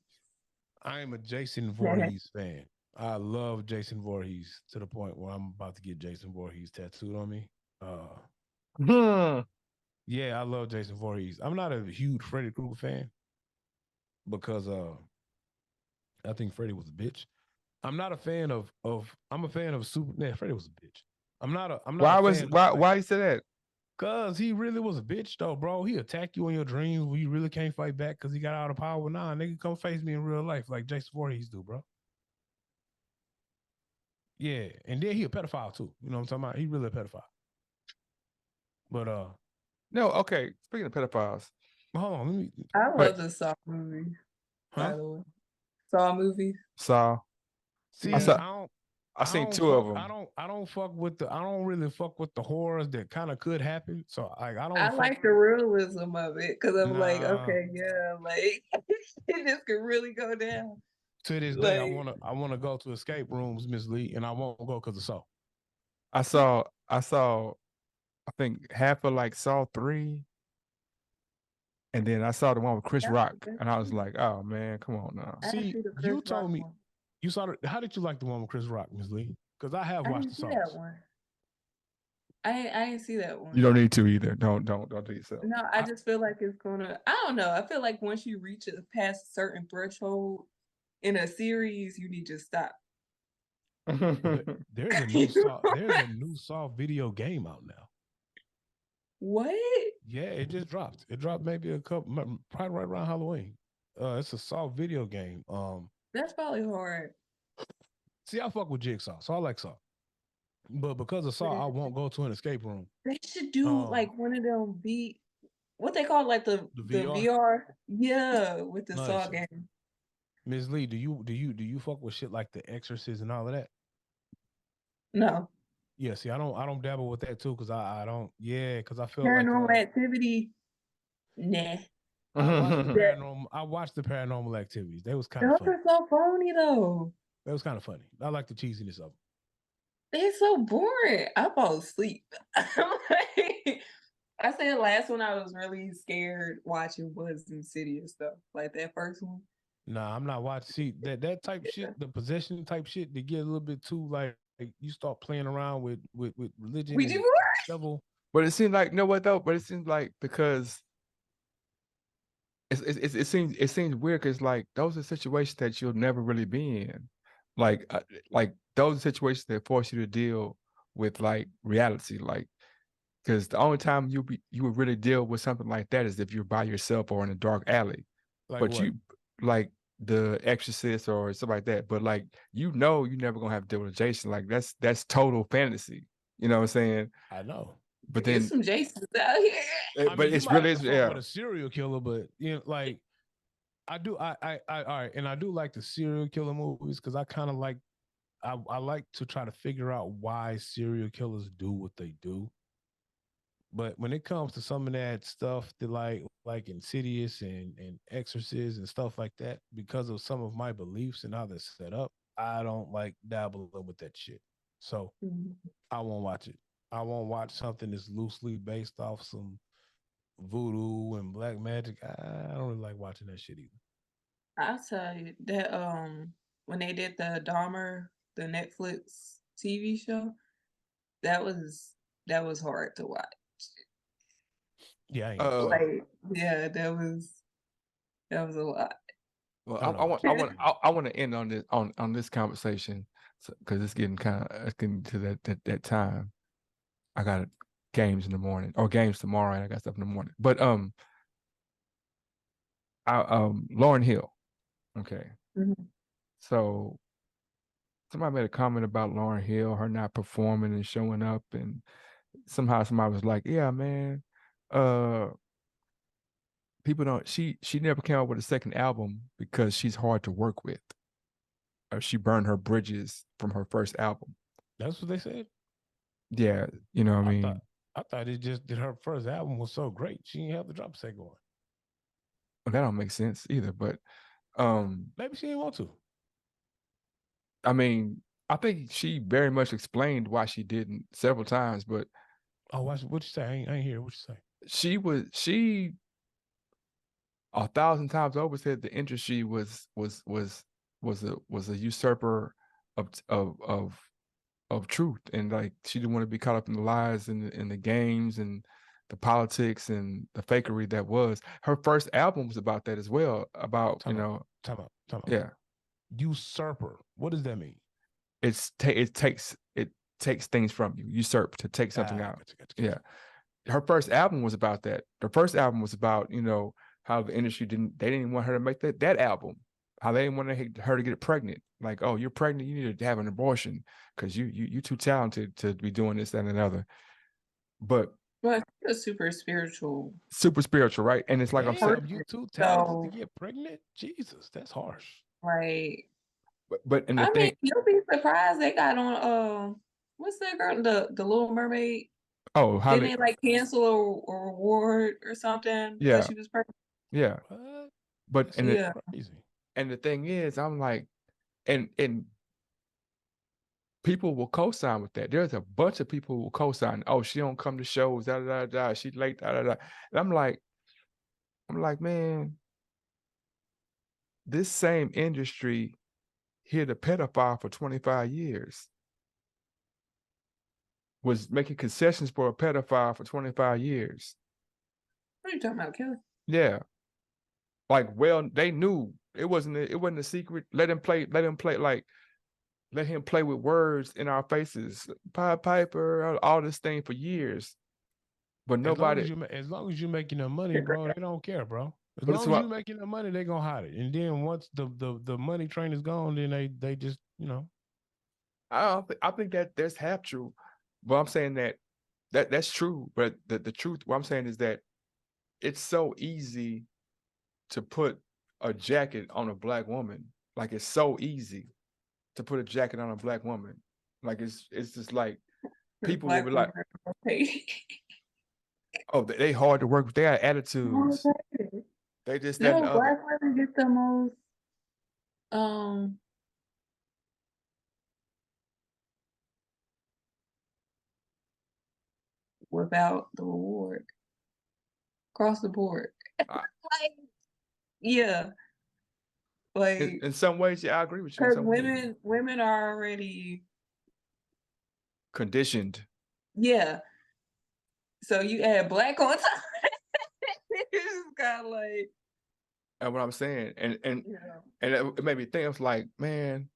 S3: I am a Jason Voorhees fan. I love Jason Voorhees to the point where I'm about to get Jason Voorhees tattooed on me. Yeah, I love Jason Voorhees. I'm not a huge Freddy Krueger fan because I think Freddy was a bitch. I'm not a fan of I'm a fan of Super. Yeah, Freddie was a bitch. I'm not a
S1: Why was
S3: fan of,
S1: why
S3: like,
S1: why you say that?
S3: cause he really was a bitch though, bro. He attack you in your dreams when you really can't fight back because he got all the power. Nah, nigga, come face me in real life like Jason Voorhees do, bro. Yeah, and then he a pedophile too. You know what I'm talking about? He really a pedophile. But
S1: No, okay. Speaking of pedophiles,
S3: hold on, let me.
S2: I
S1: Wait.
S2: love the Saw movie, by
S3: Huh?
S2: the way. Saw movie.
S1: Saw.
S3: See,
S1: I
S2: Yeah.
S1: saw. I seen two of them.
S3: I don't fuck with the. I don't really fuck with the horrors that kind of could happen. So like, I don't.
S2: I
S3: fuck,
S2: like the realism of it because I'm like,
S3: Nah.
S2: okay, yeah, like this could really go down.
S3: To this day,
S2: Like,
S3: I wanna go to escape rooms, Miss Lee, and I won't go because of Saw.
S1: I saw. I think half of like Saw 3, and then I saw the one with Chris
S2: That's
S1: Rock,
S2: good
S1: and I was
S2: too.
S1: like, oh man, come on now.
S2: I didn't
S3: See,
S2: see the
S3: you
S2: Chris
S3: told
S2: Rock
S3: me
S2: one.
S3: you saw the. How did you like the one with Chris Rock, Miss Lee? Because I have
S2: I
S3: watched
S2: didn't
S3: the
S2: see
S3: Saws.
S2: that one. I didn't see that one.
S1: You don't need to either. Don't do yourself.
S2: No, I just feel like it's gonna. I don't know. I feel like once you reach past a certain threshold in a series, you need to stop.
S3: There's a new Saw. There's a new Saw video game out now.
S2: What?
S3: Yeah, it just dropped. It dropped maybe probably right around Halloween. It's a Saw video game.
S2: That's probably hard.
S3: See, I fuck with Jigsaw, so I like Saw. But because of Saw, I won't go to an escape room.
S2: They should do like one of them what they call like the
S3: VR?
S2: VR. Yeah, with the Saw
S3: Nice.
S2: game.
S3: Ms. Lee, do you fuck with shit like The Exorcist and all of that?
S2: No.
S3: Yeah, see, I don't dabble with that too, because I don't, yeah, because I feel
S2: Paranormal
S3: like
S2: Activity. Nah.
S3: I watched the Paranormal Activities. They was kind of
S2: Those
S3: funny.
S2: are so phony though.
S3: That was kind of funny. I like the cheesiness of them.
S2: They're so boring. I fall asleep. I said last one I was really scared watching was Insidious though. Like that first one.
S3: Nah, I'm not watching. See, that type shit, the possession type shit, they get a little bit too like you start playing around with religion
S2: We
S3: and
S2: do
S3: devil.
S1: But it seems like, you know what though? But it seems like, because it seems weird, because like those are situations that you'll never really be in. Like those are situations that force you to deal with like reality. Like, because the only time you would really deal with something like that is if you're by yourself or in a dark alley.
S3: Like
S1: But
S3: what?
S1: you, like The Exorcist or something like that. But like, you never gonna have to deal with Jason. Like that's total fantasy. You know what I'm saying?
S3: I know.
S1: But
S2: There's
S1: then,
S2: some Jasons out here.
S3: I
S1: but
S3: mean,
S1: it's
S3: you might
S1: really,
S3: have to fuck
S1: yeah.
S3: with a serial killer, but you know, like I do. I all right, and I do like the serial killer movies because I kind of like. I like to try to figure out why serial killers do what they do. But when it comes to some of that stuff that like Insidious and Exorcist and stuff like that, because of some of my beliefs and how they're set up, I don't like dabbling with that shit. So I won't watch it. I won't watch something that's loosely based off some voodoo and black magic. I don't really like watching that shit either.
S2: I'll tell you that when they did the Dahmer, the Netflix TV show, that was hard to watch.
S3: Yeah,
S2: like yeah, that was a lot.
S1: Well, I want to end on this conversation, because it's getting to that time. I got games in the morning, or games tomorrow, and I got stuff in the morning. But Lauryn Hill. Okay.
S2: Mm-hmm.
S1: So somebody made a comment about Lauryn Hill, her not performing and showing up, and somehow somebody was like, "Yeah, man, people don't. She never came out with a second album because she's hard to work with, or she burned her bridges from her first album."
S3: That's what they said.
S1: Yeah, you know what I mean.
S3: I thought it just that her first album was so great she didn't have the drum set going.
S1: Well, that don't make sense either. But
S3: maybe she didn't want to.
S1: I mean, I think she very much explained why she didn't several times. But
S3: what'd you say? I ain't hear what you say.
S1: She 1,000 times over said the industry was a usurper of truth, and like she didn't want to be caught up in the lies and the games and the politics and the fakery that was. Her first album was about that as well. About,
S3: Time out.
S1: Yeah.
S3: Usurper. What does that mean?
S1: It takes things from you. Usurp, to take something out.
S3: Gotcha.
S1: Yeah. Her first album was about that. The first album was about, you know, how the industry didn't want her to make that album. How they didn't want her to get pregnant. Like, oh, you're pregnant, you need to have an abortion because you too talented to be doing this, that, and another. But
S2: it's super spiritual,
S1: right? And it's like
S3: Damn,
S1: I'm saying,
S3: you too talented to get pregnant? Jesus, that's harsh.
S2: Right.
S1: But and the
S2: I
S1: thing,
S2: mean, you'll be surprised they got on what's that girl, the Little Mermaid?
S1: oh, how
S2: Didn't they like cancel a reward or something because she was pregnant?
S1: Yeah.
S3: What?
S1: But
S3: That's crazy.
S1: And the thing is, I'm like, and people will co-sign with that. There's a bunch of people who will co-sign. Oh, she don't come to shows, da da da da. She late, da da da. And I'm like, man, this same industry hid a pedophile for 25 years. Was making concessions for a pedophile for 25 years.
S2: What are you talking about, Kelly?
S1: Yeah. Like, well, they knew it wasn't a secret. Let him play, like, let him play with words in our faces. Pied Piper, all this thing for years. But nobody.
S3: As long as you're making the money, bro, they don't care, bro. As long as you're making the money, they're gonna hide it. And then once the money train is gone, then they just, you know.
S1: I think that that's half true. But I'm saying that's true. But the truth, what I'm saying is that it's so easy to put a jacket on a black woman. Like, it's so easy to put a jacket on a black woman. Like, it's just like people will be like, oh, they hard to work with. They got attitudes. They just that.
S2: Black women get the most without the reward across the board. Like, yeah. Like,
S1: in some ways, yeah, I agree with you. Because
S2: women are already
S1: conditioned.
S2: Yeah. So you add black on top. It's kind of like.
S1: That's what I'm saying, and it made me think. I was like, man,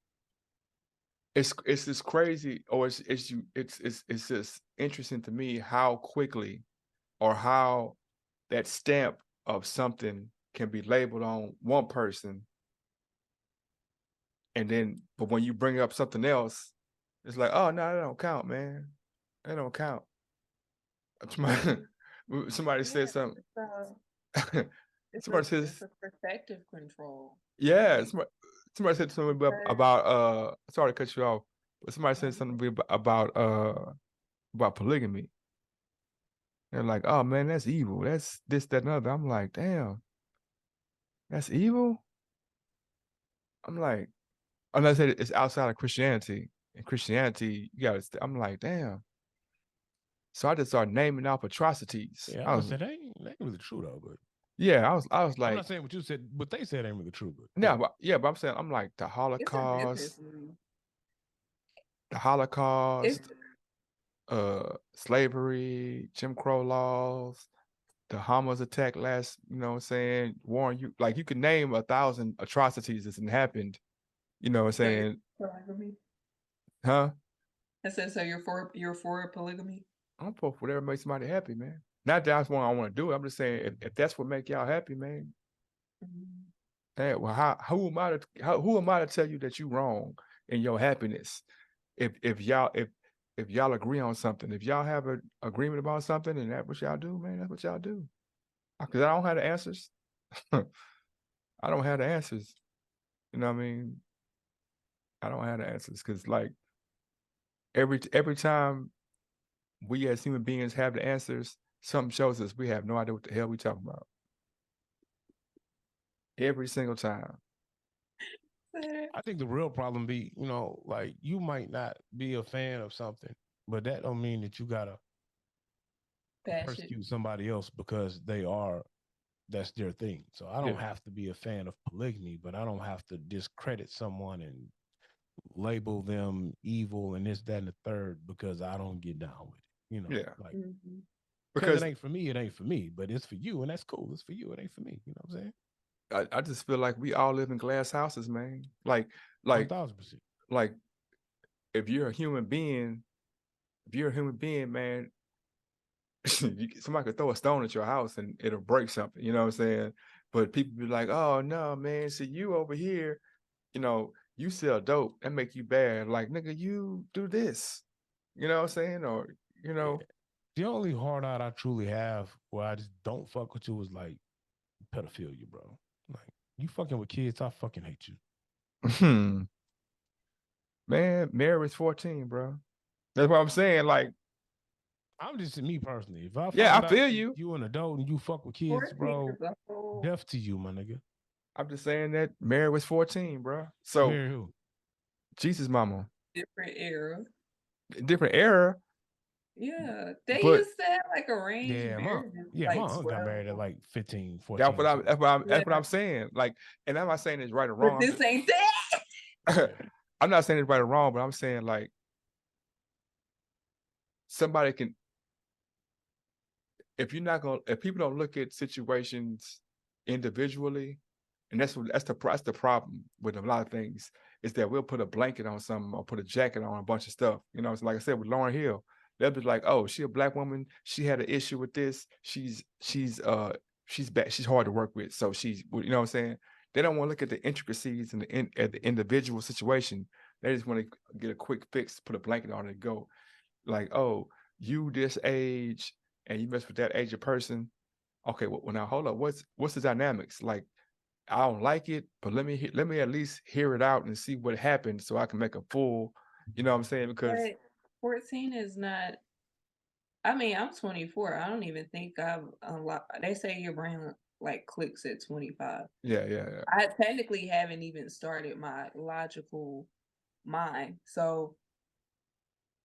S1: it's just crazy, or it's just interesting to me how quickly, or how that stamp of something can be labeled on one person, and then, but when you bring up something else, it's like, oh no, that don't count, man. That don't count. Somebody said something. Somebody says
S2: it's a perspective control.
S1: Yeah, somebody said something about sorry to cut you off, but somebody said something about polygamy. They're like, oh man, that's evil. That's this, that, and other. I'm like, damn, that's evil. I'm like, unless it's outside of Christianity. In Christianity, you gotta. I'm like, damn. So I just started naming off atrocities.
S3: Yeah, I was saying that ain't really true though, but.
S1: Yeah, I was like,
S3: I'm not saying what you said, but they said ain't really true. But
S1: yeah, but I'm saying, I'm like, the Holocaust, slavery, Jim Crow laws, the Hamas attack last, you know what I'm saying, war on you, like, you could name 1,000 atrocities that's happened, you know what I'm saying?
S2: Polygamy?
S1: Huh?
S2: I said, so you're for polygamy? I'm
S1: for whatever makes somebody happy, man. Not that's what I want to do. I'm just saying, if that's what make y'all happy, man. Hey, well, who am I to tell you that you wrong in your happiness? If y'all agree on something, if y'all have an agreement about something, and that's what y'all do, man, that's what y'all do. Because I don't have the answers. I don't have the answers. You know what I mean? I don't have the answers, because like every time we as human beings have the answers, something shows us we have no idea what the hell we talking about. Every single time.
S3: I think the real problem be, you know, like, you might not be a fan of something, but that don't mean that you gotta persecute somebody else because that's their thing. So I don't have to be a fan of polygamy, but I don't have to discredit someone and label them evil and this, that, and the third because I don't get down with it. You know, like because it ain't for me, it ain't for me, but it's for you, and that's cool. It's for you, it ain't for me. You know what I'm saying?
S1: I just feel like we all live in glass houses, man. Like
S3: 1,000%.
S1: like if you're a human being, man, somebody could throw a stone at your house and it'll break something, you know what I'm saying? But people be like, oh no, man, see you over here, you know, you sell dope, that make you bad. Like, nigga, you do this. You know what I'm saying? Or, you know.
S3: The only hard out I truly have where I just don't fuck with you is like pedophilia, bro. Like you fucking with kids, I fucking hate you.
S1: Man, Mary is 14, bro. That's what I'm saying. Like,
S3: I'm just me personally. If I
S1: yeah,
S3: find
S1: I
S3: out
S1: feel you.
S3: you an adult and you fuck with kids,
S2: 14
S3: bro,
S2: is a whole
S3: death to you, my nigga.
S1: I'm just saying that Mary was 14, bro. So
S3: Mary who?
S1: Jesus mama.
S2: different era.
S1: Different era.
S2: Yeah, they
S1: But
S2: used to have like arranged
S3: Yeah,
S2: marriages,
S3: my
S2: like
S3: aunt got married at
S2: 12.
S3: like 15, 14.
S1: that's what
S3: or something.
S1: that's what I'm saying. Like, and I'm not saying it's right or
S2: But
S1: wrong.
S2: this ain't that.
S1: I'm not saying it's right or wrong, but I'm saying like somebody can, if people don't look at situations individually, and that's the problem with a lot of things, is that we'll put a blanket on something or put a jacket on a bunch of stuff. You know, so like I said with Lauryn Hill, they'll be like, oh, she a black woman, she had an issue with this, she's bad, she's hard to work with, so she's, you know what I'm saying? They don't want to look at the intricacies and at the individual situation. They just want to get a quick fix, put a blanket on it and go. Like, oh, you this age and you mess with that age of person. Okay, well now hold up. What's the dynamics? Like, I don't like it, but let me at least hear it out and see what happened so I can make a full, you know what I'm saying? Because
S2: But 14 is not. I mean, I'm 24. I don't even think I've unlocked. They say your brain like clicks at 25.
S1: yeah.
S2: I technically haven't even started my logical mind. So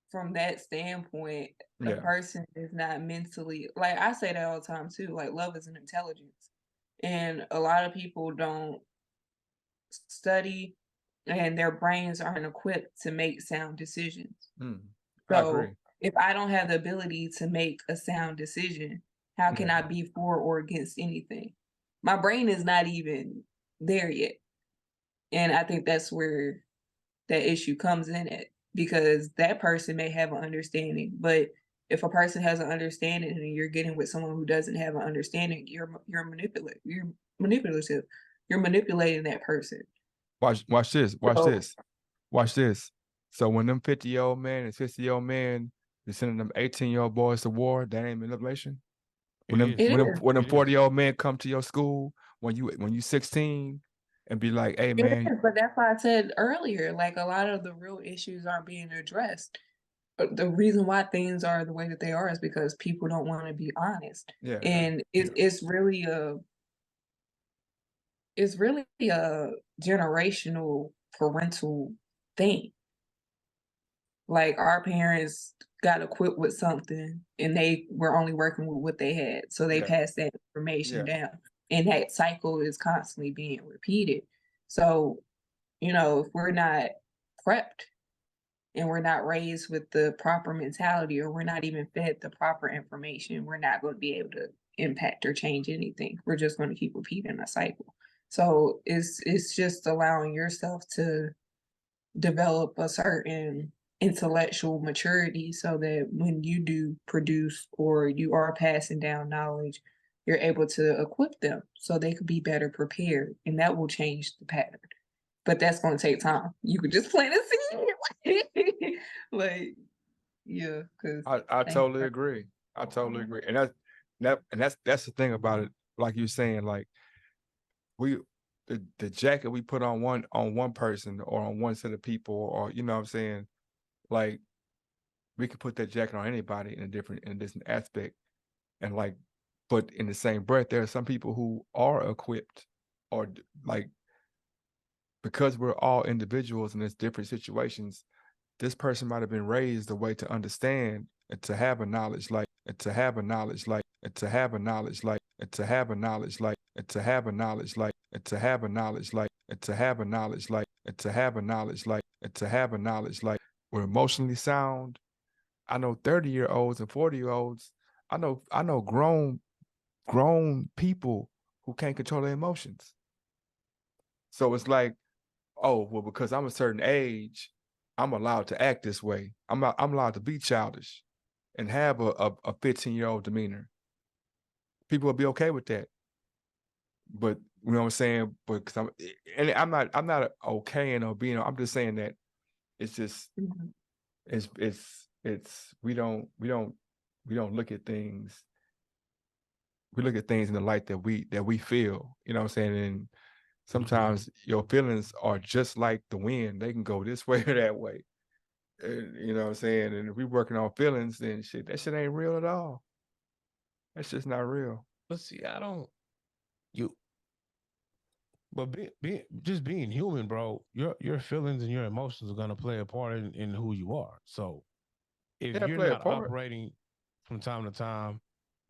S2: from that standpoint, a
S1: Yeah.
S2: person is not mentally, like I say that all the time too, like love is an intelligence. And a lot of people don't study and their brains aren't equipped to make sound decisions.
S1: I agree.
S2: So if I don't have the ability to make a sound decision, how can I be for or against anything? My brain is not even there yet. And I think that's where that issue comes in at, because that person may have an understanding, but if a person has an understanding and you're getting with someone who doesn't have an understanding, you're manipulative. You're manipulating that person.
S1: Watch this.
S2: So-
S1: Watch this. So when them 50-year-old man and 60-year-old man be sending them 18-year-old boys to war, that ain't manipulation. When them
S3: It
S2: is.
S1: when them
S3: It is.
S1: 40-year-old men come to your school when you 16 and be like, hey
S2: It
S1: man,
S2: is, but that's why I said earlier, like a lot of the real issues aren't being addressed. But the reason why things are the way that they are is because people don't want to be honest.
S1: yeah.
S2: And it's really a generational parental thing. Like our parents got equipped with something and they were only working with what they had. So they
S1: Yeah.
S2: passed that information
S1: Yeah.
S2: down. And that cycle is constantly being repeated. So, you know, if we're not prepped and we're not raised with the proper mentality, or we're not even fed the proper information, we're not going to be able to impact or change anything. We're just going to keep repeating a cycle. So it's just allowing yourself to develop a certain intellectual maturity so that when you do produce or you are passing down knowledge, you're able to equip them so they could be better prepared, and that will change the pattern. But that's going to take time. You could just plant a seed. Like, yeah, because
S1: I totally agree. I totally agree. And that's the thing about it. Like you're saying, like the jacket we put on one person or on one set of people, or you know what I'm saying, like we could put that jacket on anybody in a different aspect. And like, but in the same breath, there are some people who are equipped, or like, because we're all individuals and there's different situations, this person might have been raised a way to understand and to have a knowledge like, and to have a knowledge like, and to have a knowledge like, and to have a knowledge like, and to have a knowledge like, and to have a knowledge like, and to have a knowledge like, and to have a knowledge like, and to have a knowledge like, we're emotionally sound. I know 30-year-olds and 40-year-olds. I know grown people who can't control their emotions. So it's like, oh, well, because I'm a certain age, I'm allowed to act this way. I'm allowed to be childish and have a 15-year-old demeanor. People will be okay with that. But you know what I'm saying? But because I'm not okay or being, I'm just saying that it's just
S2: Mhm.
S1: it's we don't look at things. We look at things in the light that we feel, you know what I'm saying? And sometimes your feelings are just like the wind. They can go this way or that way. You know what I'm saying? And if we working on feelings, then that shit ain't real at all. That's just not real.
S3: But see, I don't you but just being human, bro, your feelings and your emotions are gonna play a part in who you are. So if
S1: Yeah,
S3: you're
S1: play a
S3: not
S1: part.
S3: operating from time to time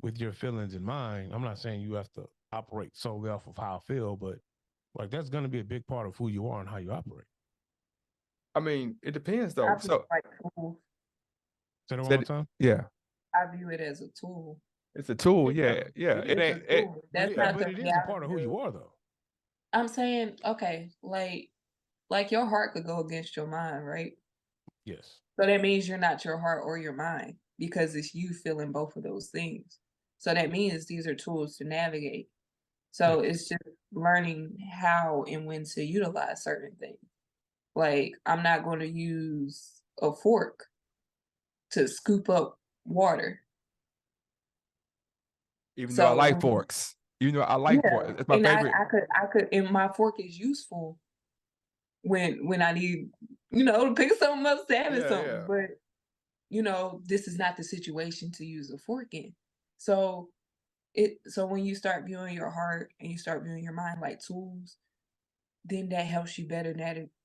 S3: with your feelings in mind, I'm not saying you have to operate solely off of how I feel, but like that's gonna be a big part of who you are and how you operate.
S1: I mean, it depends though.
S2: I view
S1: So
S2: it like tools.
S3: Say that one
S1: said
S3: more time.
S1: yeah,
S2: I view it as a tool.
S1: it's a tool.
S3: Yeah,
S1: Yeah.
S3: it
S1: It
S2: It's
S3: is.
S2: a
S1: ain't it.
S2: tool. That's
S1: Yeah.
S2: not
S3: But
S2: the
S3: it is a part of who
S2: reality
S3: you
S2: of.
S3: are, though.
S2: I'm saying, okay, like your heart could go against your mind, right?
S3: Yes.
S2: So that means you're not your heart or your mind because it's you feeling both of those things. So that means these are tools to navigate. So
S3: Yes.
S2: it's just learning how and when to utilize certain things. Like I'm not going to use a fork to scoop up water.
S1: Even though I
S2: So
S1: like forks. You know, I like forks.
S2: yeah,
S1: It's my
S2: and
S1: favorite.
S2: I could, and my fork is useful when I need, to pick something up, stabbing
S1: Yeah,
S2: something.
S1: yeah.
S2: But this is not the situation to use a fork in. So so when you start viewing your heart and you start viewing your mind like tools, then that helps you better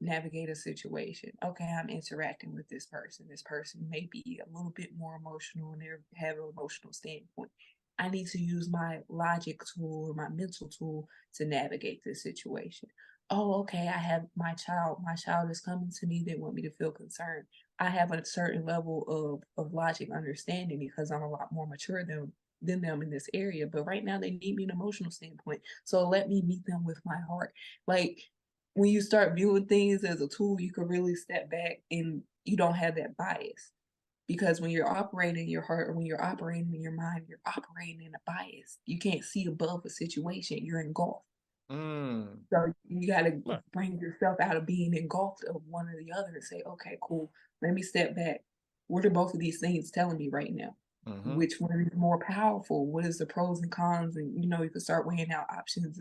S2: navigate a situation. Okay, I'm interacting with this person. This person may be a little bit more emotional and they have an emotional standpoint. I need to use my logic tool or my mental tool to navigate this situation. Oh, okay, I have my child. My child is coming to me. They want me to feel concerned. I have a certain level of logic understanding because I'm a lot more mature than them in this area. But right now they need me an emotional standpoint. So let me meet them with my heart. Like when you start viewing things as a tool, you can really step back and you don't have that bias. Because when you're operating your heart or when you're operating in your mind, you're operating in a bias. You can't see above a situation, you're engulfed.
S1: Mm.
S2: So you got to
S3: Right.
S2: bring yourself out of being engulfed of one or the other and say, okay, cool, let me step back. What are both of these things telling me right now?
S1: Mm-hmm.
S2: Which one is more powerful? What is the pros and cons? And you can start weighing out options.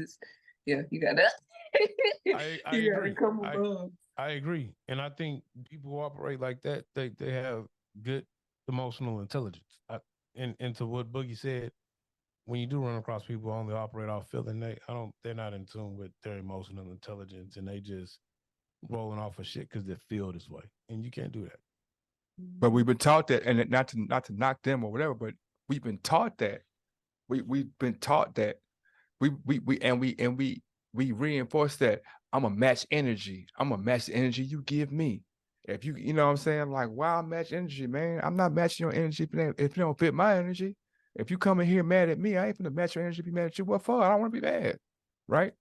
S2: You gotta
S3: I
S2: you gotta
S3: agree.
S2: come above.
S3: I agree. And I think people who operate like that, they have good emotional intelligence. And to what Boogie said, when you do run across people who only operate off feeling, they're not in tune with their emotional intelligence and they just rolling off of shit because they feel this way. And you can't do that.
S1: But we've been taught that, and not to knock them or whatever, but we've been taught that. We've been taught that. We reinforce that. I'm a match energy. I'm a match the energy you give me. If you know what I'm saying, like, wow, match energy, man. I'm not matching your energy if you don't fit my energy. If you come in here mad at me, I ain't gonna match your energy. Be mad at you. What for? I don't want to be mad, right?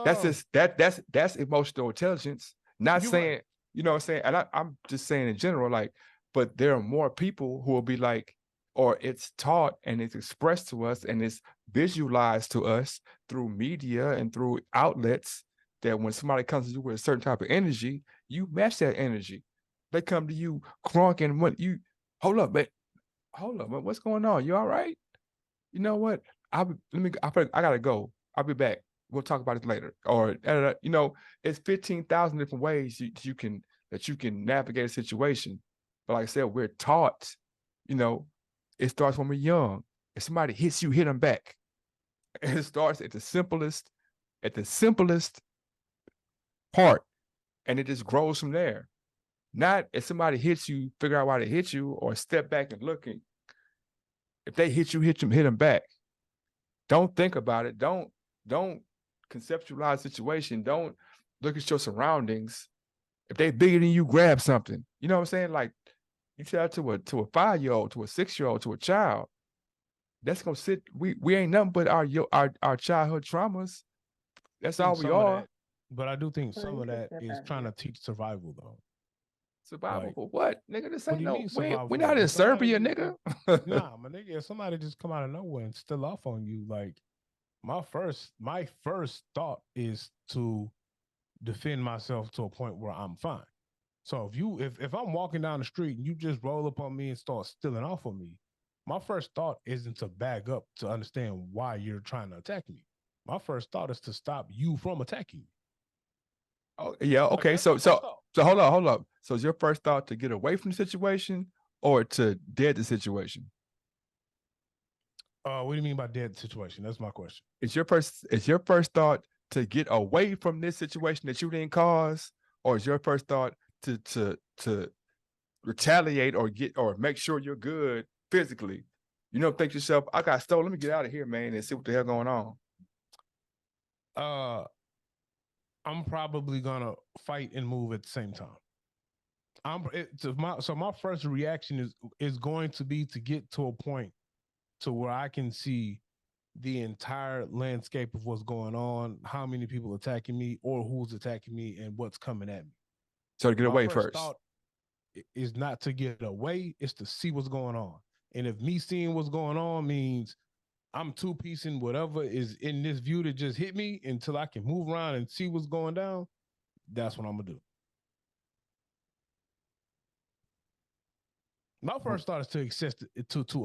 S1: That's just that's emotional intelligence. Not
S3: You're
S1: saying,
S3: right.
S1: you know what I'm saying, and I'm just saying in general, like, but there are more people who will be like, or it's taught and it's expressed to us and it's visualized to us through media and through outlets that when somebody comes to you with a certain type of energy, you match that energy. They come to you crunk and what you hold up, man. Hold up, man. What's going on? You all right? You know what? I gotta go. I'll be back. We'll talk about it later. Or it's 15,000 different ways you can navigate a situation. But like I said, we're taught, it starts when we're young. If somebody hits you, hit them back. And it starts at the simplest part, and it just grows from there. Not if somebody hits you, figure out why they hit you, or step back and looking. If they hit you, hit them back. Don't think about it. Don't conceptualize the situation. Don't look at your surroundings. If they bigger than you, grab something. You know what I'm saying? Like you tell to a 5-year-old, to a 6-year-old, to a child, that's gonna sit. We ain't nothing but our childhood traumas. That's all we are.
S3: But I do think
S2: Oh,
S3: some
S2: you
S3: of
S2: can
S3: that
S2: step
S3: is
S2: out
S3: trying
S2: there.
S3: to teach survival though.
S1: Survival
S3: Like,
S1: for what, nigga? This
S3: what
S1: ain't
S3: do you
S1: no.
S3: mean
S1: We
S3: survival?
S1: not in
S3: If somebody
S1: Serbia,
S3: just
S1: nigga.
S3: nah, my nigga, if somebody just come out of nowhere and still off on you, like my first thought is to defend myself to a point where I'm fine. So if I'm walking down the street and you just roll up on me and start stealing off on me, my first thought isn't to back up to understand why you're trying to attack me. My first thought is to stop you from attacking me.
S1: Oh, yeah.
S3: Like,
S1: Okay.
S3: that's my
S1: So
S3: first thought.
S1: hold up, hold up. So is your first thought to get away from the situation or to dead the situation?
S3: What do you mean by dead situation? That's my question.
S1: Is your first thought to get away from this situation that you didn't cause, or is your first thought to retaliate or get or make sure you're good physically? You don't think to yourself, I got stolen, let me get out of here, man, and see what the hell going on.
S3: I'm probably gonna fight and move at the same time. So my first reaction is going to be to get to a point to where I can see the entire landscape of what's going on, how many people attacking me, or who's attacking me, and what's coming at me.
S1: So to get
S3: My
S1: away
S3: first
S1: first.
S3: thought is not to get away; it's to see what's going on. And if me seeing what's going on means I'm two-piecing whatever is in this view that just hit me until I can move around and see what's going down, that's what I'm gonna do. My first thought is to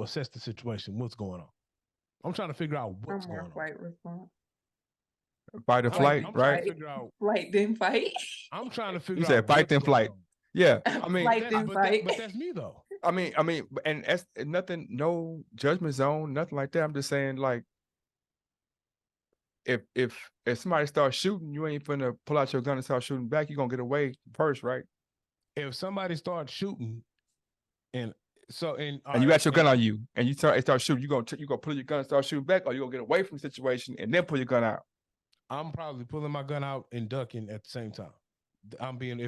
S3: assess the situation, what's going on. I'm trying to figure out what's
S2: I'm
S3: going
S2: more
S3: on.
S2: fight response.
S1: Fight or flight,
S3: I'm
S1: right?
S3: trying to figure out.
S2: Flight then fight.
S3: I'm trying to figure
S1: You
S3: out.
S1: said fight
S3: what's
S1: then
S3: going
S1: flight.
S3: on.
S1: Yeah. I mean,
S2: Flight then fight.
S3: but that's me though.
S1: I mean, and that's nothing, no judgment zone, nothing like that. I'm just saying, like, if somebody starts shooting, you ain't finna pull out your gun and start shooting back. You're gonna get away first, right?
S3: If somebody starts shooting, and
S1: you got your gun on you, and you start shooting, you gonna pull your gun and start shooting back, or you gonna get away from the situation and then pull your gun out.
S3: I'm probably pulling my gun out and ducking at the same time. If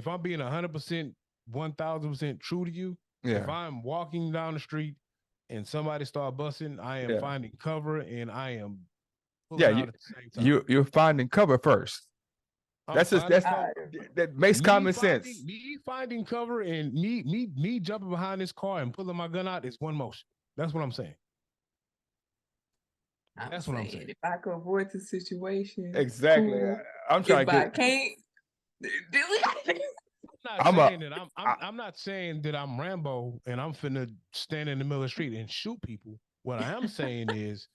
S3: I'm being 100%, 1000% true to you.
S1: Yeah.
S3: If I'm walking down the street and somebody start busting, I am finding cover and I am pulling out at the same time.
S1: You're finding cover first. That makes common sense.
S3: Me finding cover and me jumping behind this car and pulling my gun out is one motion. That's what I'm saying. That's what I'm saying.
S2: If I could avoid the situation,
S1: exactly.
S2: Cool.
S1: I'm trying
S2: if
S1: to
S2: I can't,
S3: I'm not saying that I'm Rambo and I'm finna stand in the middle of the street and shoot people. What I am saying is,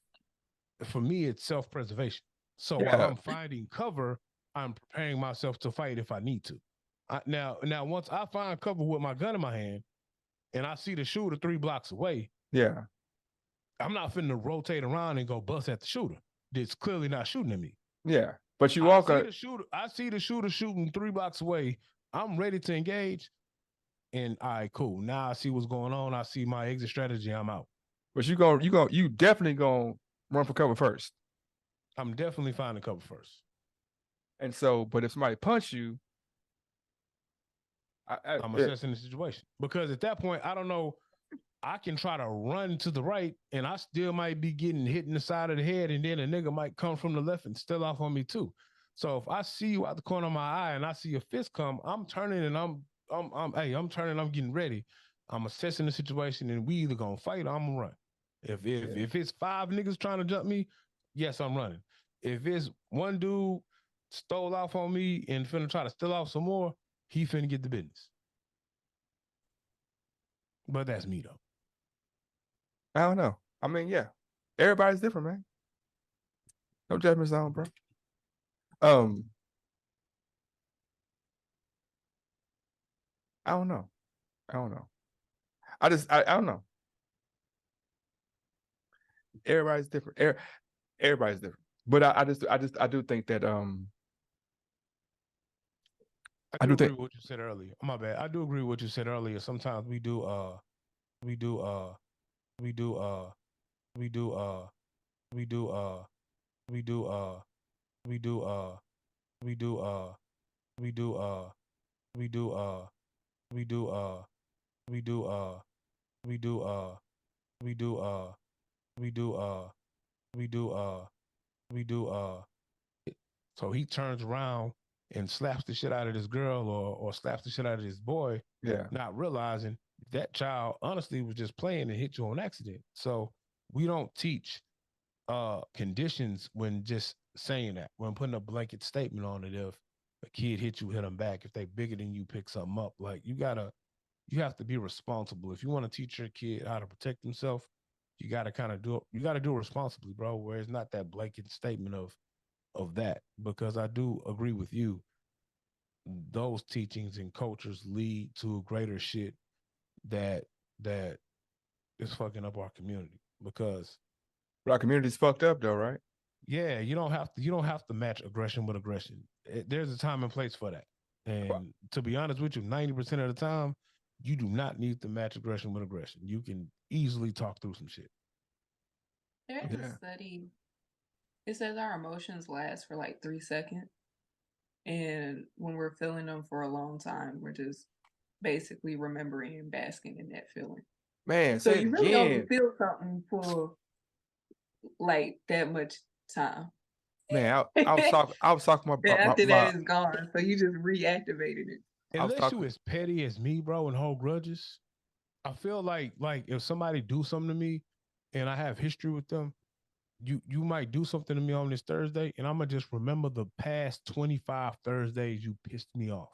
S3: for me, it's self-preservation. So while I'm finding cover, I'm preparing myself to fight if I need to. Now, once I find cover with my gun in my hand and I see the shooter 3 blocks away, I'm not finna rotate around and go bust at the shooter. That's clearly not shooting at me.
S1: Yeah, but
S3: I see the shooter shooting 3 blocks away. I'm ready to engage. And all right, cool. Now I see what's going on. I see my exit strategy. I'm out.
S1: But you definitely gonna run for cover first.
S3: I'm definitely finding cover first.
S1: And so, but if somebody punch you,
S3: I'm assessing the situation, because at that point, I don't know. I can try to run to the right, and I still might be getting hit in the side of the head, and then a nigga might come from the left and still off on me too. So if I see you out the corner of my eye and I see a fist come, I'm turning and I'm turning. I'm getting ready. I'm assessing the situation, and we either gonna fight or I'm gonna run. If it's 5 niggas trying to jump me, yes, I'm running. If it's one dude stole off on me and finna try to steal off some more, he finna get the business. But that's me though.
S1: I don't know. I mean, yeah, everybody's different, man. No judgment zone, bro. I don't know. I don't know. Everybody's different. Everybody's different. But I do think that
S3: I do agree with what you said earlier. My bad. I do agree with what you said earlier. Sometimes we do so he turns around and slaps the shit out of this girl or slaps the shit out of this boy,
S1: Yeah.
S3: not realizing that child honestly was just playing and hit you on accident. So we don't teach conditions when just saying that, when putting a blanket statement on it. If a kid hit you, hit them back. If they bigger than you, pick something up. Like you have to be responsible. If you want to teach your kid how to protect themselves, you got to kind of do it. You got to do it responsibly, bro. Where it's not that blanket statement of that. Because I do agree with you. Those teachings and cultures lead to greater shit that is fucking up our community. Because
S1: But our community's fucked up though, right?
S3: yeah, you don't have to match aggression with aggression. There's a time and place for that. And to be honest with you, 90% of the time, you do not need to match aggression with aggression. You can easily talk through some shit.
S2: There's
S1: Yeah.
S2: a study. It says our emotions last for like 3 seconds. And when we're feeling them for a long time, we're just basically remembering and basking in that feeling.
S1: Man,
S2: So
S1: say it
S2: you really only
S1: again.
S2: feel something for like that much time.
S1: Man, I was talking
S2: And after
S1: my
S2: that is gone. So you just reactivated it.
S1: I was
S3: Unless you
S1: talking
S3: as petty as me, bro, and hold grudges, I feel like if somebody do something to me and I have history with them, you might do something to me on this Thursday, and I'm gonna just remember the past 25 Thursdays you pissed me off.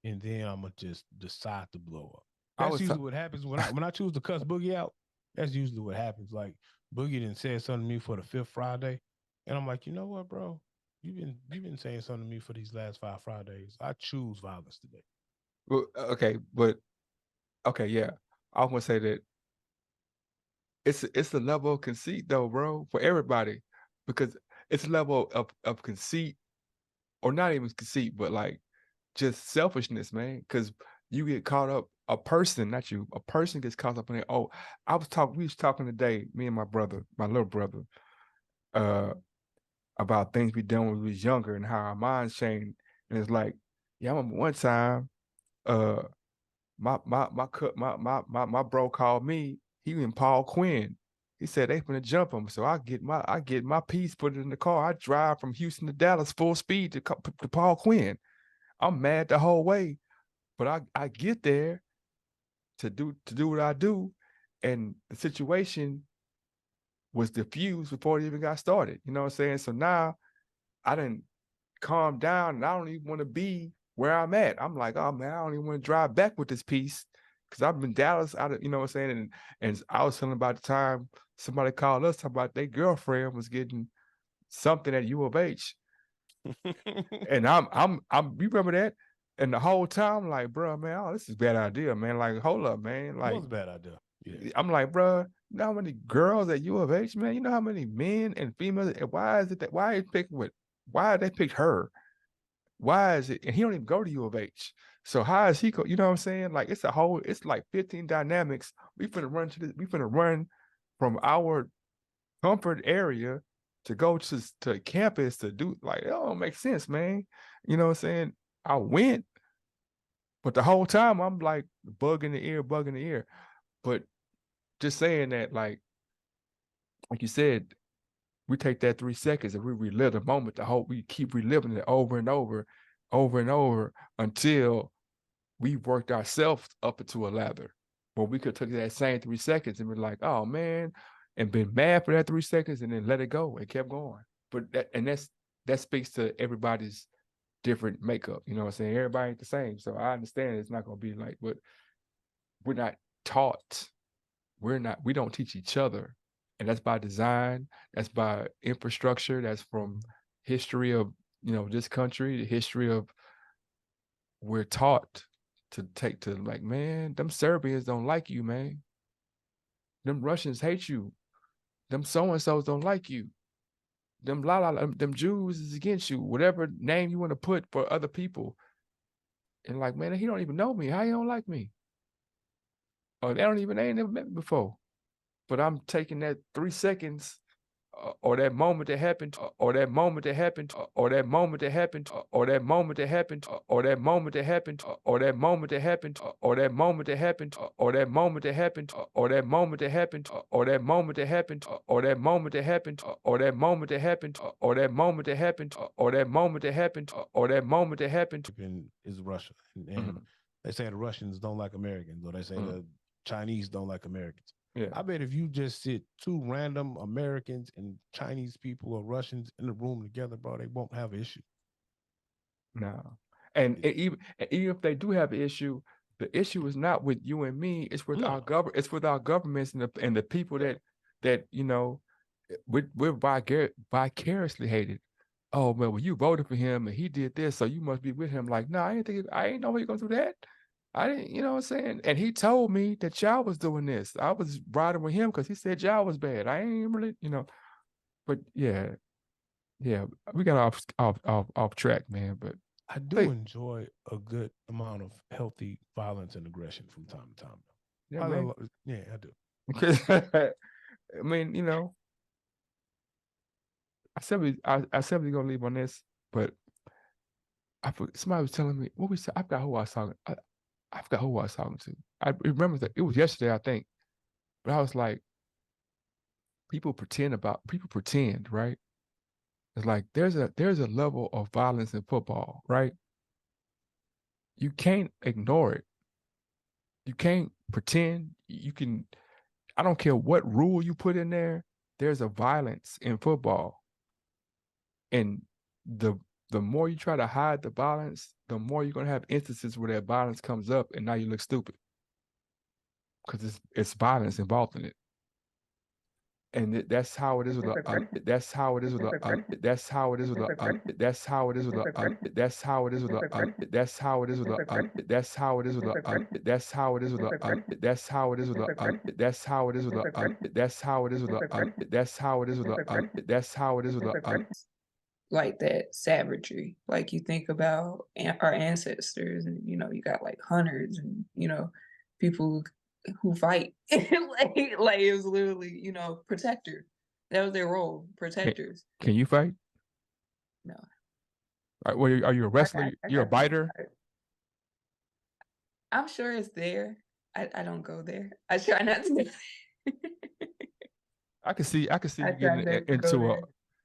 S3: And then I'm gonna just decide to blow up.
S1: I
S3: That's
S1: was
S3: usually what happens when I choose to cuss Boogie out. That's usually what happens. Like Boogie didn't say something to me for the fifth Friday, and I'm like, you know what, bro? You've been saying something to me for these last 5 Fridays. I choose violence today.
S1: well, okay, but okay, yeah. I was gonna say that it's a level of conceit though, bro, for everybody. Because it's a level of conceit, or not even conceit, but like just selfishness, man. Because you get caught up, a person, not you, a person gets caught up in it. Oh, we was talking today, me and my brother, my little brother, uh, about things we done when we was younger and how our minds changed. And it's like, yeah, I remember one time, uh, my bro called me. He and Paul Quinn. He said they finna jump him. So I get my piece, put it in the car. I drive from Houston to Dallas full speed to Paul Quinn. I'm mad the whole way, but I get there to do what I do, and the situation was diffused before it even got started. You know what I'm saying? So now I didn't calm down, and I don't even want to be where I'm at. I'm like, oh man, I don't even want to drive back with this piece because I've been Dallas out of, you know what I'm saying? And I was telling about the time somebody called us talking about their girlfriend was getting something at U of H. And you remember that? And the whole time, like, bro, man, oh, this is a bad idea, man. Like, hold up, man.
S3: It
S1: Like,
S3: was a bad idea. Yeah.
S1: I'm like, bro, you know how many girls at U of H, man? You know how many men and females? And why is it that? Why did they pick her? Why is it? And he don't even go to U of H. So how is he go? You know what I'm saying? Like it's like 15 dynamics. We finna run from our comfort area to go to campus to do, like, it don't make sense, man. You know what I'm saying? I went, but the whole time I'm like bug in the ear. But just saying that, like you said, we take that 3 seconds and we relive the moment. We keep reliving it over and over until we worked ourselves up into a lather. Where we could take that same 3 seconds and be like, oh man, and been mad for that 3 seconds and then let it go and kept going. But that speaks to everybody's different makeup. You know what I'm saying? Everybody ain't the same. So I understand it's not gonna be like, but we're not taught. We don't teach each other. And that's by design, that's by infrastructure, that's from history of, this country, the history of, we're taught to take to, like, man, them Serbians don't like you, man. Them Russians hate you. Them so-and-sos don't like you. Them them Jews is against you, whatever name you want to put for other people. And like, man, he don't even know me. How you don't like me? Or they ain't never met me before. But I'm taking that 3 seconds or that moment that happened, or that moment that happened, or that moment that happened, or that moment that happened, or that moment that happened, or that moment that happened, or that moment that happened, or that moment that happened, or that moment that happened, or that moment that happened, or that moment that happened, or that moment that happened, or that moment that happened, or that moment that happened, or that moment that happened.
S3: Is Russia, and they say the Russians don't like Americans, or they say the Chinese don't like Americans.
S1: Yeah.
S3: I bet if you just sit two random Americans and Chinese people or Russians in the room together, bro, they won't have an issue.
S1: No. And even if they do have an issue, the issue is not with you and me. It's with our government. It's with our governments and the people that you know we're vicariously hated. Oh man, well you voted for him and he did this, so you must be with him. Like, no, I ain't know he gonna do that. I didn't, you know what I'm saying? And he told me that y'all was doing this. I was riding with him because he said y'all was bad. I ain't really, but yeah, we got off track, man. But
S3: I do enjoy a good amount of healthy violence and aggression from time to time.
S1: Yeah, man.
S3: Yeah, I do.
S1: I mean, I said we gonna leave on this, but somebody was telling me what we said. I forgot who I was talking. I forgot who I was talking to. I remember that it was yesterday, I think. But I was like, people pretend, right? It's like there's a level of violence in football, right? You can't ignore it. You can't pretend. I don't care what rule you put in there, there's a violence in football. And the more you try to hide the violence, the more you're gonna have instances where that violence comes up and now you look stupid. Because it's violence involved in it. And that's how it is with that's how it is with that's how it is with that's how it is with that's how it is with that's how it is with that's how it is with that's how it is with that's how it is with that's how it is with that's how it is with that's how it is with that's how it is with
S2: like that savagery. Like you think about our ancestors, and you got like hunters, and people who fight. like it was literally, protector. That was their role, protectors.
S1: Can you fight?
S2: No.
S1: Are you a wrestler? You're a biter?
S2: I'm sure it's there. I don't go there. I try not to.
S1: I can see you getting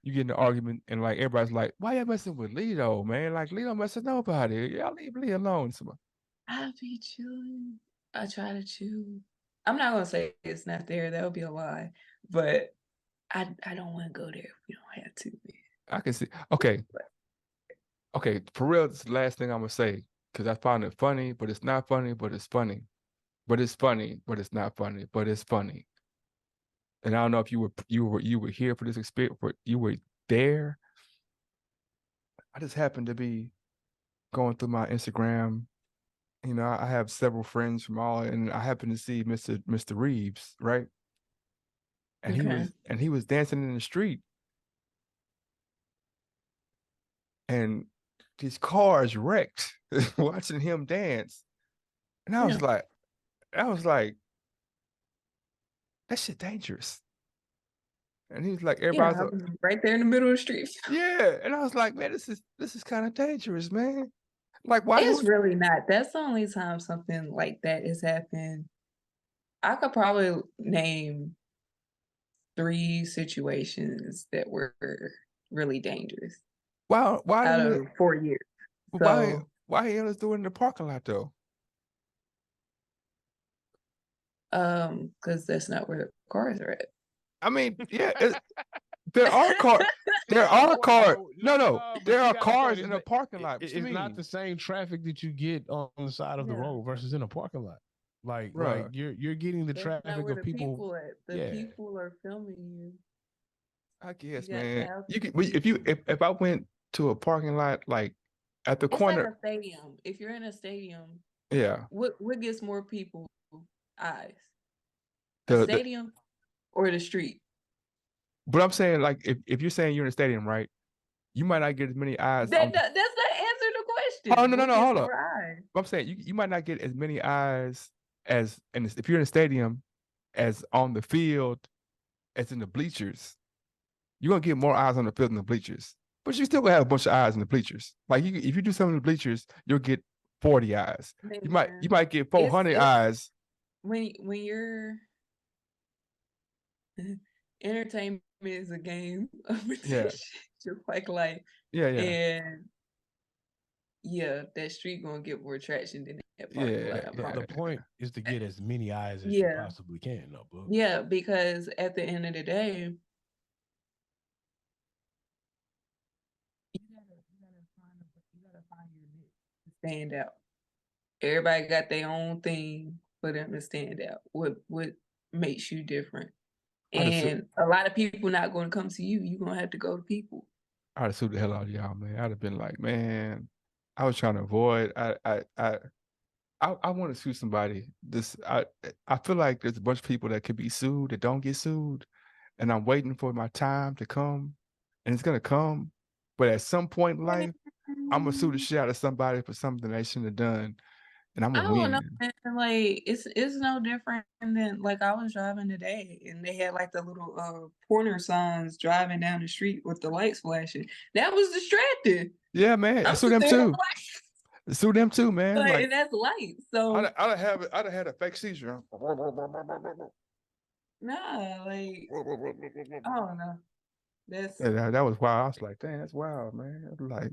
S1: you get in an argument and like everybody's like, why you messing with Lito, man? Like Lito messing nobody. Y'all leave Lee alone.
S2: I'll be chilling. I try to chill. I'm not gonna say it's not there. That would be a lie. But I don't want to go there if we don't have to. Man.
S1: I can see. Okay. For real, this is the last thing I'm gonna say because I found it funny, but it's not funny, but it's funny, but it's funny, but it's not funny, but it's funny. And I don't know if you were here for this experience, but you were there. I just happened to be going through my Instagram. I have several friends from and I happened to see Mr. Reeves, right? And he was dancing in the street. And these cars wrecked watching him dance. And I was like, that shit dangerous. And he was like, everybody's
S2: right there in the middle of the street.
S1: Yeah. And I was like, man, this is kind of dangerous, man. Like, why?
S2: It's really not. That's the only time something like that has happened. I could probably name 3 situations that were really dangerous.
S1: Why
S2: out of 4 years.
S1: So, why he was doing in the parking lot though?
S2: Because that's not where the cars are at.
S1: I mean, yeah, there are cars. There are cars. No, there are cars in a parking lot.
S3: It's not the same traffic that you get on the side of the road versus in a parking lot. Like you're getting the traffic of people.
S2: People are filming you.
S1: I guess, man. You can if I went to a parking lot like at the corner.
S2: Like a stadium. If you're in a stadium, what gets more people eyes? The stadium or the street?
S1: But I'm saying, like, if you're saying you're in a stadium, right? You might not get as many eyes.
S2: That's not answer the question.
S1: Oh no, hold up. I'm saying you might not get as many eyes if you're in a stadium as on the field as in the bleachers. you're gonna get more eyes on the field than the bleachers. But you still gonna have a bunch of eyes in the bleachers. Like if you do something in the bleachers, you'll get 40 eyes. You might get 400 eyes.
S2: When you're entertainment is a game of attention, just like life.
S1: Yeah.
S2: And that street gonna get more traction than that parking lot.
S3: The point is to get as many eyes as you possibly can, though, bro.
S2: Yeah, because at the end of the day, you gotta find your niche to stand out. Everybody got their own thing for them to stand out. What makes you different? And a lot of people not going to come to you. You're going to have to go to people.
S1: I'd have sued the hell out of y'all, man. I'd have been like, man, I was trying to avoid. I want to sue somebody. I feel like there's a bunch of people that could be sued that don't get sued, and I'm waiting for my time to come, and it's gonna come. But at some point in life, I'm gonna sue the shit out of somebody for something they shouldn't have done, and I'm gonna win.
S2: Know, man. Like it's no different than like I was driving today, and they had like the little pointer signs driving down the street with the lights flashing. That was distracting.
S1: Yeah, man. I sue them too. Sue them too, man.
S2: Like, and that's light. So
S1: I'd have had a fake seizure.
S2: Nah, like I don't know.
S1: That was wild. I was like, damn, that's wild, man. Like,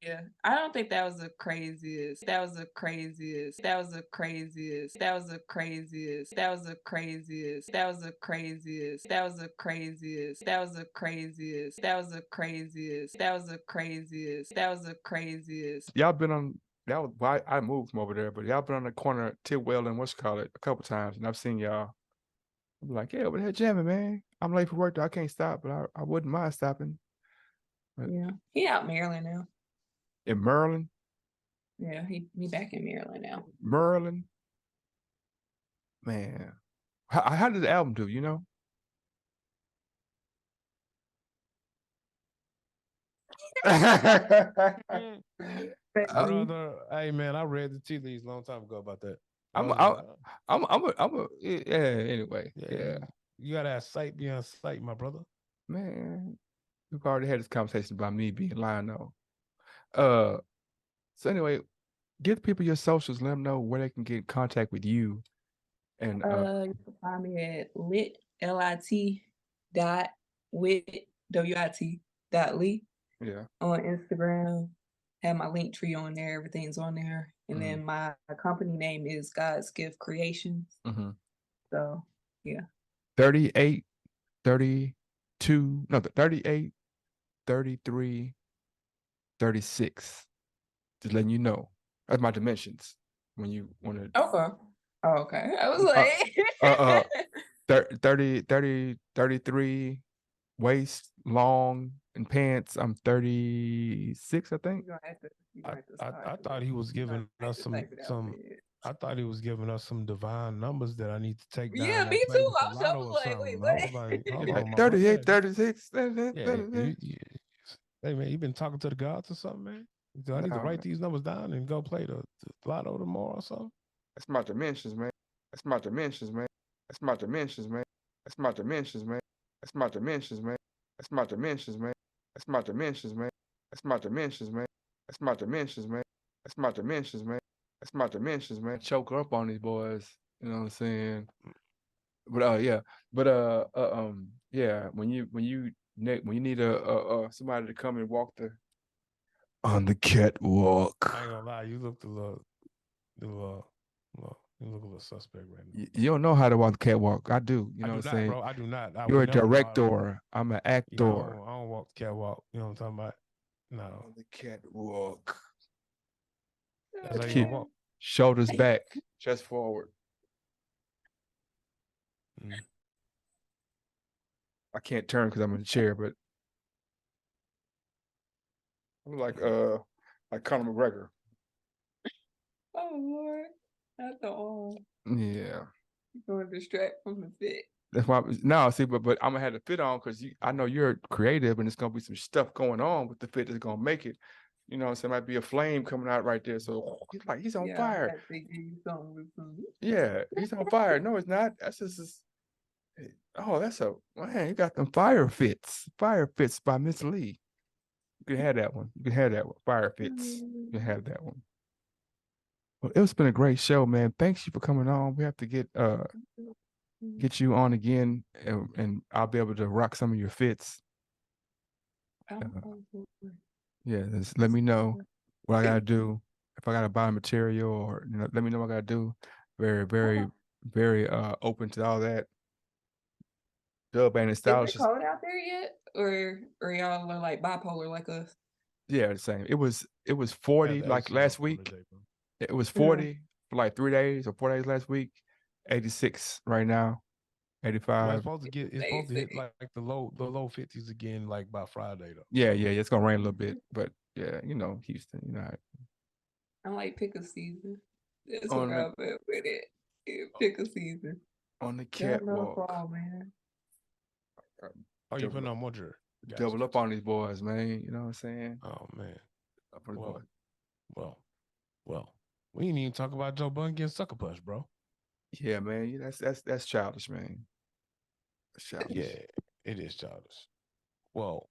S2: yeah, I don't think that was the craziest. That was the craziest. That was the craziest. That was the craziest. That was the craziest. That was the craziest. That was the craziest. That was the craziest. That was the craziest. That was the craziest. That was the craziest.
S1: Y'all been on. That was why I moved from over there, but y'all been on the corner of Tidwell and what's called it a couple times, and I've seen y'all. I'm like, yeah, over there jamming, man. I'm late for work though. I can't stop, but I wouldn't mind stopping.
S2: But, yeah, he out in Maryland now.
S1: In Maryland?
S2: Yeah, he back in Maryland now.
S1: Maryland? Man. How did the album do, you know?
S3: Brother, hey man, I read the tea leaves a long time ago about that.
S1: Anyway. Yeah.
S3: You gotta have sight beyond sight, my brother.
S1: Man, we've already had this conversation about me being Lionel. So anyway, give people your socials, let them know where they can get in contact with you. And
S2: you can find me at lit.wit.lee.
S1: Yeah.
S2: On Instagram. Have my link tree on there, everything's on there. And then my company name is God's Gift Creations. So yeah.
S1: 38, 32, no, 38, 33, 36. Just letting you know. That's my dimensions when you want to.
S2: Okay. Oh, okay. I was like
S1: 30, 33 waist long and pants. I'm 36, I think.
S3: I thought he was giving us some I thought he was giving us some divine numbers that I need to take down.
S2: Yeah, me too. I was like, wait, what?
S1: 38, 36.
S3: Hey man, you been talking to the gods or something, man? Do I need to write these numbers down and go play the lotto tomorrow or something?
S1: That's my dimensions, man. That's my dimensions, man. That's my dimensions, man. That's my dimensions, man. That's my dimensions, man. That's my dimensions, man. That's my dimensions, man. That's my dimensions, man. That's my dimensions, man. That's my dimensions, man. That's my dimensions, man. Choke up on these boys. You know what I'm saying? But yeah. But yeah, when you need a somebody to come and walk on the catwalk.
S3: I ain't gonna lie, you look a little suspect right now.
S1: You don't know how to walk the catwalk. I do. You know what I'm saying?
S3: Bro, I do not.
S1: You're a director. I'm an actor.
S3: I don't walk the catwalk. You know what I'm talking about? No.
S1: On the catwalk.
S3: That's how you walk.
S1: Shoulders back, chest forward. I can't turn because I'm in a chair, but I'm like Conor McGregor.
S2: Oh Lord, not the arm.
S1: Yeah.
S2: You're going to distract from the fit.
S1: That's why. See, but I'm gonna have to fit on because I know you're creative, and there's gonna be some stuff going on with the fit that's gonna make it. You know, so it might be a flame coming out right there. So he's on fire. Yeah, he's on fire. No, it's not. That's just Oh, that's a man. You got them fire fits. Fire fits by Miss Lee. You can have that one. You can have that one. Fire fits. You can have that one. Well, it's been a great show, man. Thanks you for coming on. We have to get you on again, and I'll be able to rock some of your fits. Yeah, just let me know what I gotta do. If I gotta buy material, or let me know what I gotta do. Very, very, very open to all that. Dub and
S2: Is
S1: stylish.
S2: it cold out there yet, or y'all are like bipolar like us?
S1: Yeah, the same. It was
S3: Had
S1: 40
S3: the
S1: like
S3: AC
S1: last
S3: on for the
S1: week.
S3: day, bro.
S1: It was 40 for like 3 days or 4 days last week. 86 right now.
S3: Well,
S1: 85.
S3: it's supposed to hit like the low 50s again like by Friday though.
S1: Yeah, it's gonna rain a little bit, but yeah, Houston,
S2: I like pick a season. That's
S1: On
S2: where
S1: the-
S2: I'm at with it. Yeah, pick a season.
S1: on the
S2: Yeah, I love
S1: catwalk.
S2: fall, man.
S3: Oh, you putting
S1: Double,
S3: on more jersey? Gotcha,
S1: double up
S3: gotcha.
S1: on these boys, man. You know what I'm saying?
S3: Oh man.
S1: Up on the
S3: Well,
S1: boys.
S3: well. We didn't even talk about Joe Budden getting sucker punched, bro.
S1: Yeah, man. That's childish, man. That's childish.
S3: Yeah, it is childish. Well,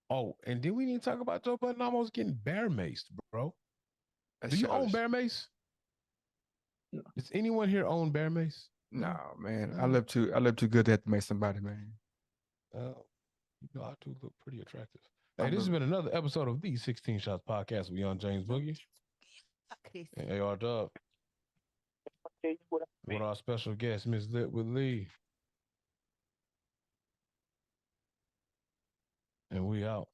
S3: oh, and then we need to talk about Joe Budden almost getting bear maced, bro.
S1: That's
S3: Do you own
S1: childish.
S3: bear mace?
S2: No.
S3: Does anyone here own bear mace?
S1: No, man. I
S3: No.
S1: live too good to have to make somebody, man.
S3: I do look pretty attractive. Hey, this has been another episode of the 16 Shots Podcast with Young James Boogie and AR Dub. With our special guest, Miss Lit with Lee. And we out.